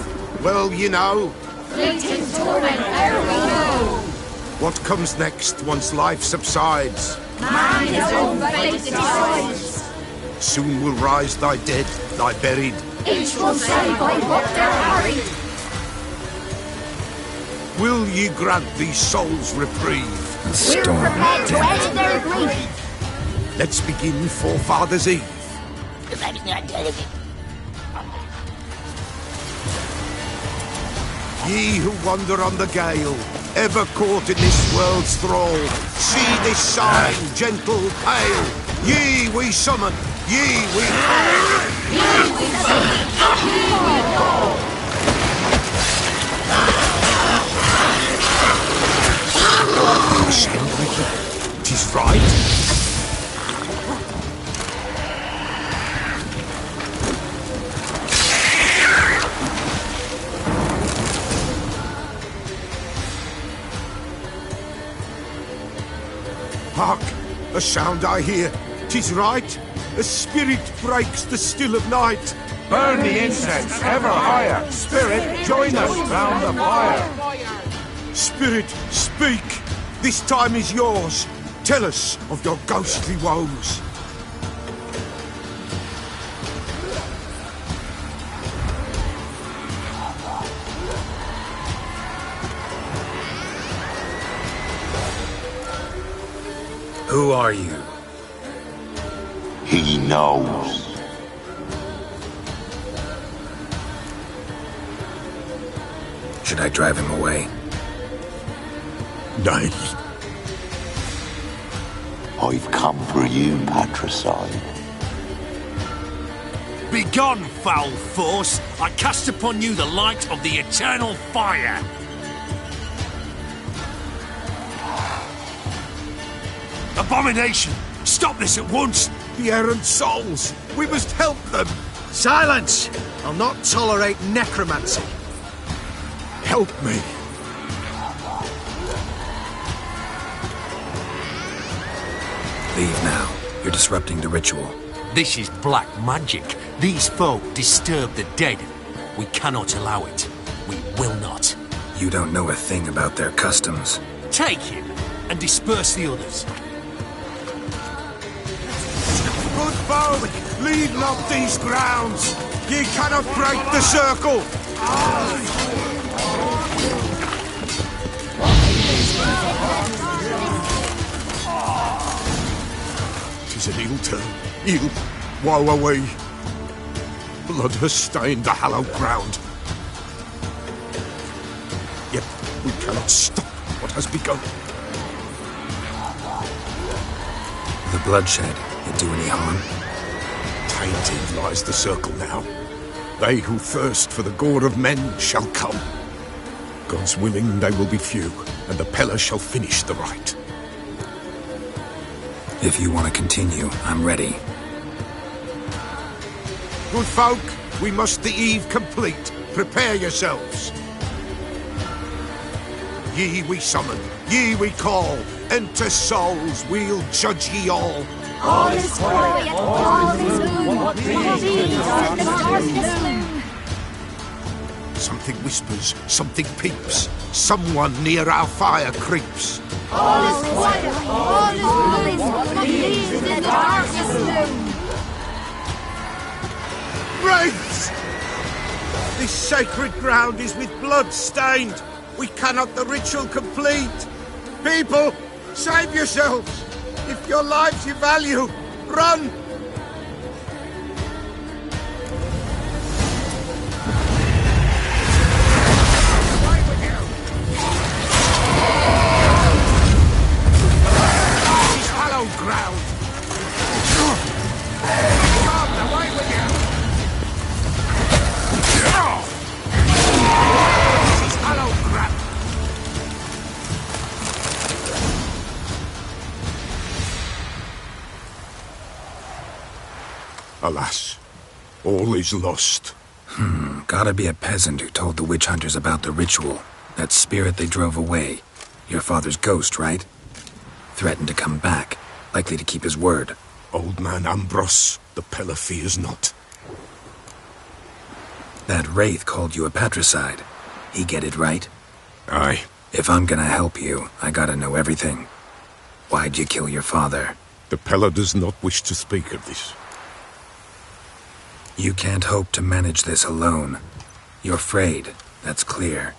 Speaker 5: Well, you know.
Speaker 4: Fleeting torment, ere we know.
Speaker 5: What comes next once life subsides?
Speaker 4: Man his own fate decides.
Speaker 5: Soon will rise thy dead, thy buried.
Speaker 4: Each will say by what they're harried.
Speaker 5: Will ye grant these souls reprieve?
Speaker 4: We're prepared to end their grief.
Speaker 5: Let's begin Forefathers' Eve. Ye who wander on the gale, ever caught in this world's thrall, see this sign, gentle, pale. Ye we summon, ye we call.
Speaker 4: Ye we summon, ye we call.
Speaker 5: Tis right. Hark! A sound I hear. 'Tis right. A spirit breaks the still of night.
Speaker 14: Burn the incense ever higher. Spirit, join us round the fire.
Speaker 5: Spirit, speak. This time is yours. Tell us of your ghostly woes.
Speaker 2: Who are you?
Speaker 3: He knows.
Speaker 2: Should I drive him away?
Speaker 5: Nay.
Speaker 3: I've come for you, patricide.
Speaker 1: Begone, foul force! I cast upon you the light of the eternal fire! Abomination! Stop this at once!
Speaker 5: The errant souls! We must help them!
Speaker 17: Silence! I'll not tolerate necromancy.
Speaker 5: Help me!
Speaker 2: Leave now. You're disrupting the ritual.
Speaker 1: This is black magic. These folk disturb the dead. We cannot allow it. We will not.
Speaker 2: You don't know a thing about their customs.
Speaker 9: Take him and disperse the others.
Speaker 5: Good folk, leave not these grounds. Ye cannot break the circle. 'Tis an ill turn. Ill. Woe away. Blood has stained the hallowed ground. Yet we cannot stop what has begun.
Speaker 2: The bloodshed, it do any harm?
Speaker 5: Tainted lies the circle now. They who thirst for the gore of men shall come. God's willing, they will be few, and the Pella shall finish the rite.
Speaker 2: If you want to continue, I'm ready.
Speaker 5: Good folk, we must the eve complete. Prepare yourselves. Ye we summon, ye we call. Enter souls, we'll judge ye all.
Speaker 4: All is quiet, all is gloom. What in the darkness loom?
Speaker 5: Something whispers, something peeps. Someone near our fire creeps.
Speaker 4: All is quiet, all is gloom. What in the darkness loom?
Speaker 5: Wraiths! This sacred ground is with blood stained. We cannot the ritual complete. People, save yourselves. If your lives you value, run! This is hallowed ground. God, away with you! This is hallowed ground. Alas, all is lost.
Speaker 2: Gotta be a peasant who told the witch hunters about the ritual. That spirit they drove away. Your father's ghost, right? Threatened to come back. Likely to keep his word.
Speaker 5: Old man Ambrose, the Pella fears not.
Speaker 2: That wraith called you a patricide. He get it right?
Speaker 5: Aye.
Speaker 2: If I'm gonna help you, I gotta know everything. Why'd you kill your father?
Speaker 5: The Pella does not wish to speak of this.
Speaker 2: You can't hope to manage this alone. You're afraid, that's clear.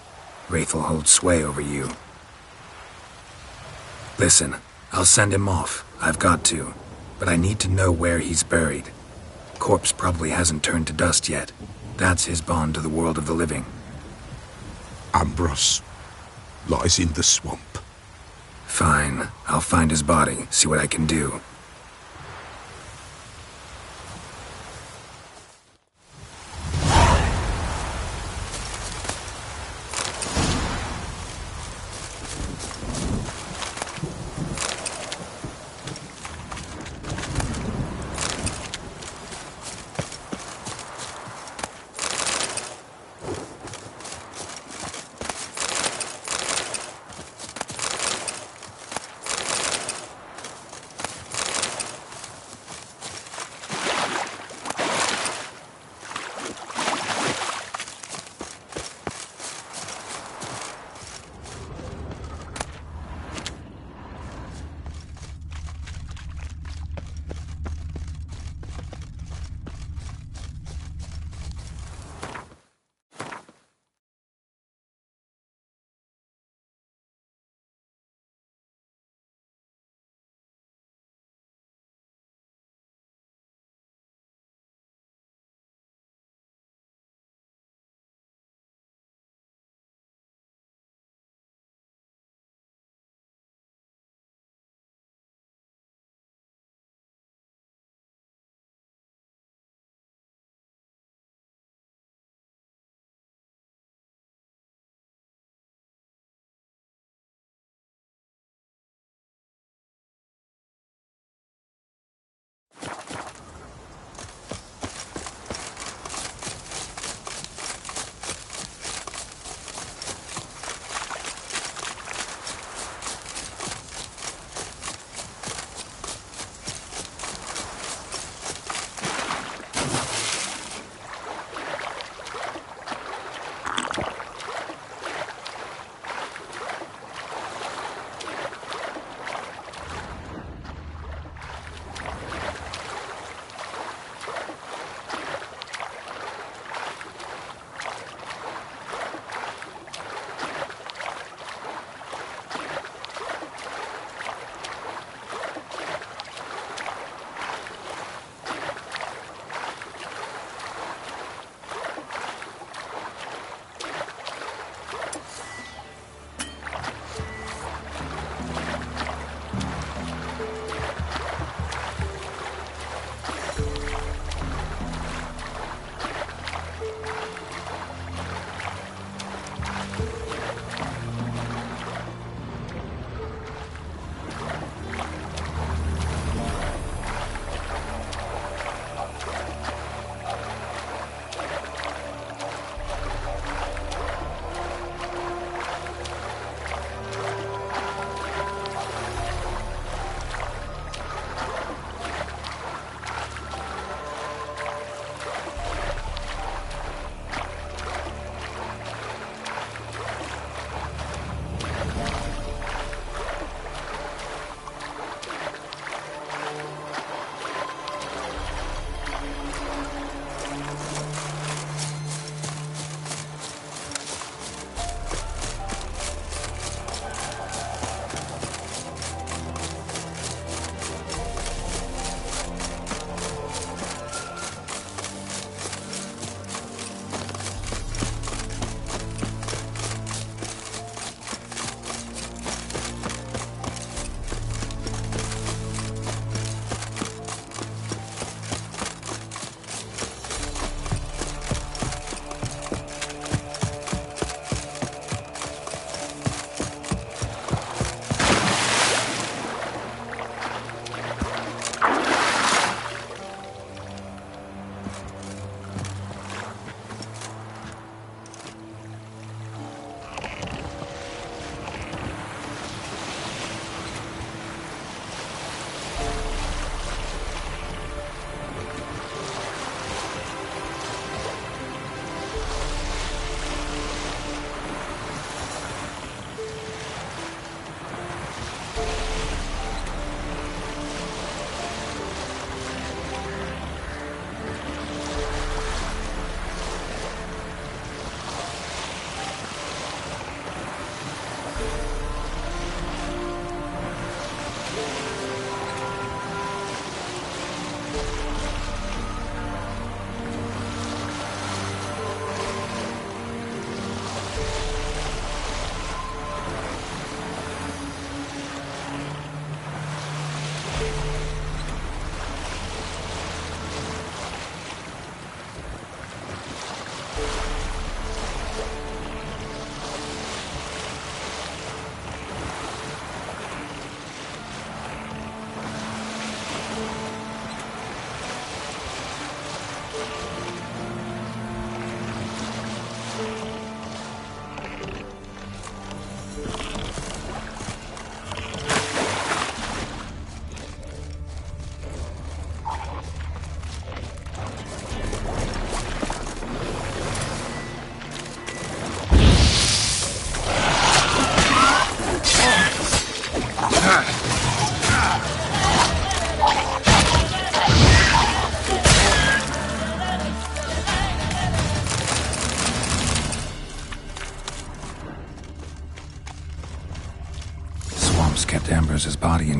Speaker 2: Wraith will hold sway over you. Listen, I'll send him off. I've got to. But I need to know where he's buried. Corpse probably hasn't turned to dust yet. That's his bond to the world of the living.
Speaker 5: Ambrose lies in the swamp.
Speaker 2: Fine. I'll find his body, see what I can do.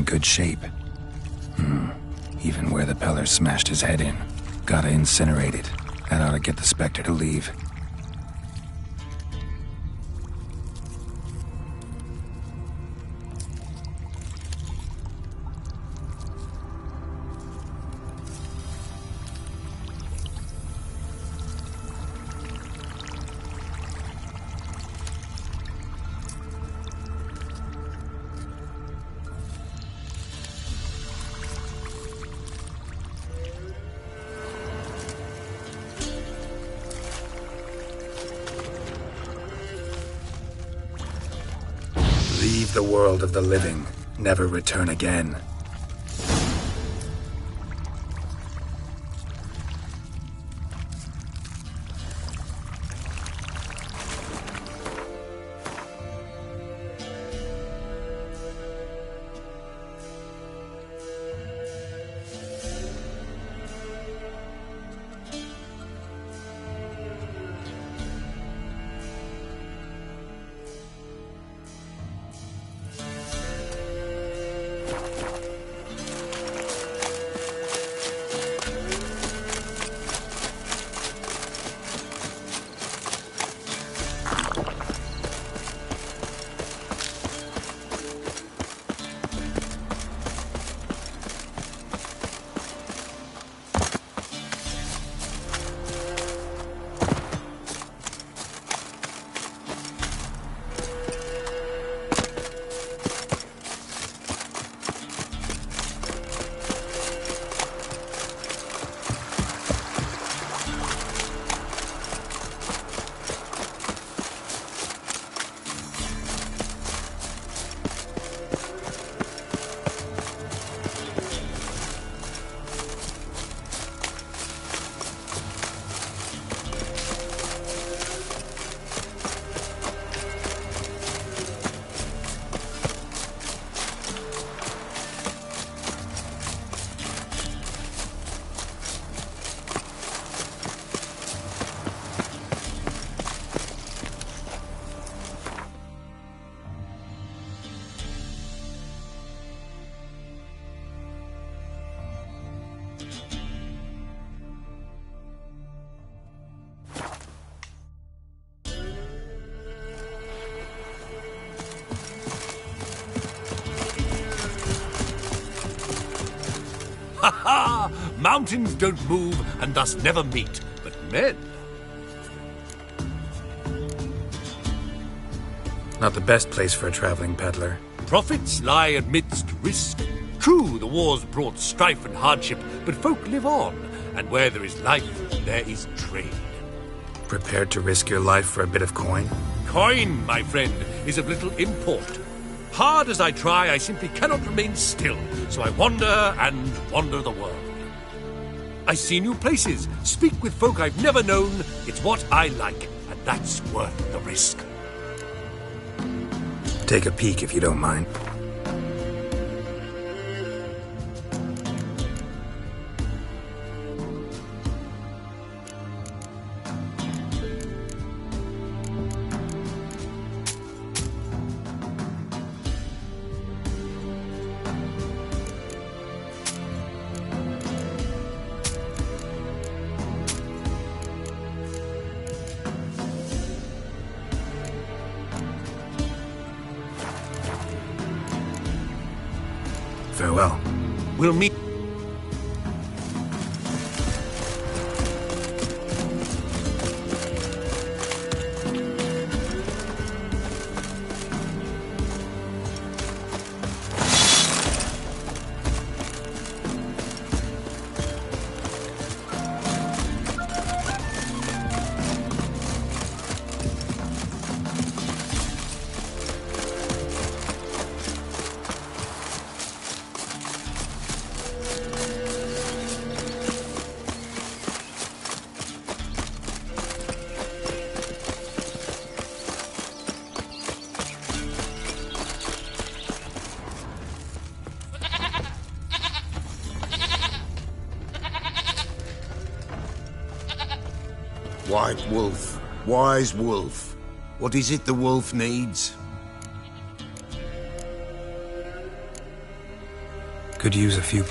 Speaker 2: good shape. Even where the Peller smashed his head in. Gotta incinerate it. That ought to get the Spectre to leave. Leave the world of the living. Never return again.
Speaker 9: Ha ha! Mountains don't move and thus never meet, but men.
Speaker 2: Not the best place for a traveling peddler.
Speaker 9: Profits lie amidst risk. True, the wars brought strife and hardship, but folk live on, and where there is life, there is trade.
Speaker 2: Prepared to risk your life for a bit of coin?
Speaker 9: Coin, my friend, is of little import. Hard as I try, I simply cannot remain still, so I wander and wander the world. I see new places, speak with folk I've never known. It's what I like, and that's worth the risk.
Speaker 2: Take a peek if you don't mind. Farewell.
Speaker 9: We'll meet.
Speaker 5: White wolf, wise wolf. What is it the wolf needs?
Speaker 2: Could use a few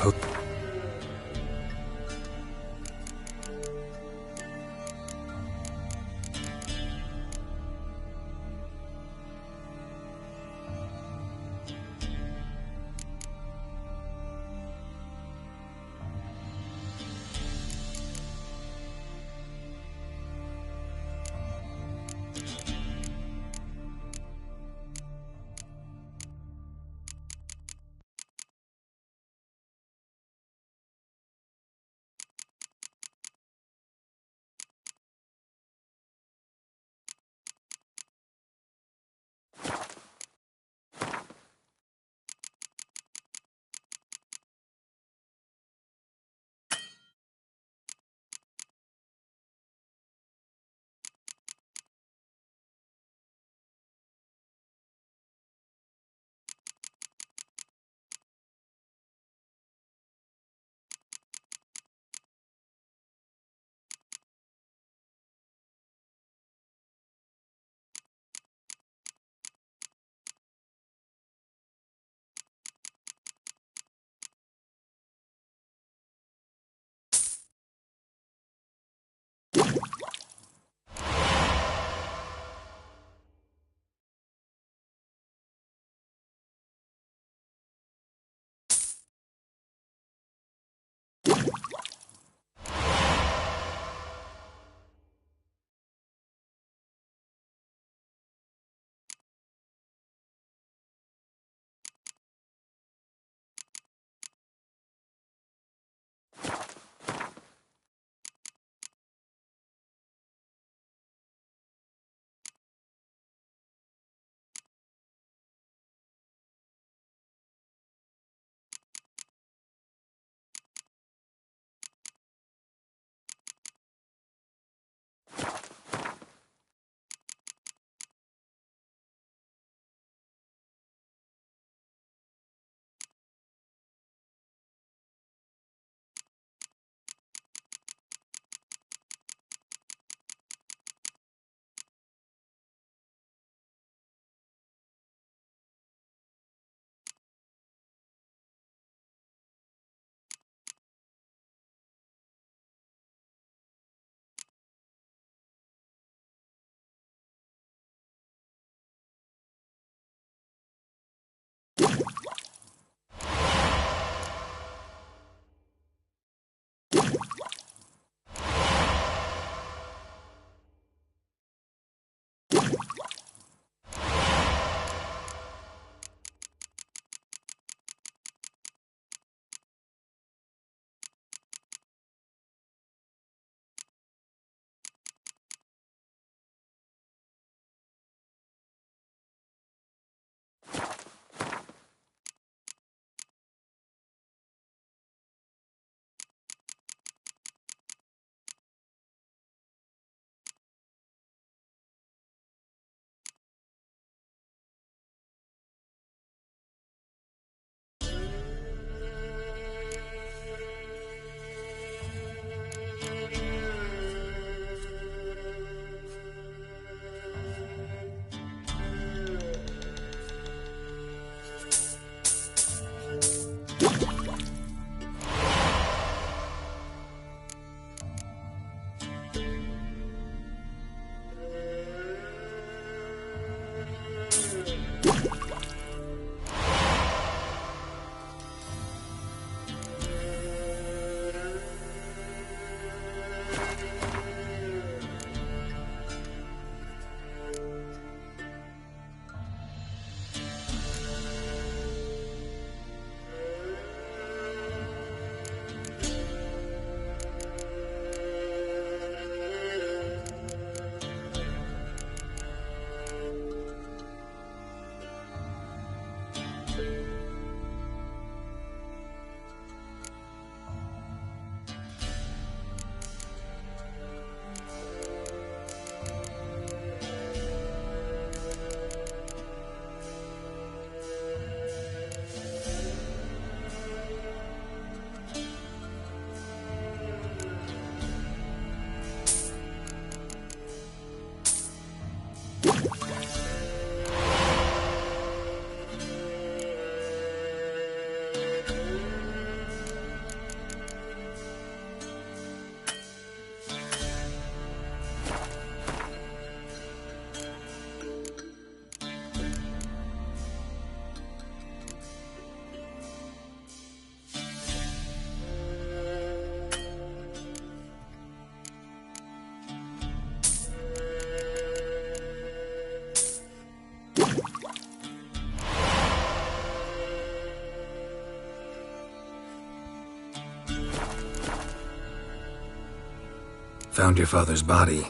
Speaker 2: Found your father's body.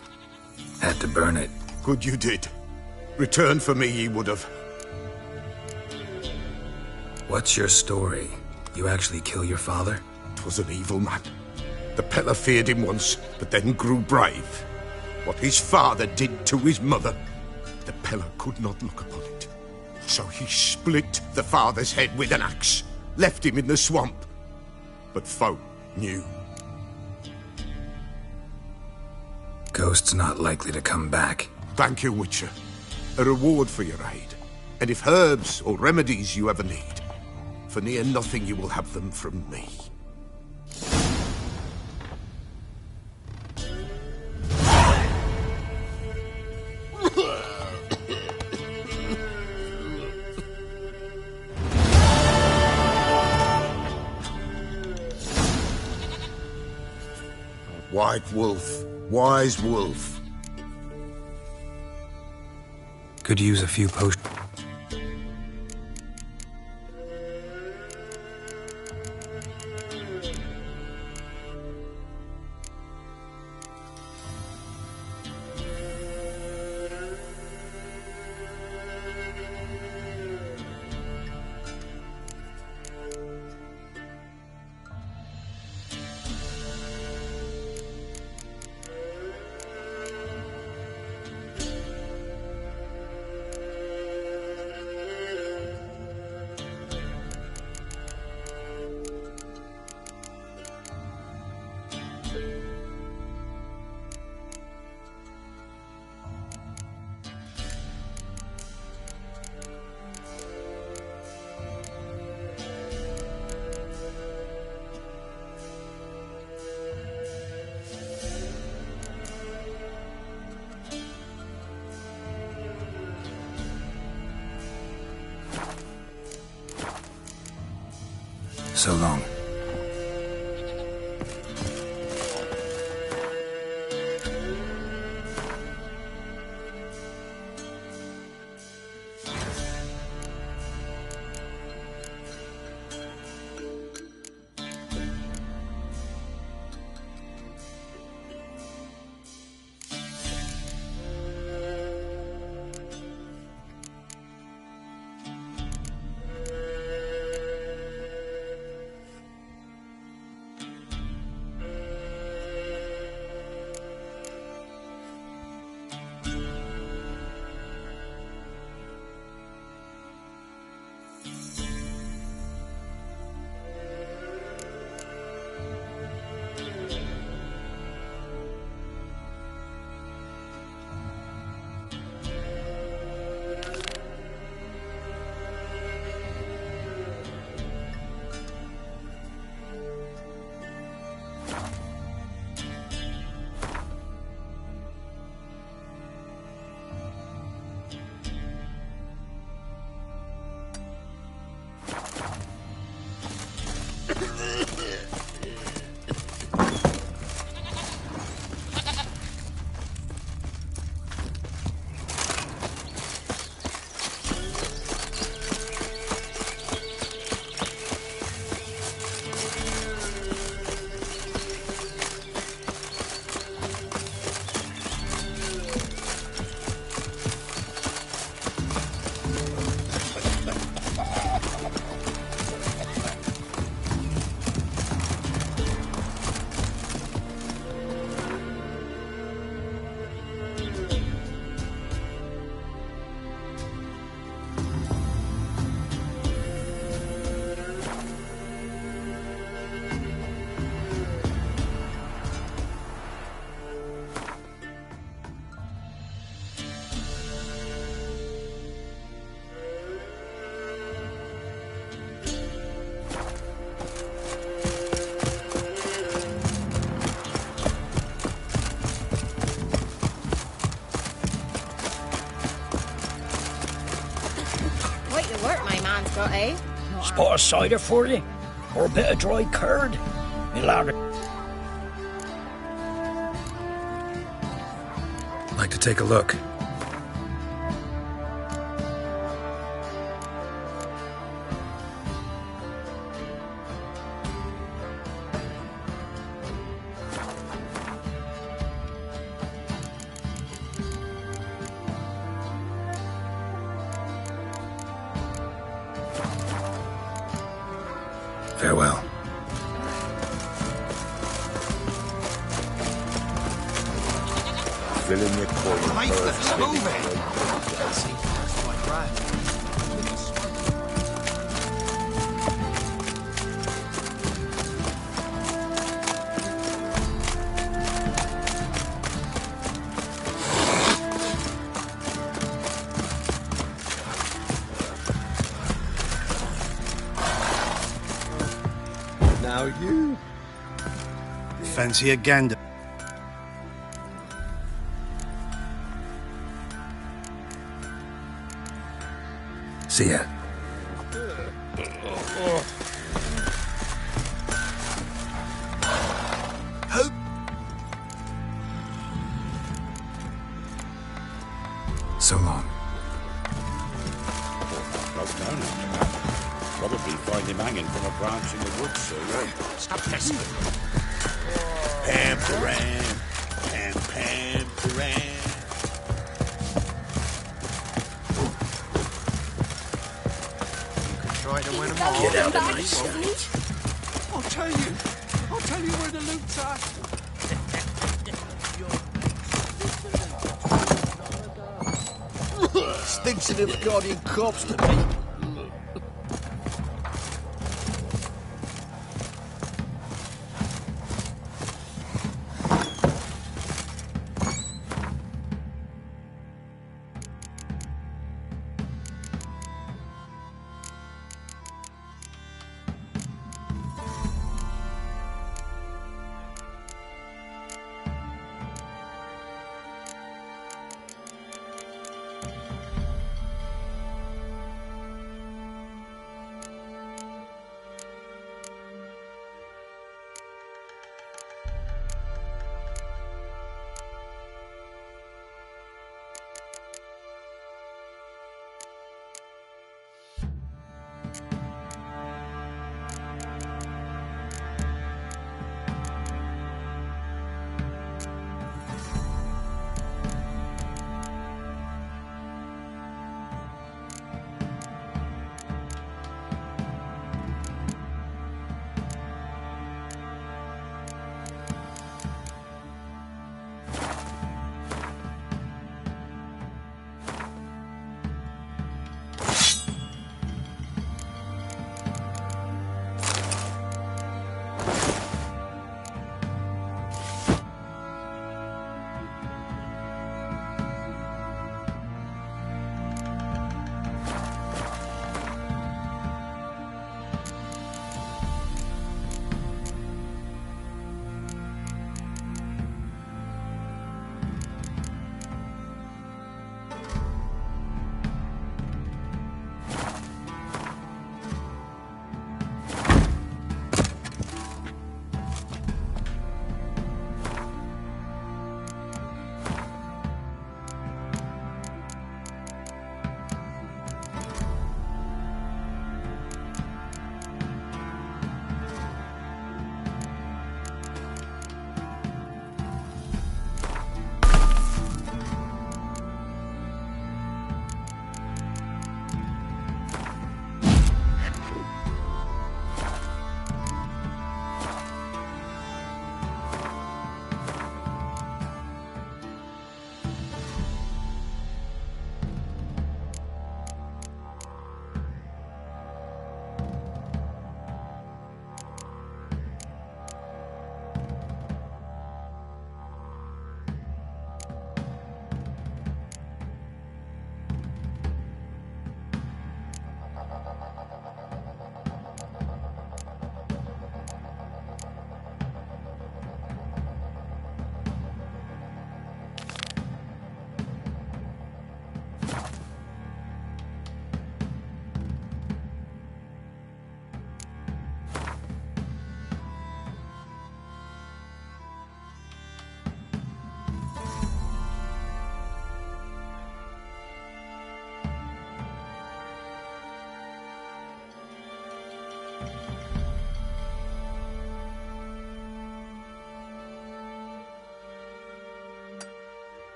Speaker 2: Had to burn it.
Speaker 5: Good you did. Return for me ye would have.
Speaker 2: What's your story? You actually kill your father?
Speaker 5: 'Twas an evil man. The Peller feared him once, but then grew brave. What his father did to his mother, the Peller could not look upon it. So he split the father's head with an axe, left him in the swamp. But folk knew.
Speaker 2: Ghost's not likely to come back.
Speaker 5: Thank you, Witcher. A reward for your aid. And if herbs or remedies you ever need, for near nothing you will have them from me. White wolf, wise wolf.
Speaker 2: Could use a few potions. So long.
Speaker 19: Got eh?
Speaker 10: Spot of cider for you? Or a bit of dry curd? Me lad.
Speaker 2: Like to take a look.
Speaker 18: filling your coin.
Speaker 17: Let's move it.
Speaker 1: Now you. Fancy a gander?
Speaker 2: See ya. So long.
Speaker 18: Close down. Probably find him hanging from a branch in the woods soon.
Speaker 1: Stop pestering. Pam, Param. Pam, Pam, Param.
Speaker 17: Try to win them all.
Speaker 1: Get out of my sight.
Speaker 9: I'll tell you where the loot's at.
Speaker 1: Stinks of Nilfgaardian corpse to me.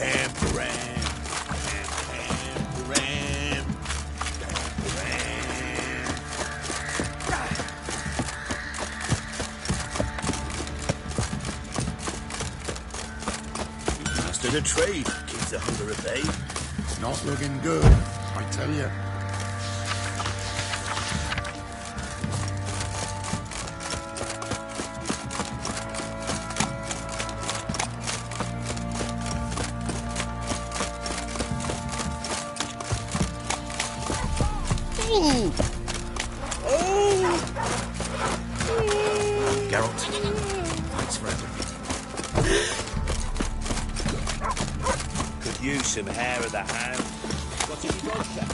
Speaker 1: Pam, Param. Pam, Param. Master of the trade keeps the hunger at bay.
Speaker 11: Not looking good, I tell you.
Speaker 1: Geralt, thanks for everything. Could use some hair of the hound. What's in your vodka?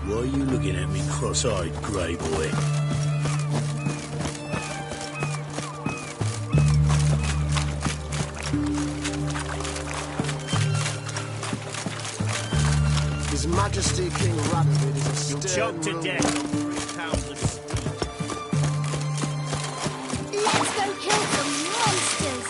Speaker 1: Why are you looking at me cross-eyed, grey boy?
Speaker 22: His Majesty King Radovid is a
Speaker 1: You'll
Speaker 22: stern
Speaker 1: choke to
Speaker 22: ruler.
Speaker 1: death on 3 pounds of speed.
Speaker 4: Let's go kill some monsters!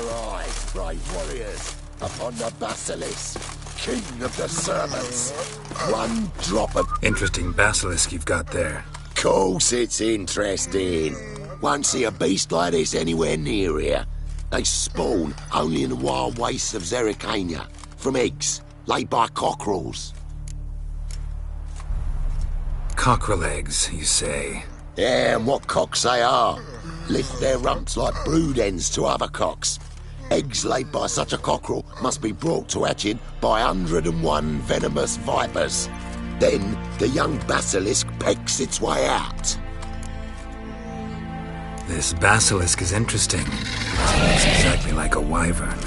Speaker 22: your eyes, brave warriors, upon the basilisk, king of the servants. One drop of...
Speaker 2: Interesting basilisk you've got there.
Speaker 22: Course it's interesting. Won't see a beast like this anywhere near here. They spawn only in the wild wastes of Zerrikania, from eggs laid by cockerels.
Speaker 2: Cockerel eggs, you say?
Speaker 22: Yeah, and what cocks they are. Lift their rumps like brood hens to other cocks. Eggs laid by such a cockerel must be brought to hatching by 101 venomous vipers. Then the young basilisk pecks its way out.
Speaker 2: This basilisk is interesting. It looks exactly like a wyvern.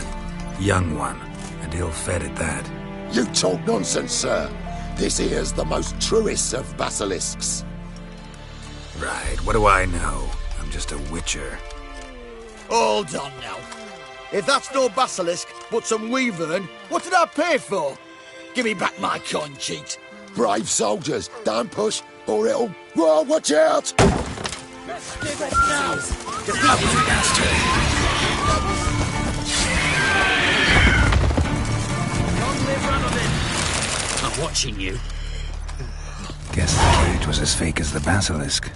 Speaker 2: Young one, and ill-fed at that.
Speaker 22: You talk nonsense, sir. This here's the most truest of basilisks.
Speaker 2: Right, what do I know? I'm just a witcher.
Speaker 22: Hold on now. If that's no basilisk, but some wyvern, what did I pay for? Give me back my coin, cheat. Brave soldiers, don't push, or it'll... Whoa, watch out!
Speaker 10: Let's give it now!
Speaker 2: Defeat this bastard!
Speaker 10: Long live Ranovin! I'm watching you.
Speaker 2: Guess the cage was as fake as the basilisk.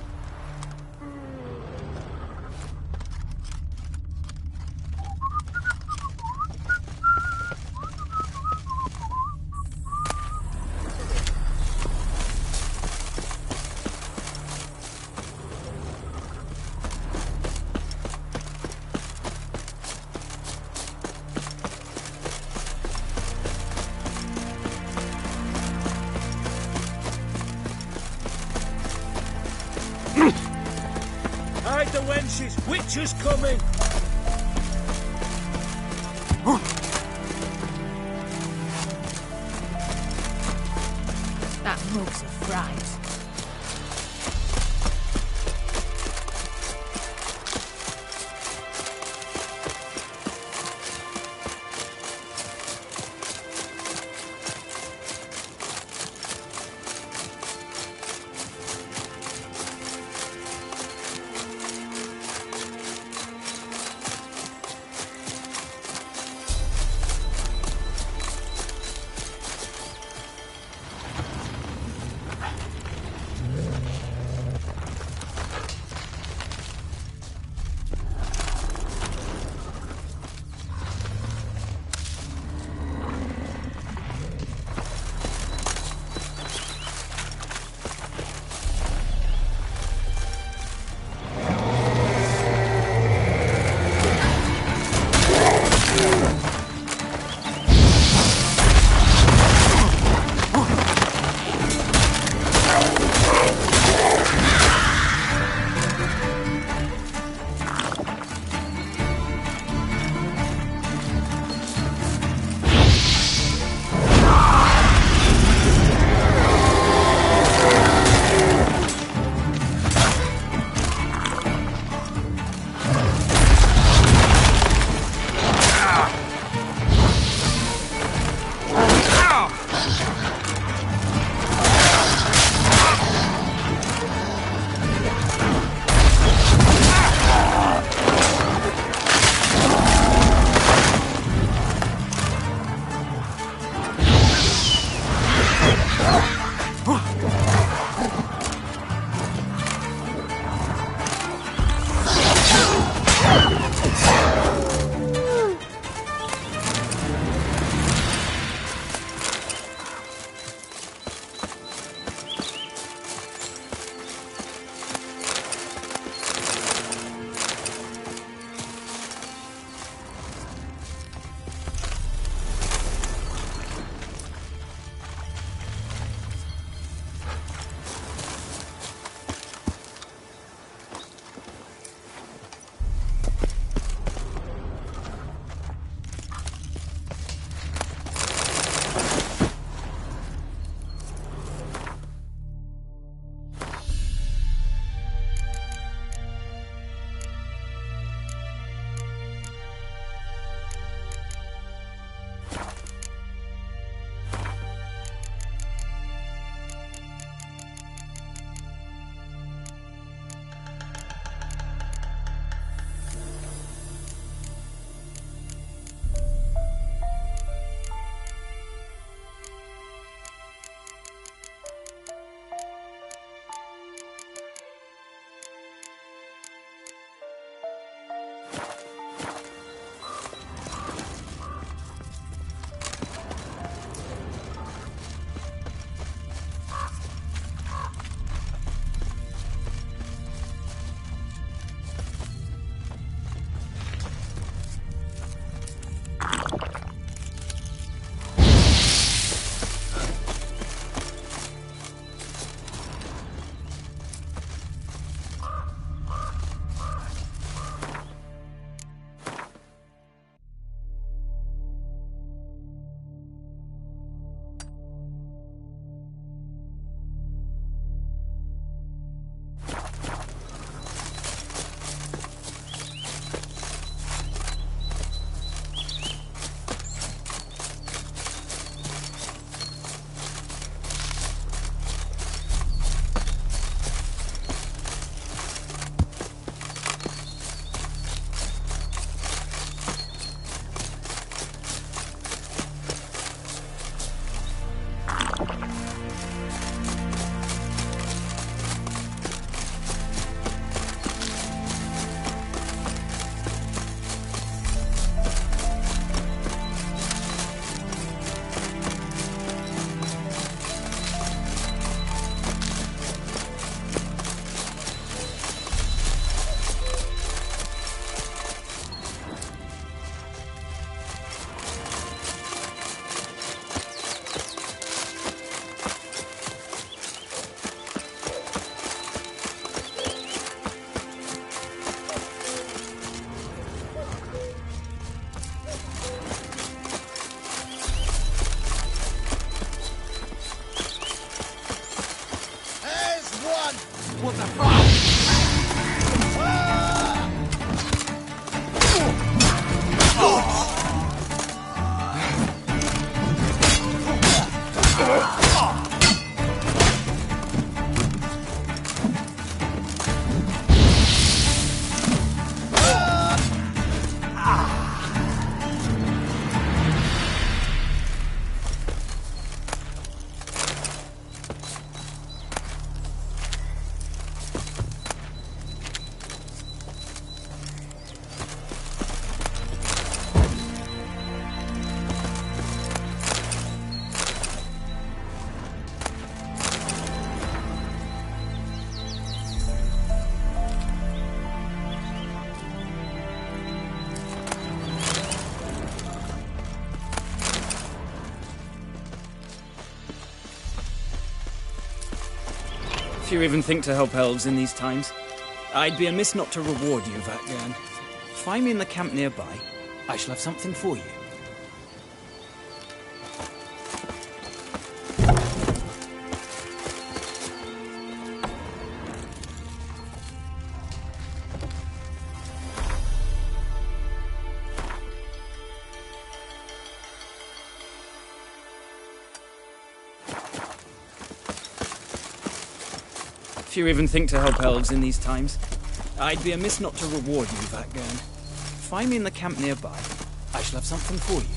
Speaker 10: Hide the wenches! Witcher's coming!
Speaker 19: That mug's a fright.
Speaker 16: If you even think to help elves in these times, I'd be amiss not to reward you, Vatgern. Find me in the camp nearby. I shall have something for you. If you even think to help elves in these times, I'd be amiss not to reward you, Vatgern. Find me in the camp nearby. I shall have something for you.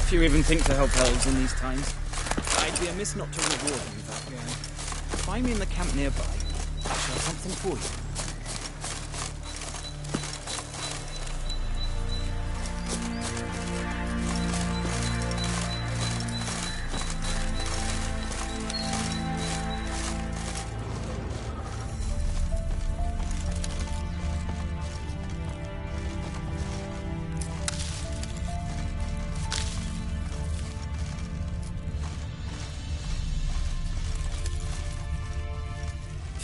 Speaker 16: If you even think to help elves in these times, I'd be amiss not to reward you, Vatgern. Find me in the camp nearby. I shall have something for you.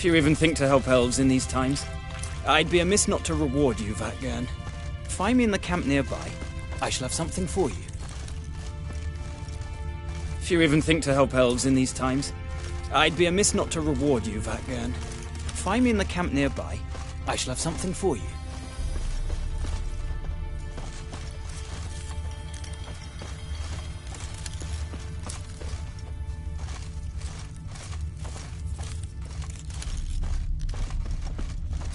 Speaker 16: If you even think to help elves in these times, I'd be amiss not to reward you, Vatgern. Find me in the camp nearby. I shall have something for you. If you even think to help elves in these times, I'd be amiss not to reward you, Vatgern. Find me in the camp nearby. I shall have something for you.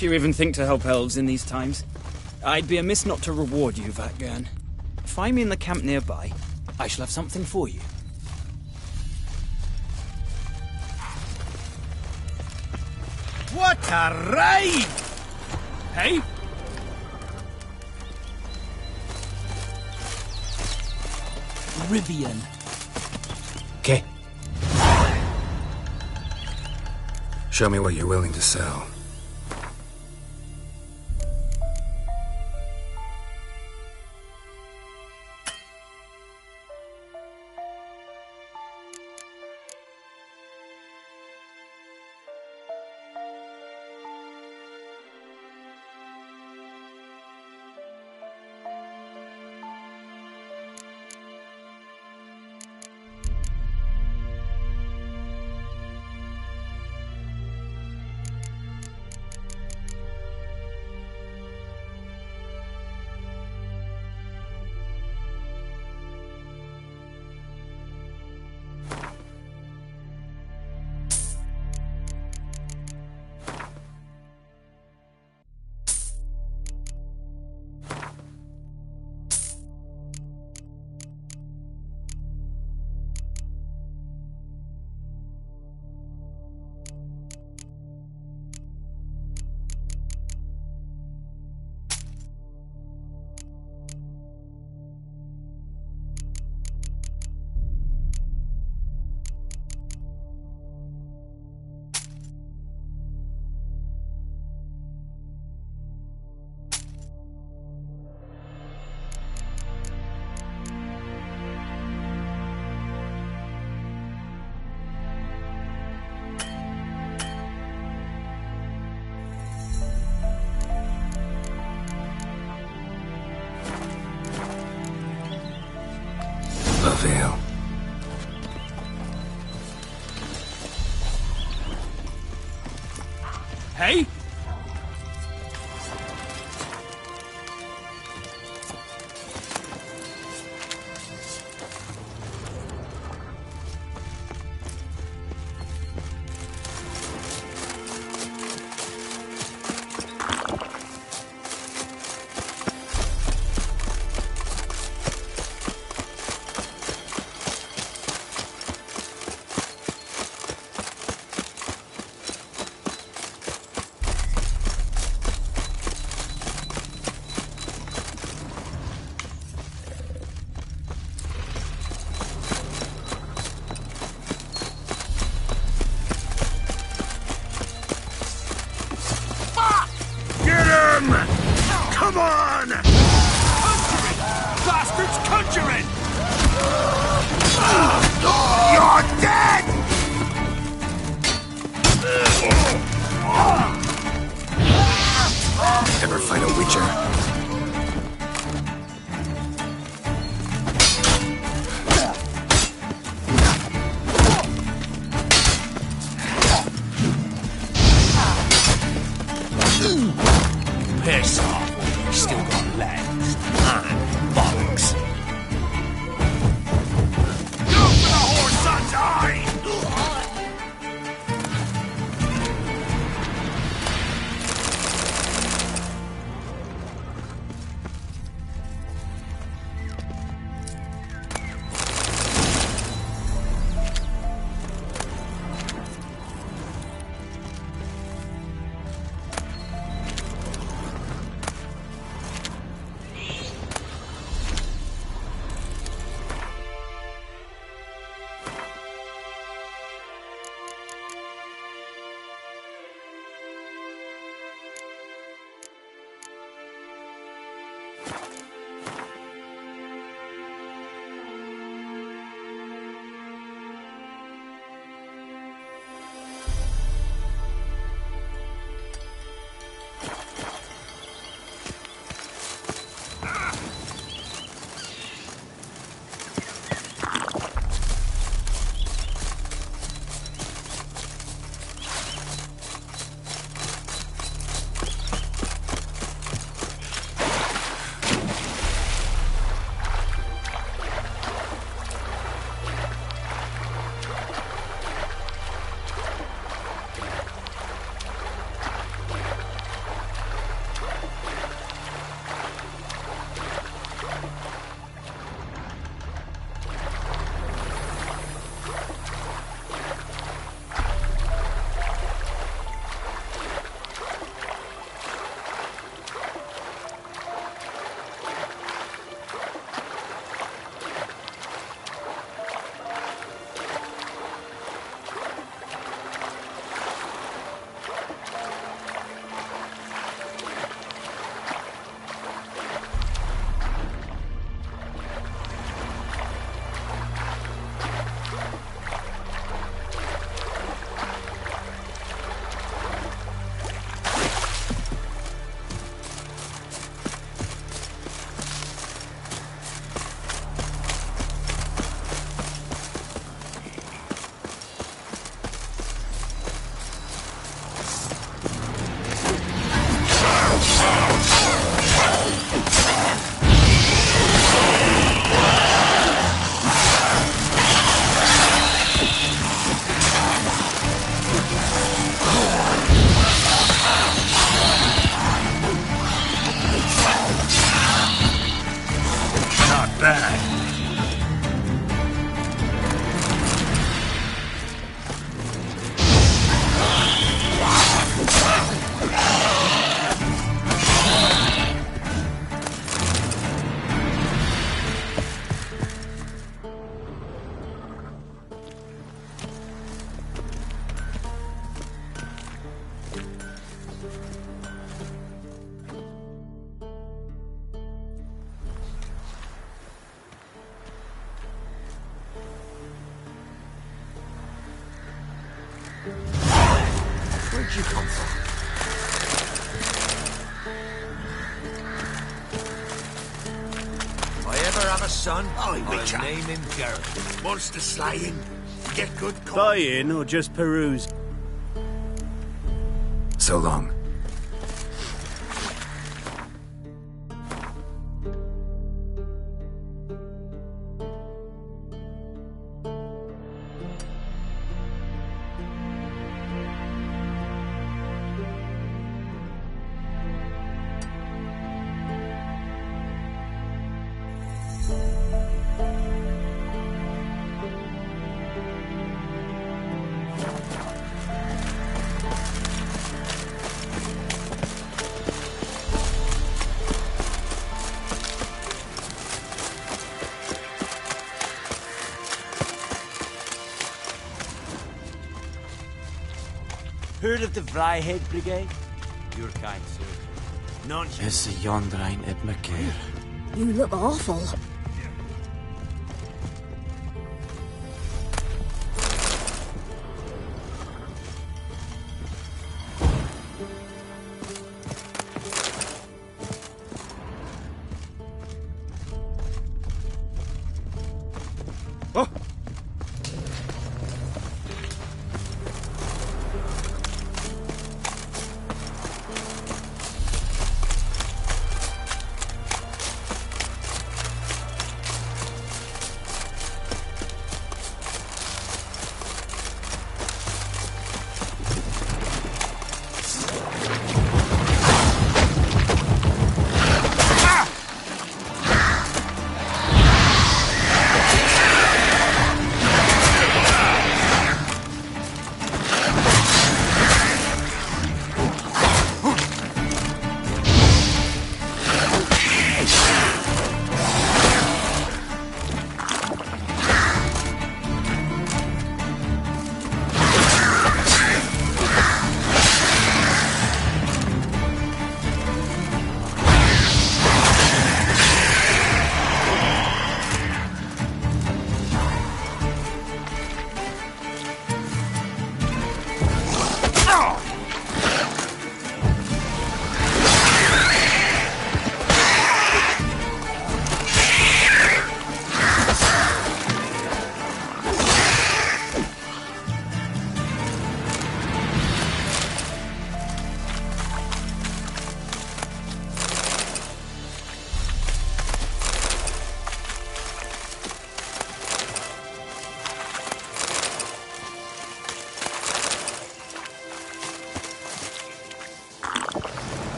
Speaker 16: If you even think to help elves in these times, I'd be amiss not to reward you, Vatgern. Find me in the camp nearby. I shall have something for you.
Speaker 1: What a ride! Hey?
Speaker 7: Rivian.
Speaker 2: Okay. Show me what you're willing to sell.
Speaker 9: Hey?
Speaker 1: Come on!
Speaker 9: Conjuring! Bastards conjuring!
Speaker 1: You're dead!
Speaker 2: Ever fight a witcher?
Speaker 9: Piss off, you still got legs. And bollocks.
Speaker 1: Go for the whore's eye! Where'd you come from?
Speaker 12: If I ever have a son,
Speaker 1: Aye,
Speaker 12: I'll
Speaker 1: Witcher.
Speaker 12: name him Gareth.
Speaker 1: Monster slaying. Get good
Speaker 7: Buy in or just peruse?
Speaker 2: So long.
Speaker 7: Heard of the Vryhead Brigade? Your kind, sir. Nonsense.
Speaker 13: Is the yonder ain't it, McCare?
Speaker 19: You look awful.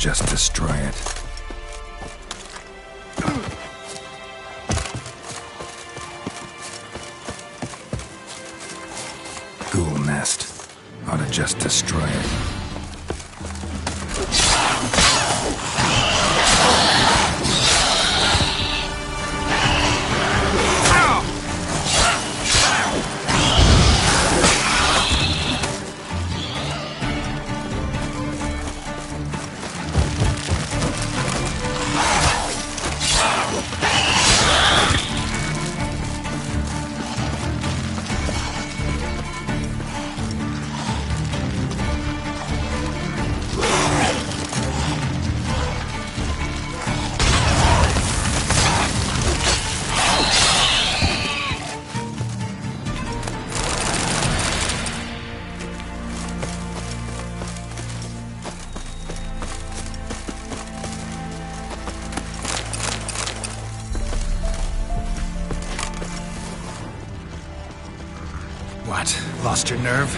Speaker 2: just destroy it. Ghoul nest. Ought to just destroy it.
Speaker 17: What? Lost your nerve?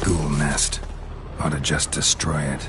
Speaker 2: Ghoul nest. Ought to just destroy it.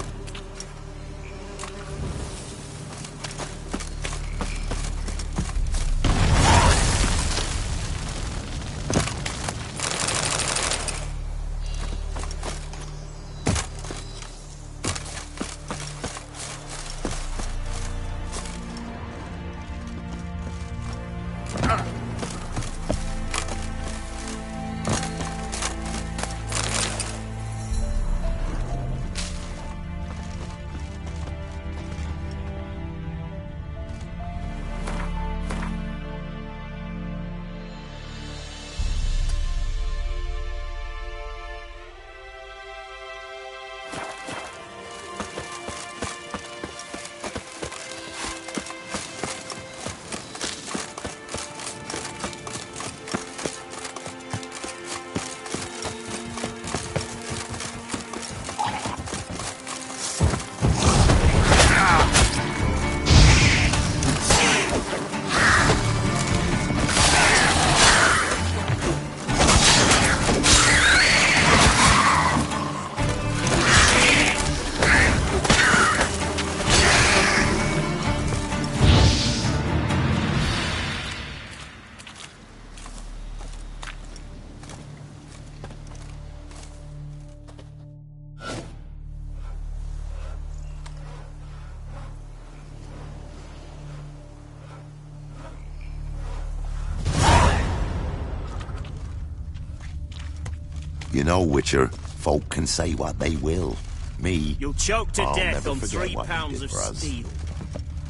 Speaker 22: You know, Witcher, folk can say what they will. Me,
Speaker 7: You'll choke to
Speaker 22: I'll
Speaker 7: death
Speaker 22: never
Speaker 7: on
Speaker 22: forget
Speaker 7: 3
Speaker 22: what you
Speaker 7: pounds
Speaker 22: did
Speaker 7: of
Speaker 22: for us.
Speaker 7: steel.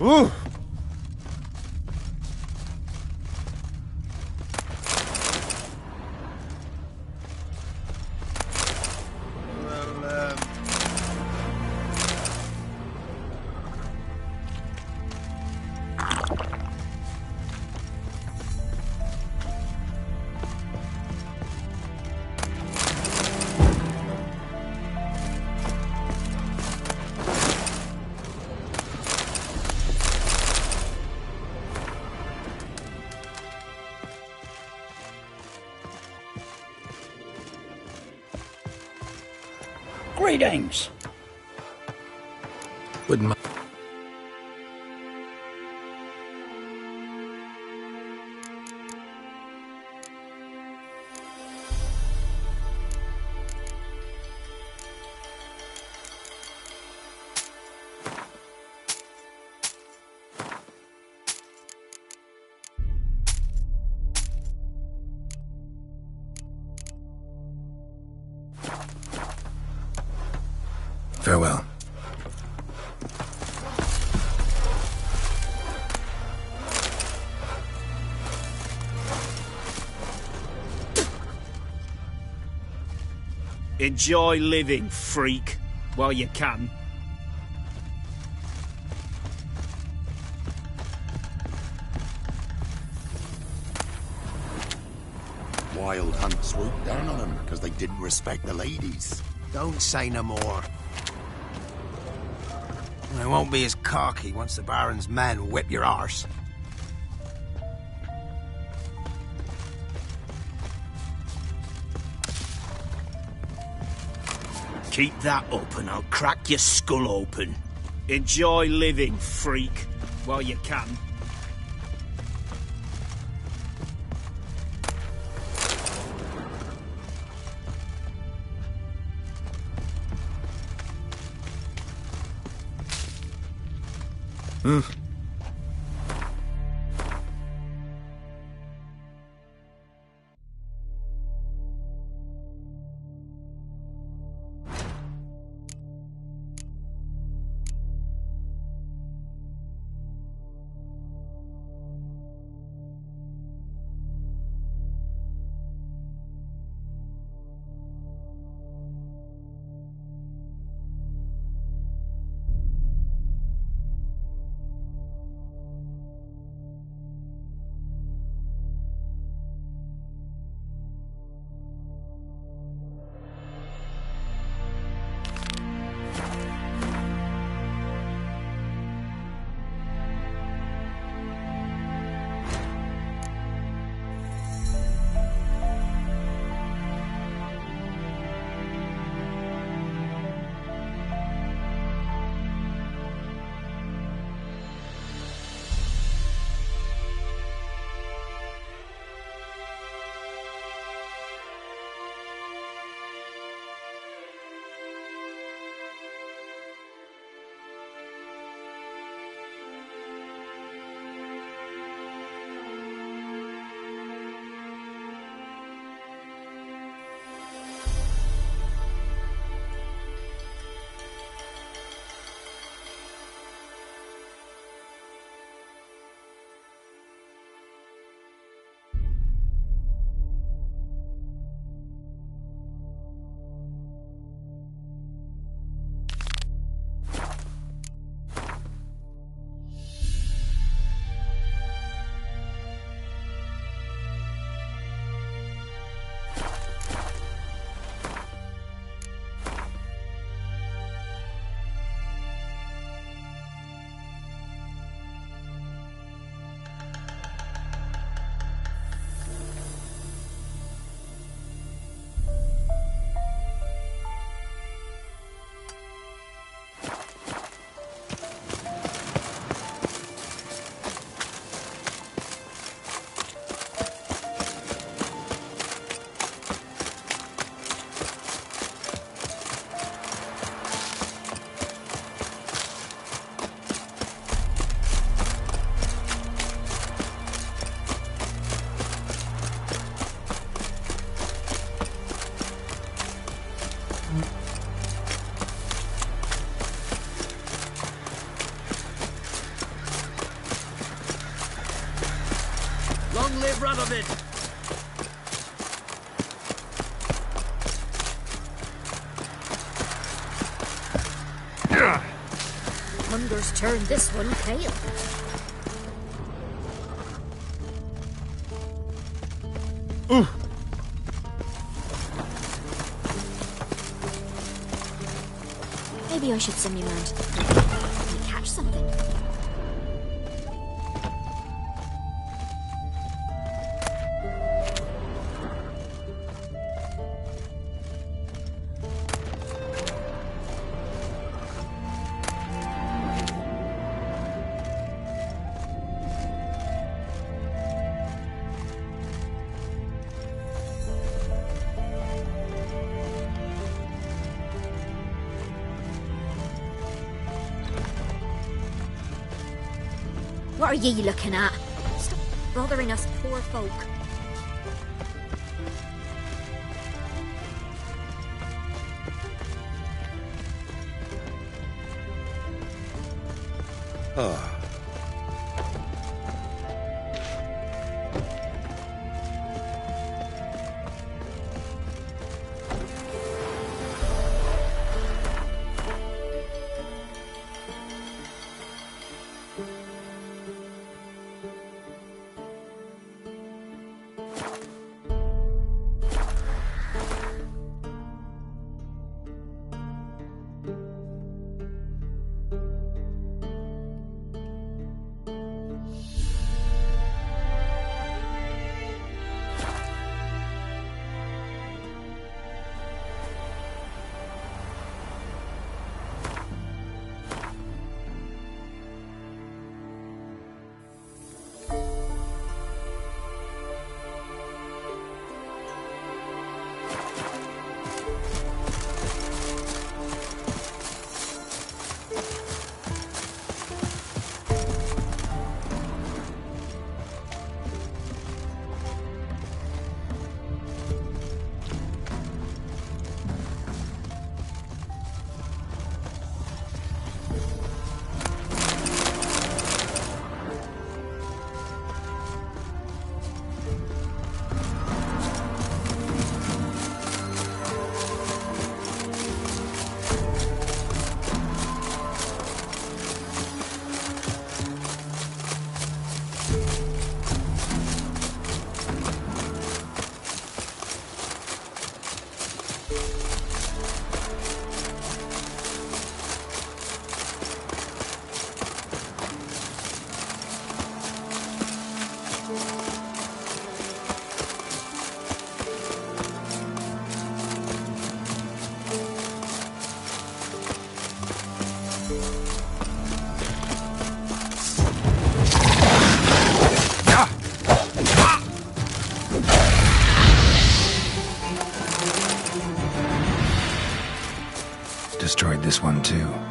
Speaker 17: Ooh!
Speaker 10: Greetings.
Speaker 2: Wouldn't mind. Farewell.
Speaker 7: Enjoy living, freak, while you can.
Speaker 22: wild hunt swooped down on them because they didn't respect the ladies.
Speaker 17: Don't say no more. I won't be as cocky once the Baron's men whip your arse.
Speaker 7: Keep that up and I'll crack your skull open. Enjoy living, freak, while you can.
Speaker 1: Long live Radovid!
Speaker 19: Hunger's turned this one pale. Maybe I should send me man to the creek and catch something. What are ye looking at? Stop bothering us poor folk.
Speaker 12: Oh.
Speaker 2: too.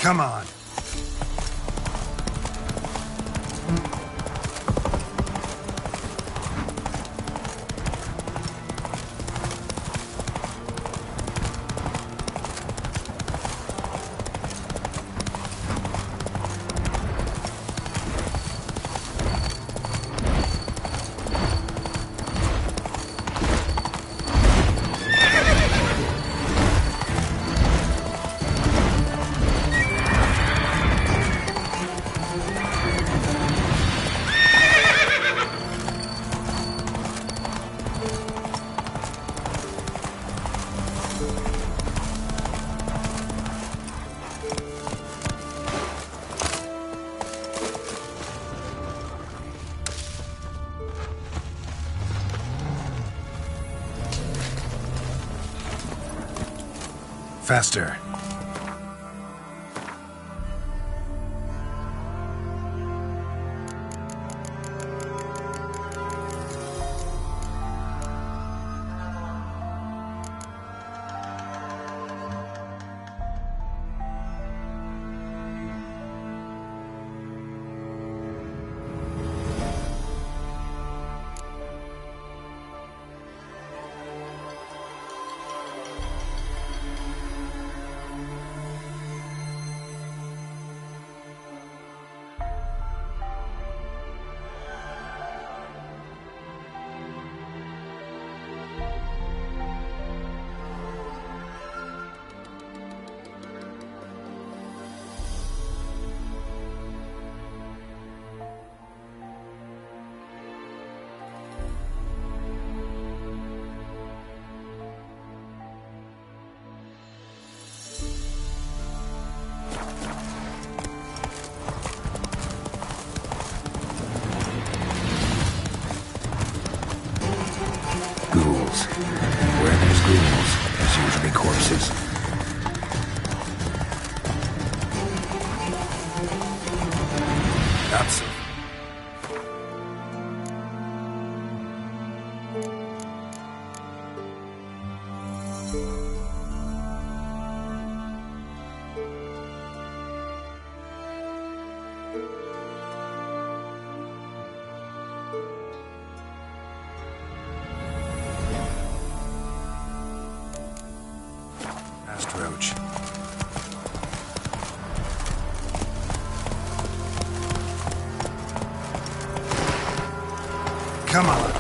Speaker 17: Come on. Faster.
Speaker 2: Ghouls. Where there's ghouls, there's usually corpses.
Speaker 17: That's it.
Speaker 2: Roach.
Speaker 17: Come on.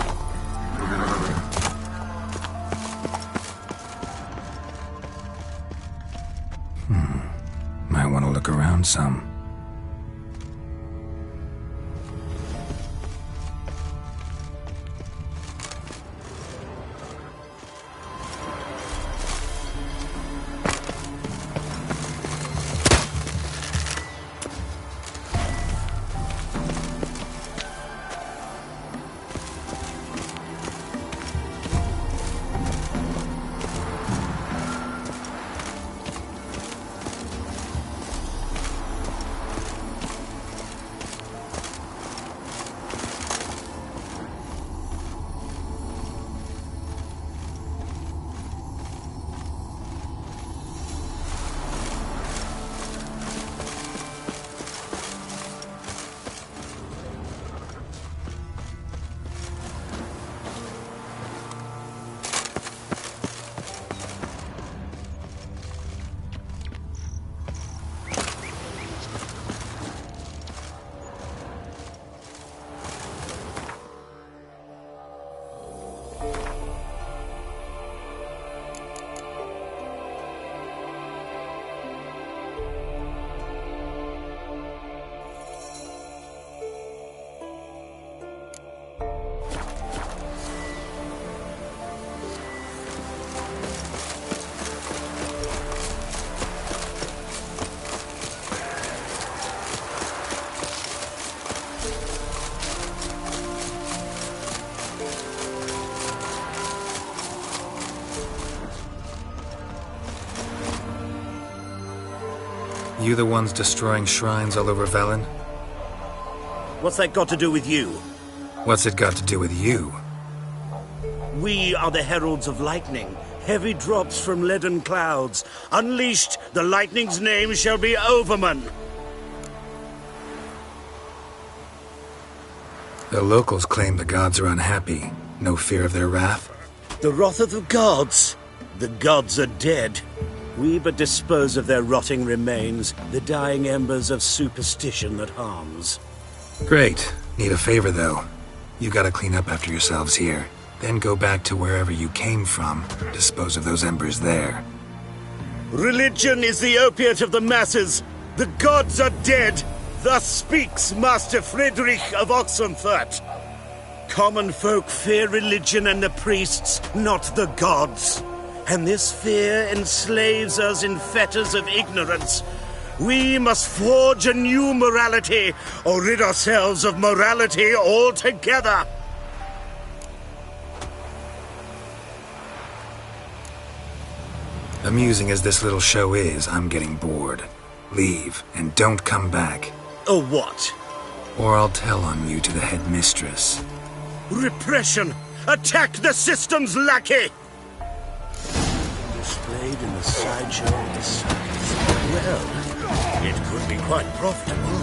Speaker 2: Might want to look around some. You the ones destroying shrines all over Velen?
Speaker 1: What's that got to do with you?
Speaker 2: What's it got to do with you?
Speaker 1: We are the heralds of lightning. Heavy drops from leaden clouds. Unleashed, the lightning's name shall be Overman.
Speaker 2: The locals claim the gods are unhappy. No fear of their wrath?
Speaker 1: The wrath of the gods? The gods are dead. We but dispose of their rotting remains, the dying embers of superstition that harms.
Speaker 2: Great. Need a favor, though. You gotta clean up after yourselves here. Then go back to wherever you came from. Dispose of those embers there.
Speaker 1: Religion is the opiate of the masses. The gods are dead. Thus speaks Master Friedrich of Oxenfurt. Common folk fear religion and the priests, not the gods. And this fear enslaves us in fetters of ignorance. We must forge a new morality, or rid ourselves of morality altogether.
Speaker 2: Amusing as this little show is, I'm getting bored. Leave, and don't come back.
Speaker 1: Or what?
Speaker 2: Or I'll tell on you to the headmistress.
Speaker 1: Repression! Attack the system's lackey! Displayed in the sideshow of the circus. Well, it could be quite profitable.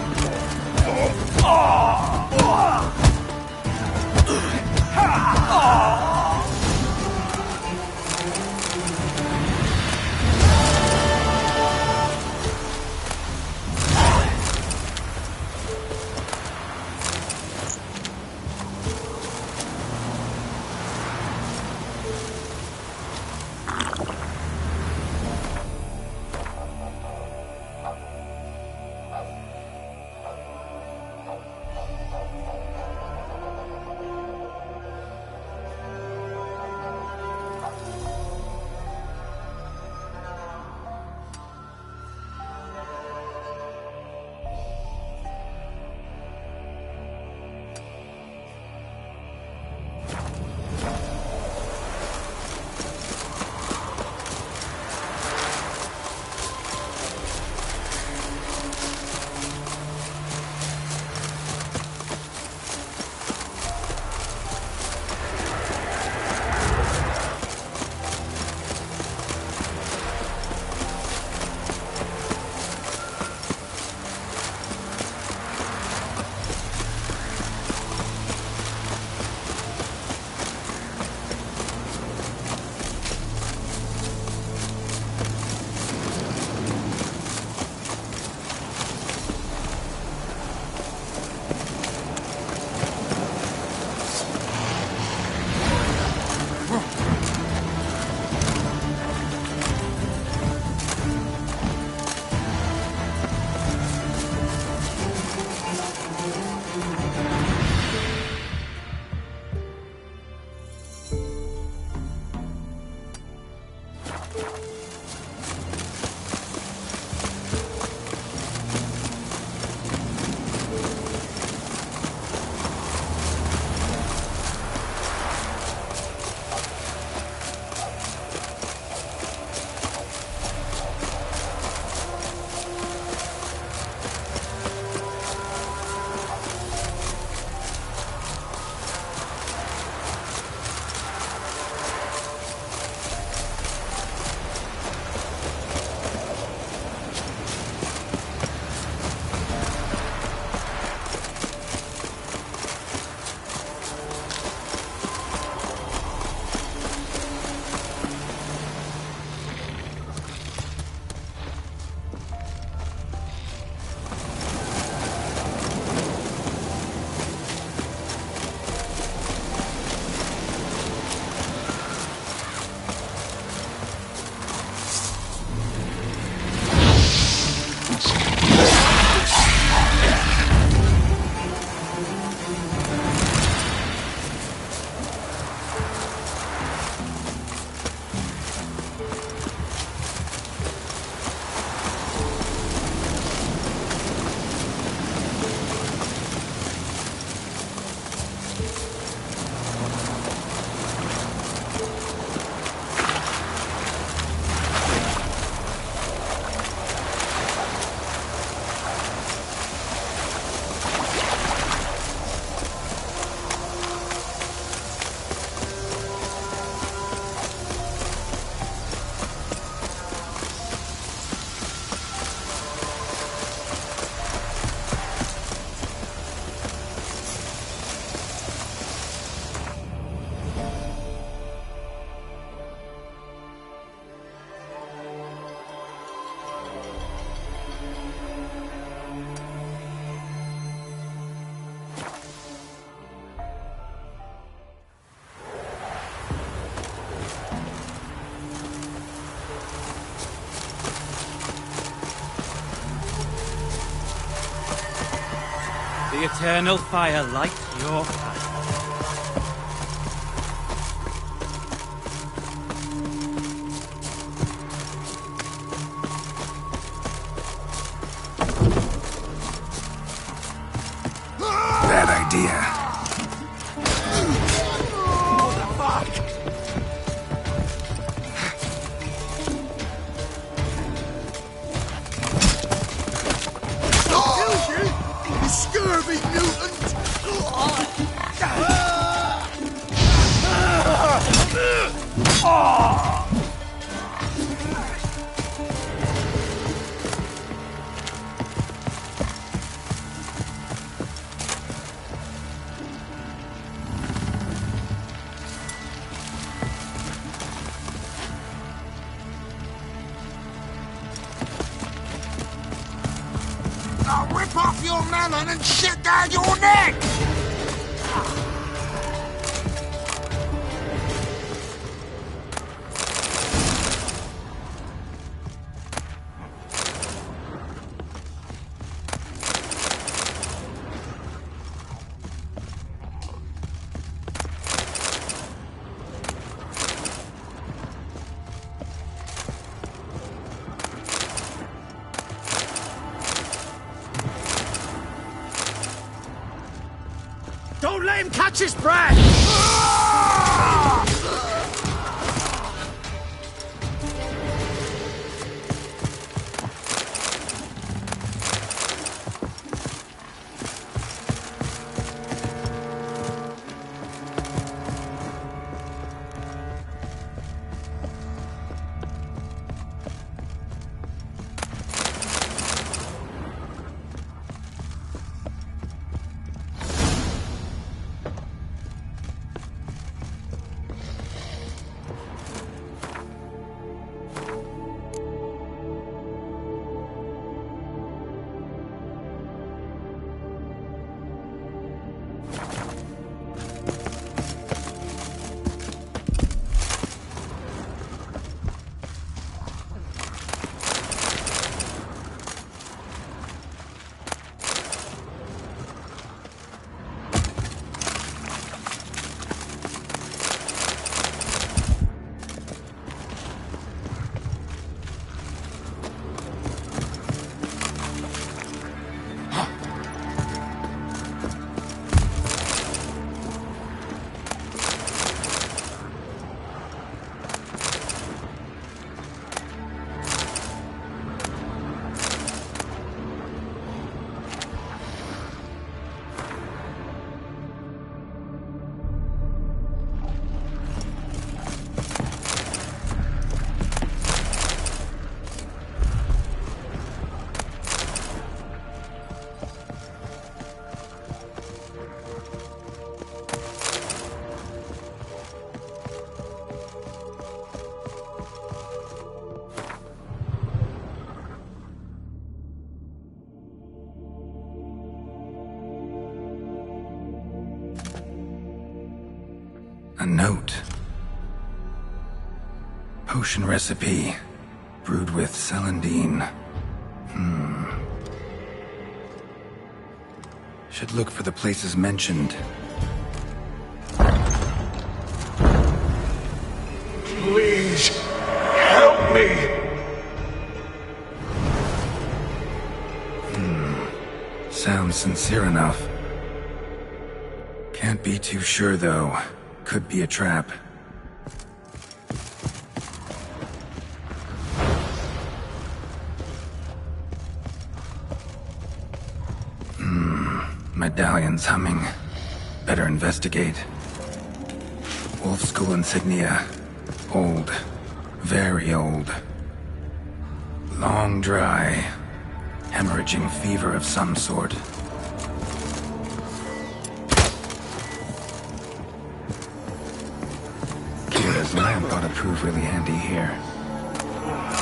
Speaker 8: the eternal fire light your path.
Speaker 3: Bad idea.
Speaker 11: Scurvy mutant! I'll rip off your melon and shit down your neck!
Speaker 7: Don't let him catch his breath!
Speaker 3: A note. Potion recipe. Brewed with celandine. Should look for the places mentioned.
Speaker 11: Please, help me!
Speaker 3: Sounds sincere enough. Can't be too sure, though. Could be a trap. Medallion's humming. Better investigate. Wolf School insignia. Old. Very old. Long dry. Hemorrhaging fever of some sort. Kira's lamp ought to prove really handy here.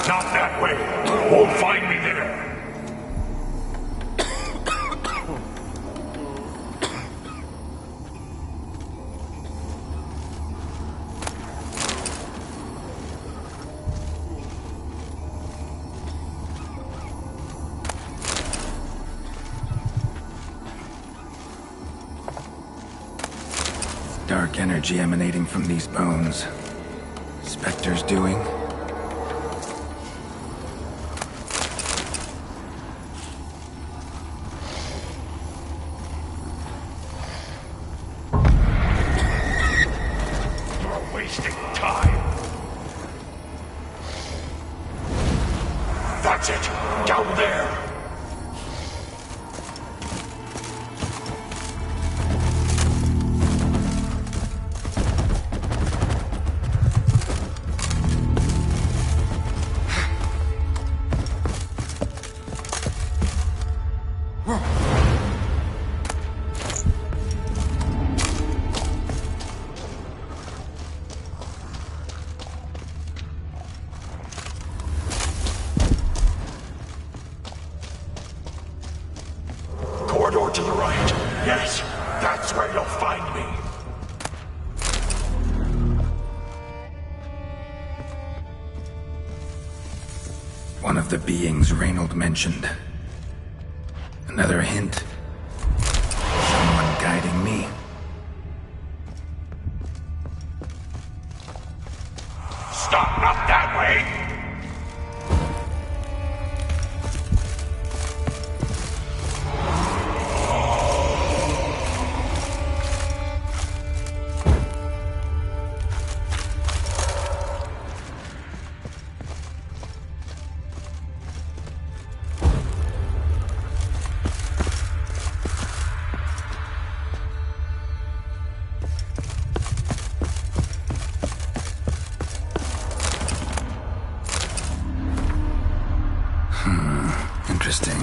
Speaker 11: Not that way! Won't find me there!
Speaker 2: dark energy emanating from these bones. Spectre's doing?
Speaker 11: You're wasting time. That's it. Down there. Corridor to the right. Yes, that's where you'll find me.
Speaker 2: One of the beings Reynold mentioned. Another hint. Someone guiding me.
Speaker 11: Stop, not that way.
Speaker 2: Interesting.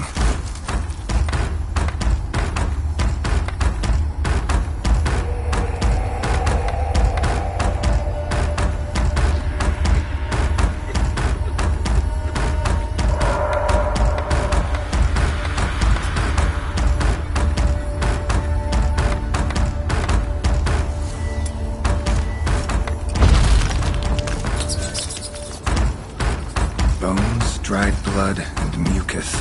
Speaker 2: Bones, dried blood, and mucus.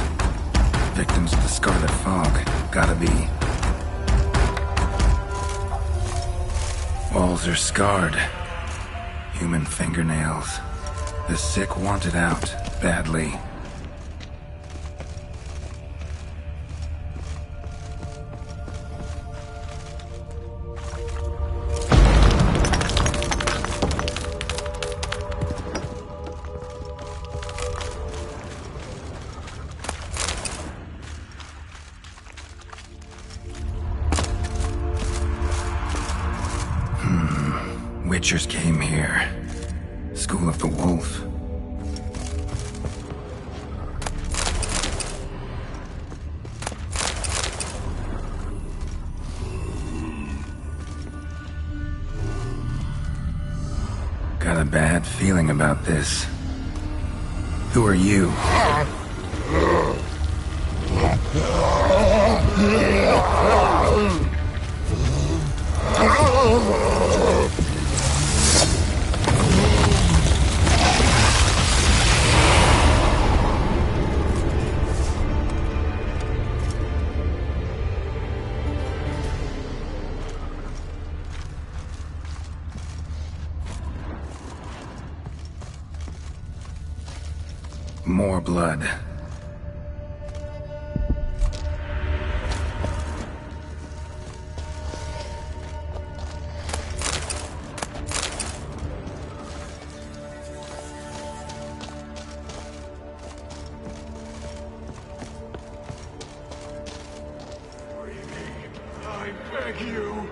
Speaker 2: Victims of the Scarlet Fog. Gotta be. Walls are scarred. Human fingernails. The sick want it out, badly. Witchers came here. School of the Wolf. Got a bad feeling about this. Who are you? More blood.
Speaker 11: I beg you.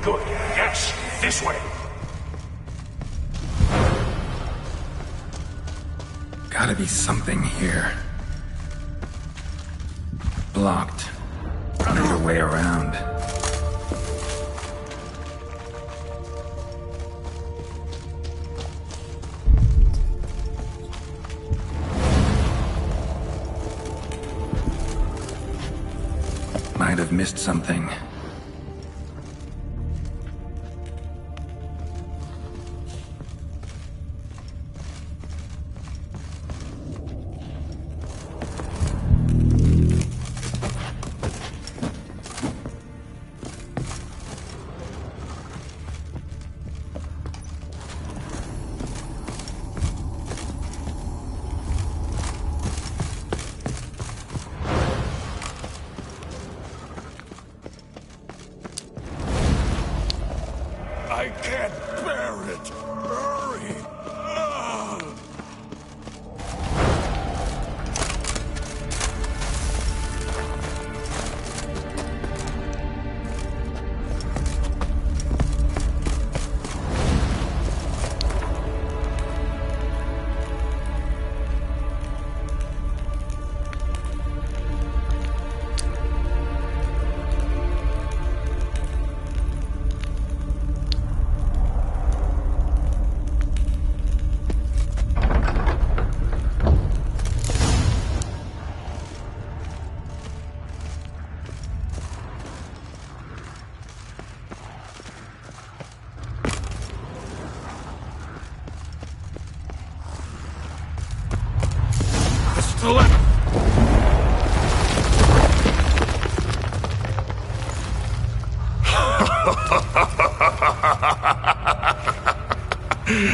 Speaker 15: Good. Yes, this way.
Speaker 3: Gotta be something here. Blocked. No way around. Might have missed something.
Speaker 15: I can't bear it. Hurry.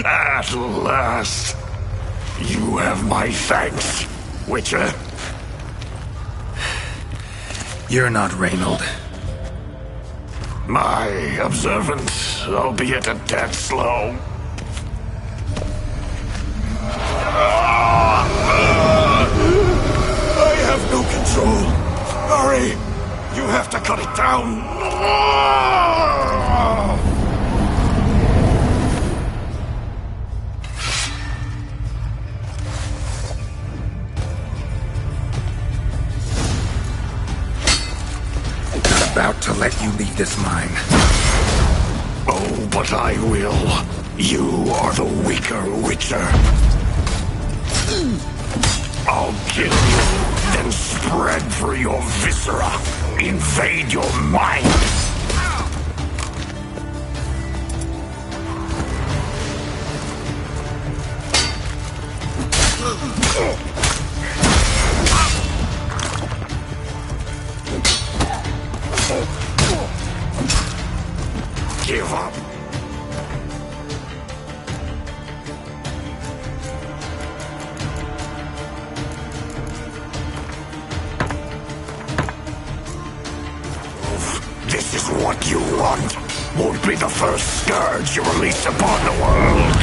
Speaker 15: At last, you have my thanks, Witcher.
Speaker 3: You're not Reynold.
Speaker 15: My observance, albeit a tad slow. I have no control. Hurry! You have to cut it down.
Speaker 3: About to let you leave this mine.
Speaker 15: Oh, but I will. You are the weaker Witcher. I'll kill you, then spread through your viscera. Invade your mind. Give up. This is what you want. Won't be the first scourge you release upon the world.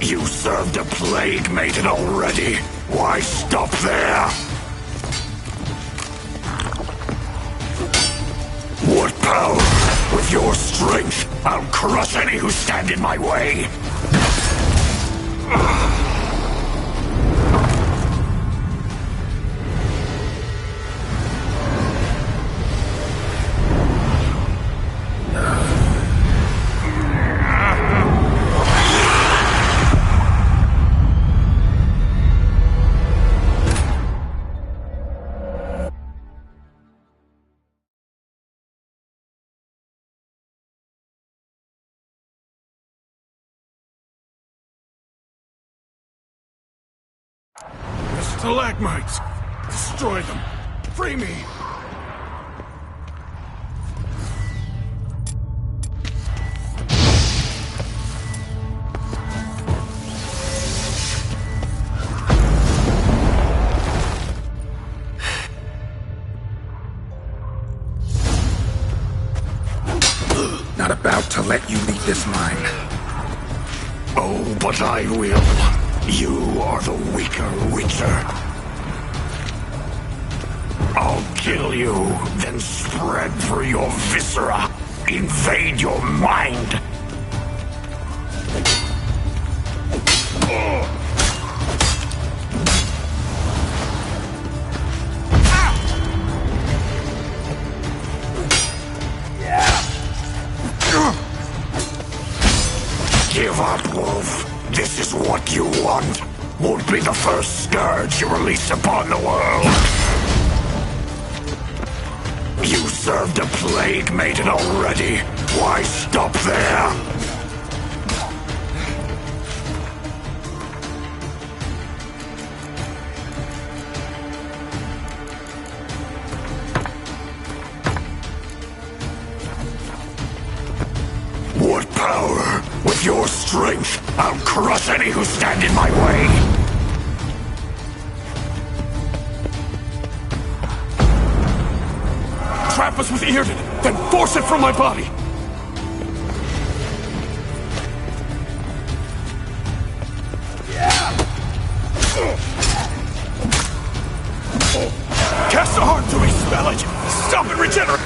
Speaker 15: You served a plague maiden already. Why stop there? What power? With your strength, I'll crush any who stand in my way. The stalagmites! Destroy them! Free me!
Speaker 3: Not about to let you leave this mine.
Speaker 15: Oh, but I will. You are the weaker Witcher. I'll kill you, then spread through your viscera. Invade your mind. Give up, Wolf. This is what you want. Won't be the first scourge you release upon the world. You served a plague maiden already. Why stop there? What power? With your strength, I'll crush any who stand in my way.
Speaker 9: Trap us with Earden, then force it from my body! Cast a heart to expel it! Stop it, regenerate!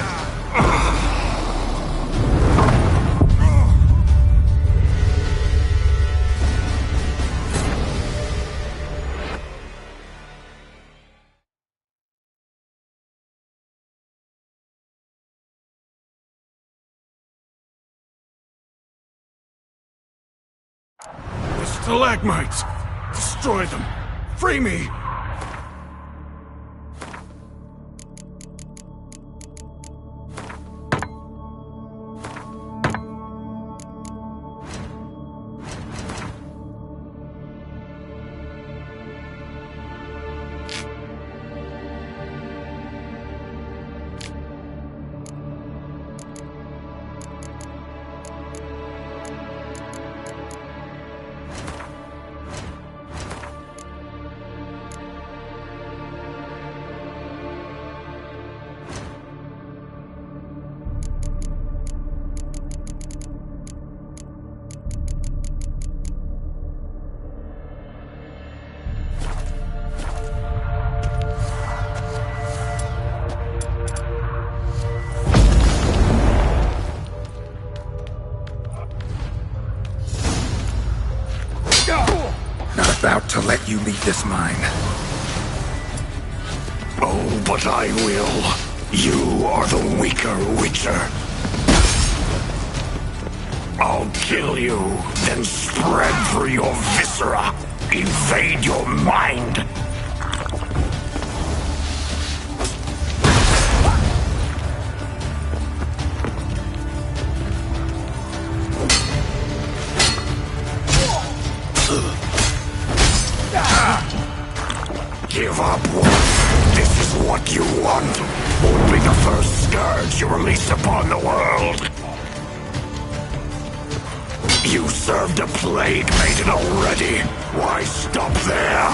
Speaker 9: The stalagmites! Destroy them! Free me!
Speaker 15: About to let you leave this mine. Oh, but I will. You are the weaker Witcher. I'll kill you, then spread through your viscera. Invade your mind. Give up, Wolf. This is what you want. Won't be the first scourge you release upon the world. You served a plague maiden already. Why stop there?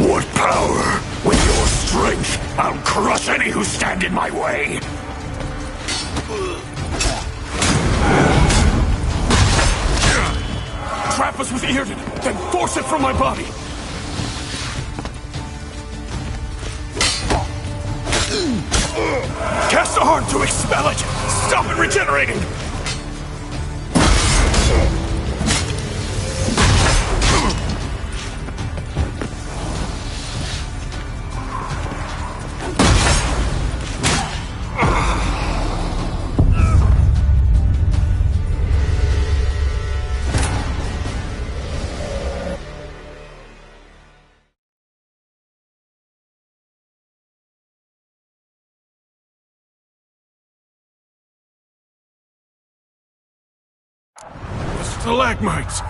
Speaker 15: What power? With your strength, I'll crush any who stand in my way.
Speaker 9: Trap us with Earden, then force it from my body! Cast a heart to expel it! Stop it regenerating! The stalagmites!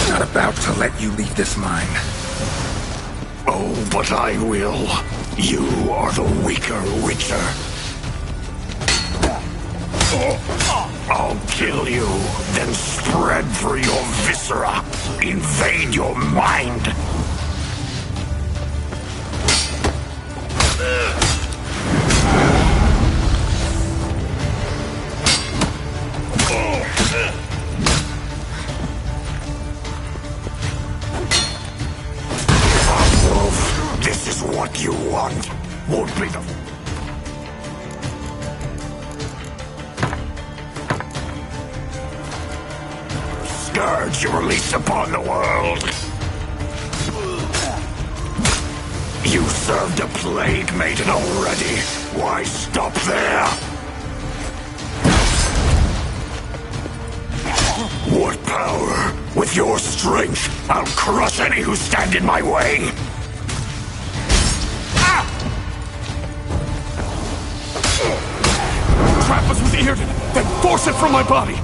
Speaker 15: Not about to let you leave this mine. Oh, but I will. You are the weaker Witcher. I'll kill you, then spread through your viscera. Invade your mind. scourge you released upon the world. You served a plague maiden already. Why stop there? What power? With your strength, I'll crush any who stand in my way. Trap us with Yrden, then force it from my body.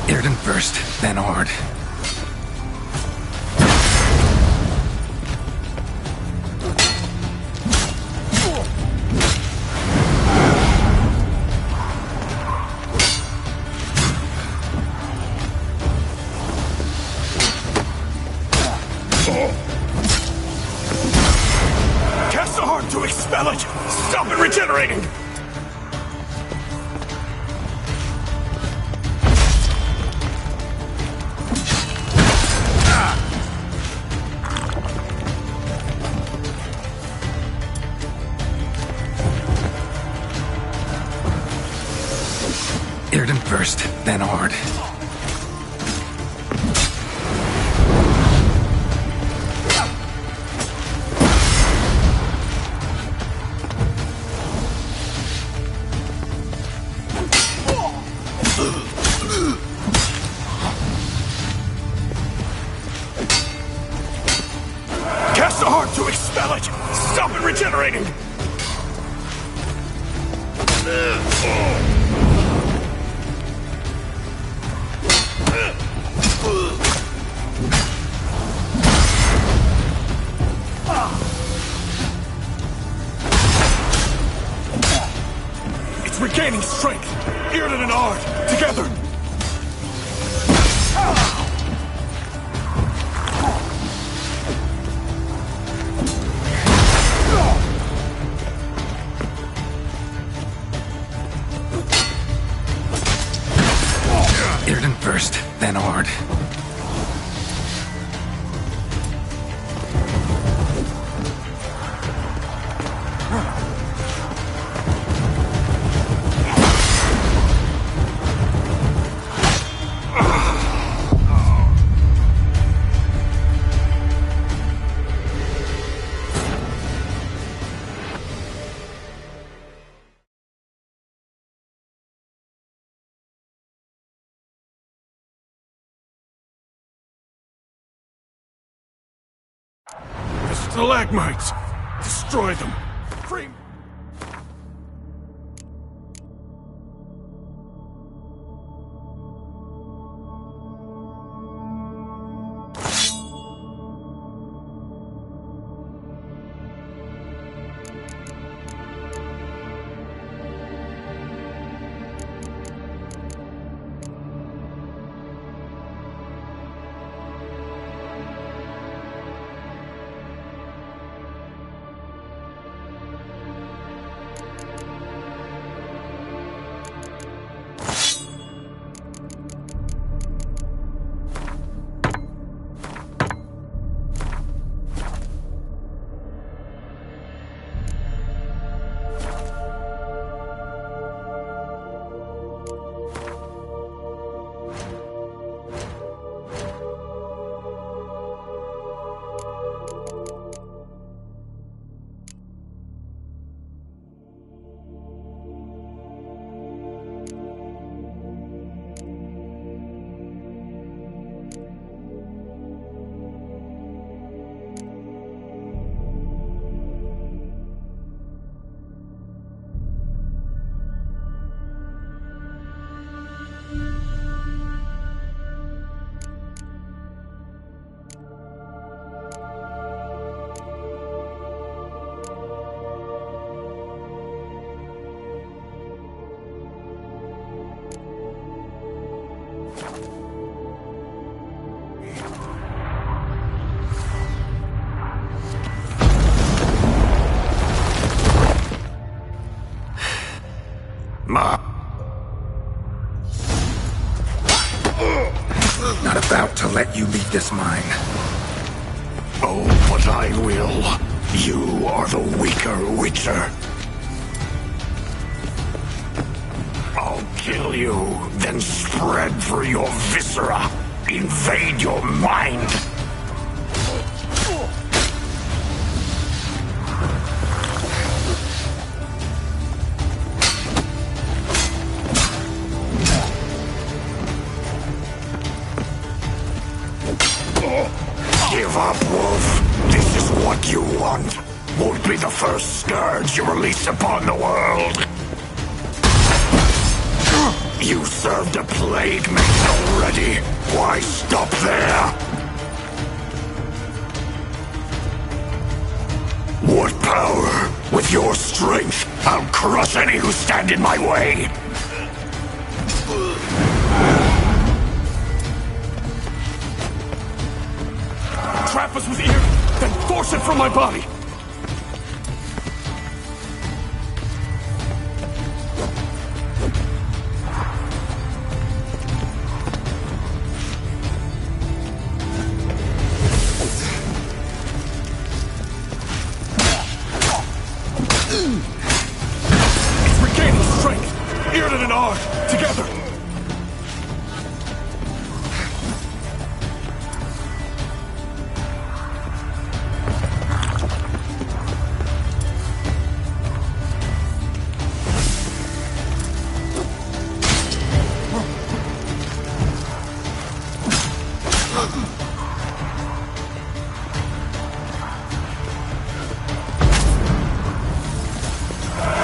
Speaker 3: Yrden first, then Ord.
Speaker 15: Cast a heart to expel it! Stop it regenerating!
Speaker 3: Yrden first, then Ord.
Speaker 15: Cast a heart to expel it! Stop it regenerating! It's regaining strength! Yrden and Ard, together!
Speaker 3: Yrden first, then Ord.
Speaker 15: The stalagmites! Destroy them! Free... Not about to let you leave this mine. Oh, but I will. You are the weaker Witcher. kill you, then spread through your viscera. Invade your mind. Give up, Wolf. This is what you want. Won't be the first scourge you release upon the world. You served a plague mate already. Why stop there? What power? With your strength, I'll crush any who stand in my way. Trap us with ear, then force it from my body. It's regaining strength. Ear and R, together.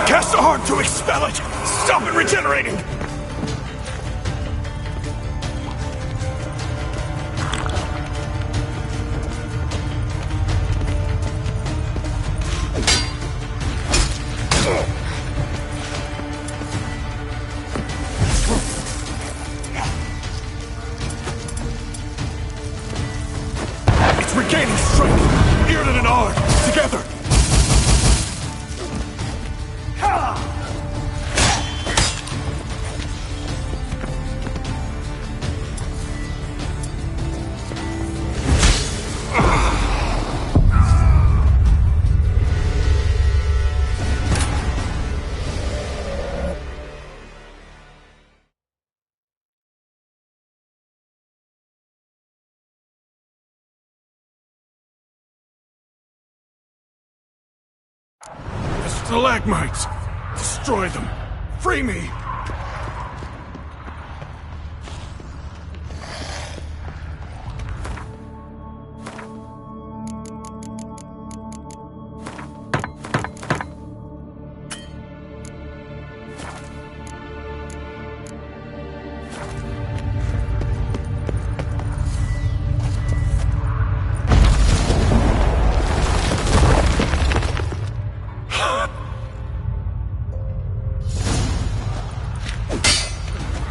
Speaker 15: Cast a heart to expel it! Stop it regenerating! It's regaining strength! Earden and Ard, together! The stalagmites! Destroy them! Free me!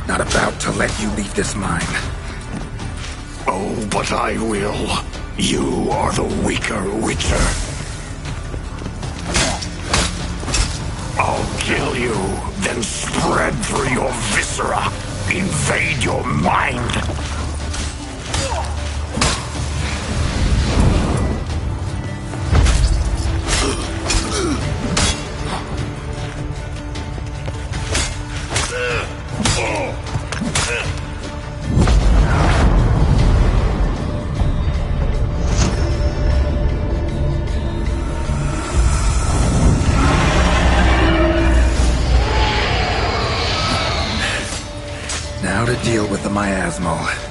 Speaker 15: Not about to let you leave this mine. Oh, but I will. You are the weaker Witcher. I'll kill you, then spread through your viscera. Invade your mind.
Speaker 2: Now to deal with the miasmal.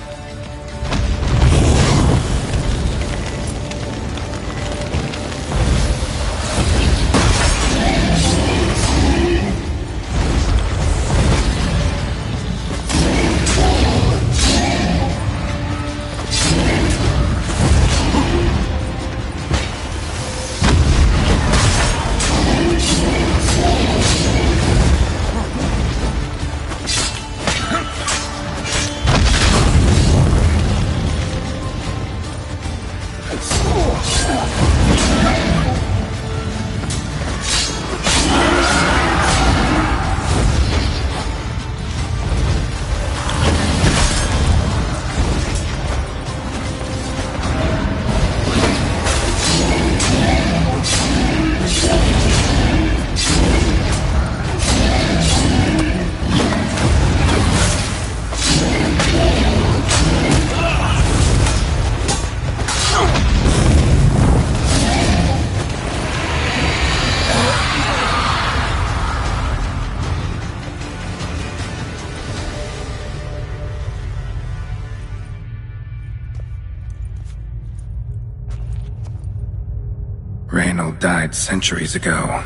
Speaker 2: died centuries ago.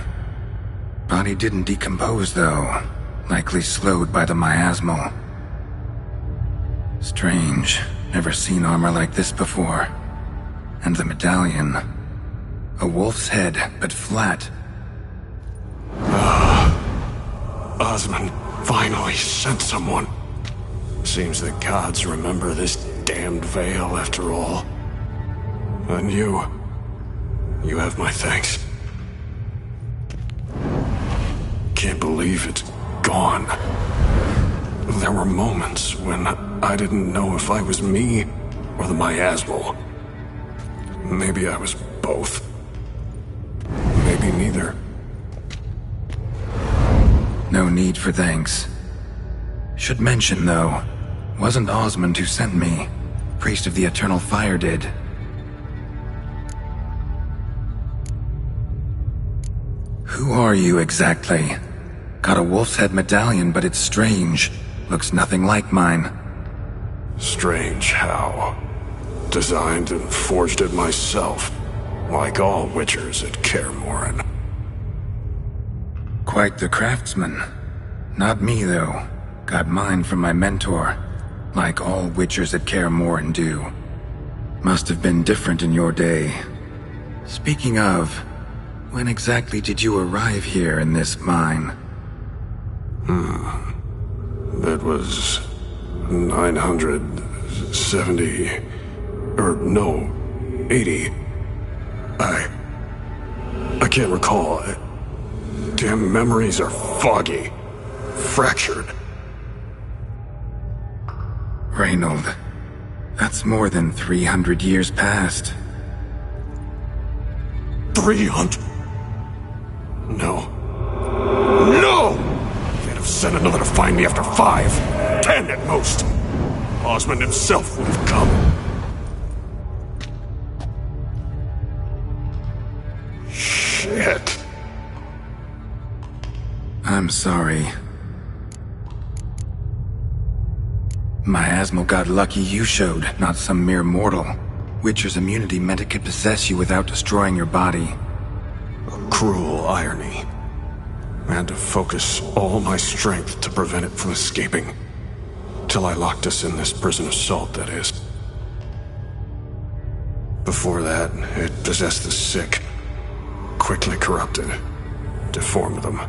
Speaker 2: Body didn't decompose, though. Likely slowed by the miasmal. Strange. Never seen armor like this before. And the medallion. A wolf's head, but flat.
Speaker 15: Osmond finally sent someone. Seems the gods remember this damned veil after all. And you have my thanks. Can't believe it's gone. There were moments when I didn't know if I was me or the miasmal. Maybe I was both. Maybe neither.
Speaker 2: No need for thanks. Should mention, though, wasn't Osmond who sent me. Priest of the Eternal Fire did. Who are you exactly? Got a wolf's head medallion, but it's strange. Looks nothing like mine.
Speaker 15: Strange how? Designed and forged it myself, like all witchers at Kaer Morhen.
Speaker 2: Quite the craftsman. Not me, though. Got mine from my mentor, like all witchers at Kaer Morhen do. Must have been different in your day. Speaking of, when exactly did you arrive here in this mine?
Speaker 15: It was 970... or no, 80. I can't recall. Damn memories are foggy. Fractured.
Speaker 2: Reynold, that's more than 300 years past.
Speaker 15: 300? No. No! They'd have sent another to find me after 5, 10 at most. Osmond himself would have come. Shit.
Speaker 2: I'm sorry. Miasmal got lucky you showed, not some mere mortal. Witcher's immunity meant it could possess you without destroying your body.
Speaker 15: A cruel irony. I had to focus all my strength to prevent it from escaping. Till I locked us in this prison of salt, that is. Before that, it possessed the sick. Quickly corrupted. Deformed them.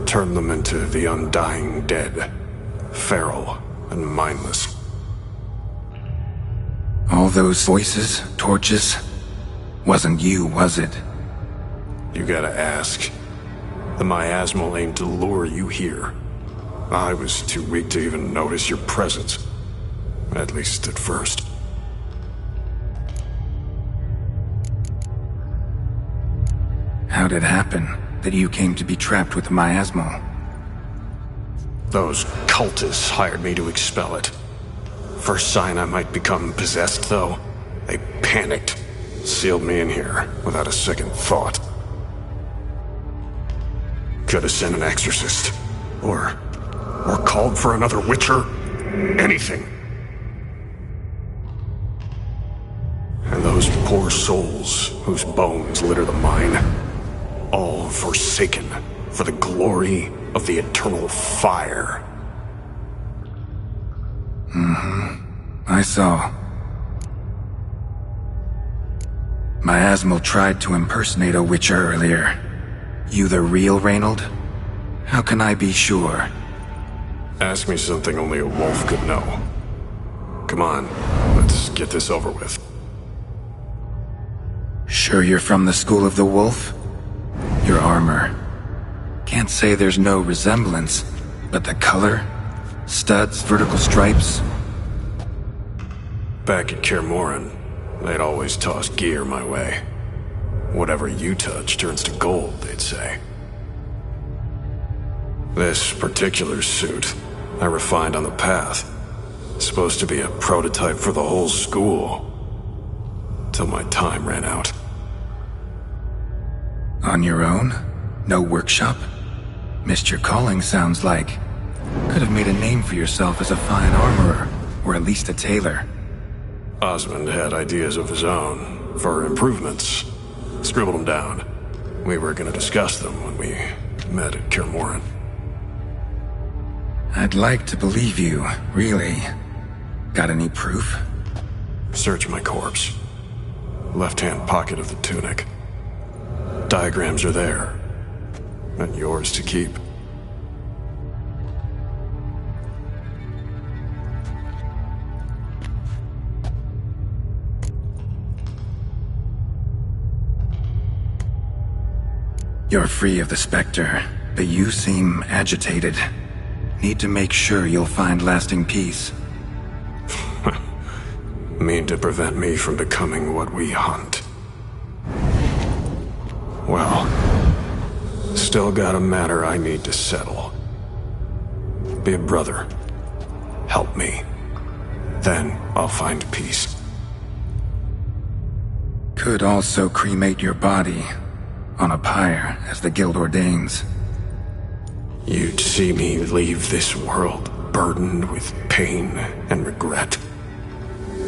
Speaker 15: Turned them into the undying dead. Feral and mindless.
Speaker 2: All those voices, torches, wasn't you, was it?
Speaker 15: You gotta ask. The miasmal aimed to lure you here. I was too weak to even notice your presence. At least at first.
Speaker 2: How'd it happen that you came to be trapped with the miasmal?
Speaker 15: Those cultists hired me to expel it. First sign I might become possessed, though, they panicked. Sealed me in here without a second thought. Could have sent an exorcist. Or called for another witcher. Anything. And those poor souls whose bones litter the mine. All forsaken for the glory of the eternal fire.
Speaker 2: I saw. Miasmal tried to impersonate a witcher earlier. You the real Reynold? How can I be sure?
Speaker 15: Ask me something only a wolf could know. Come on, let's get this over with.
Speaker 2: Sure you're from the School of the Wolf? Your armor. Can't say there's no resemblance, but the color? Studs, vertical stripes?
Speaker 15: Back at Kaer Morhen, they'd always toss gear my way. Whatever you touch turns to gold, they'd say. This particular suit, I refined on the path. Supposed to be a prototype for the whole school. Till my time ran out.
Speaker 2: On your own? No workshop? Missed your calling, sounds like. Could have made a name for yourself as a fine armorer, or at least a tailor.
Speaker 15: Osmond had ideas of his own, for improvements. Scribbled them down. We were going to discuss them when we met at Kirmoran.
Speaker 2: I'd like to believe you, really. Got any proof?
Speaker 15: Search my corpse. Left-hand pocket of the tunic. Diagrams are there. And yours to keep.
Speaker 2: You're free of the Spectre, but you seem agitated. Need to make sure you'll find lasting peace.
Speaker 15: Mean to prevent me from becoming what we hunt. Well, still got a matter I need to settle. Be a brother. Help me. Then I'll find peace.
Speaker 2: Could also cremate your body on a pyre, as the guild ordains.
Speaker 15: You'd see me leave this world burdened with pain and regret.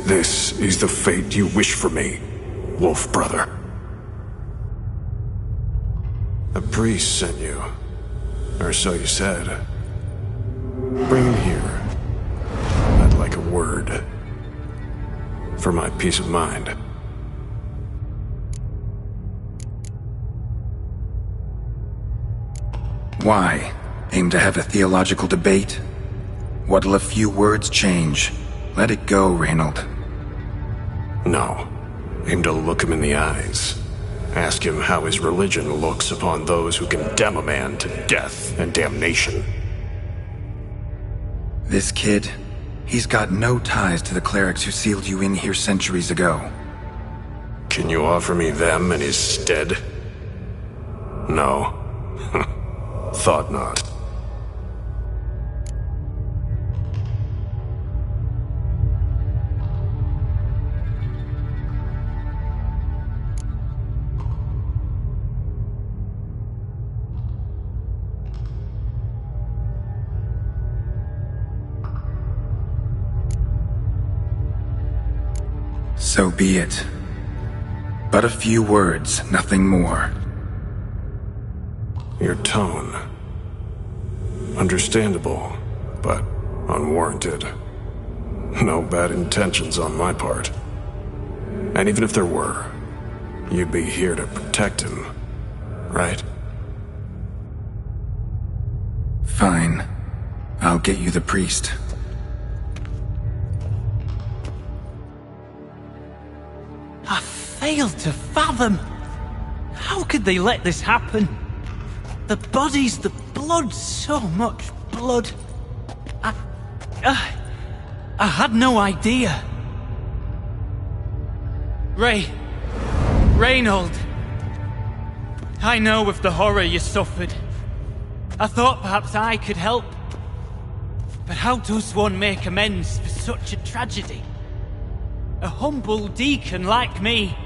Speaker 15: This is the fate you wish for me, Wolf Brother. A priest sent you, or so you said. Bring him here. I'd like a word. For my peace of mind.
Speaker 2: Why? Aim to have a theological debate? What'll a few words change? Let it go, Reynold.
Speaker 15: No. Aim to look him in the eyes. Ask him how his religion looks upon those who condemn a man to death and damnation.
Speaker 2: This kid, he's got no ties to the clerics who sealed you in here centuries ago.
Speaker 15: Can you offer me them in his stead? No. Thought not.
Speaker 2: So be it. But a few words, nothing more.
Speaker 15: Your tone. Understandable, but unwarranted. No bad intentions on my part. And even if there were, you'd be here to protect him, right?
Speaker 2: Fine. I'll get you the priest.
Speaker 8: I failed to fathom. How could they let this happen? The bodies, the blood, so much blood. I had no idea. Reynold. I know of the horror you suffered. I thought perhaps I could help. But how does one make amends for such a tragedy? A humble deacon like me.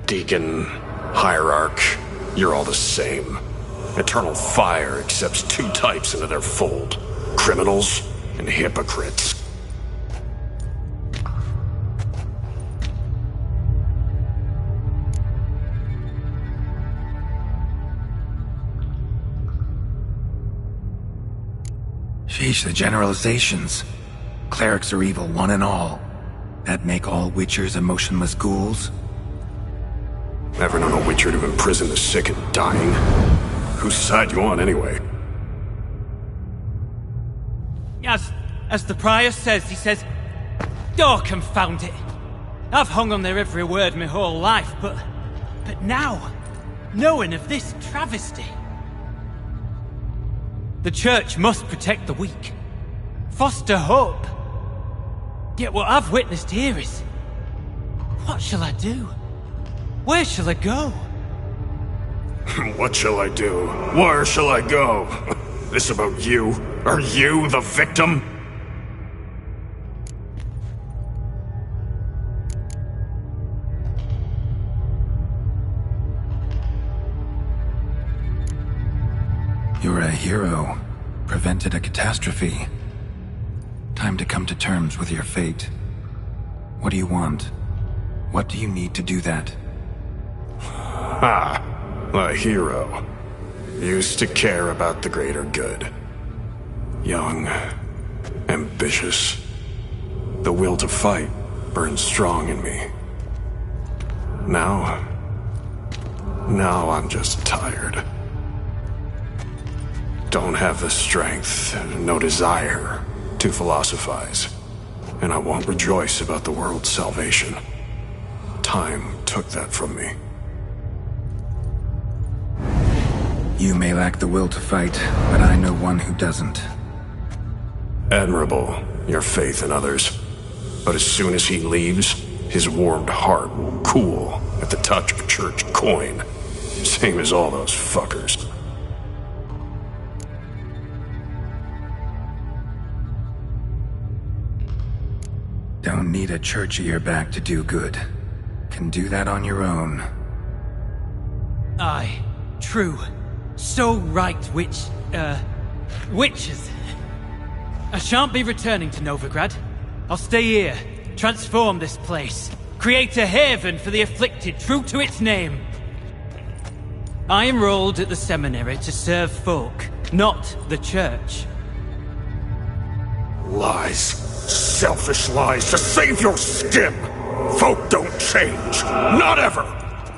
Speaker 15: Deacon, hierarch, you're all the same. Eternal Fire accepts two types into their fold. Criminals and hypocrites.
Speaker 2: Sheesh, the generalizations. Clerics are evil, one and all. That make all witchers emotionless ghouls?
Speaker 15: Ever known a witcher to imprison the sick and dying? Whose side you on, anyway?
Speaker 8: As the prior says, he says, oh, confound it. I've hung on their every word my whole life, but now, knowing of this travesty. The church must protect the weak, foster hope. Yet what I've witnessed here is, what shall I do? Where shall I go?
Speaker 15: What shall I do? Where shall I go? This about you? Are you the victim?
Speaker 2: You're a hero. Prevented a catastrophe. Time to come to terms with your fate. What do you want? What do you need to do that?
Speaker 15: ha! A hero. Used to care about the greater good. Young. Ambitious. The will to fight burns strong in me. Now I'm just tired. Don't have the strength, no desire to philosophize. And I won't rejoice about the world's salvation. Time took that from me.
Speaker 2: You may lack the will to fight, but I know one who doesn't.
Speaker 15: Admirable, your faith in others. But as soon as he leaves, his warmed heart will cool at the touch of a church coin. Same as all those fuckers.
Speaker 2: Don't need a church at your back to do good. Can do that on your own.
Speaker 8: Aye, true. So right, witches. I shan't be returning to Novigrad. I'll stay here, transform this place, create a haven for the afflicted, true to its name. I enrolled at the seminary to serve folk, not the church.
Speaker 18: Lies. Selfish lies to save your skin. Folk don't change. Not ever.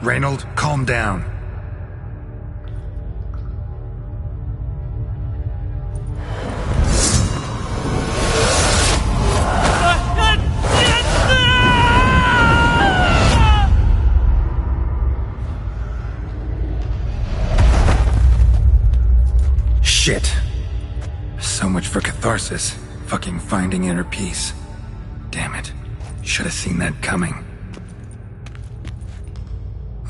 Speaker 2: Reynold, calm down. Shit. So much for catharsis. Fucking finding inner peace. Damn it. Should have seen that coming.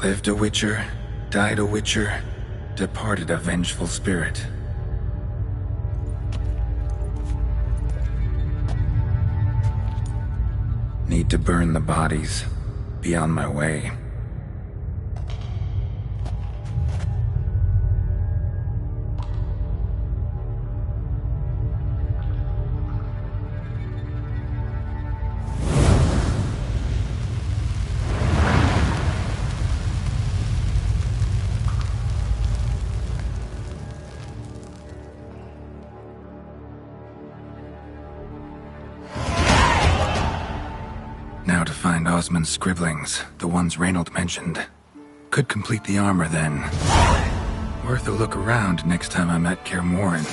Speaker 2: Lived a witcher, died a witcher, departed a vengeful spirit. Need to burn the bodies. Be on my way. Now to find Osmond's scribblings, the ones Reynold mentioned. Could complete the armor then. Worth a look around next time I'm at Kaer Morhen.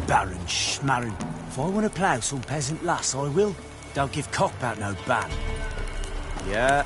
Speaker 20: Baron schmarren. If I want to plough some peasant lass, I will. Don't give cock about no ban.
Speaker 12: Yeah,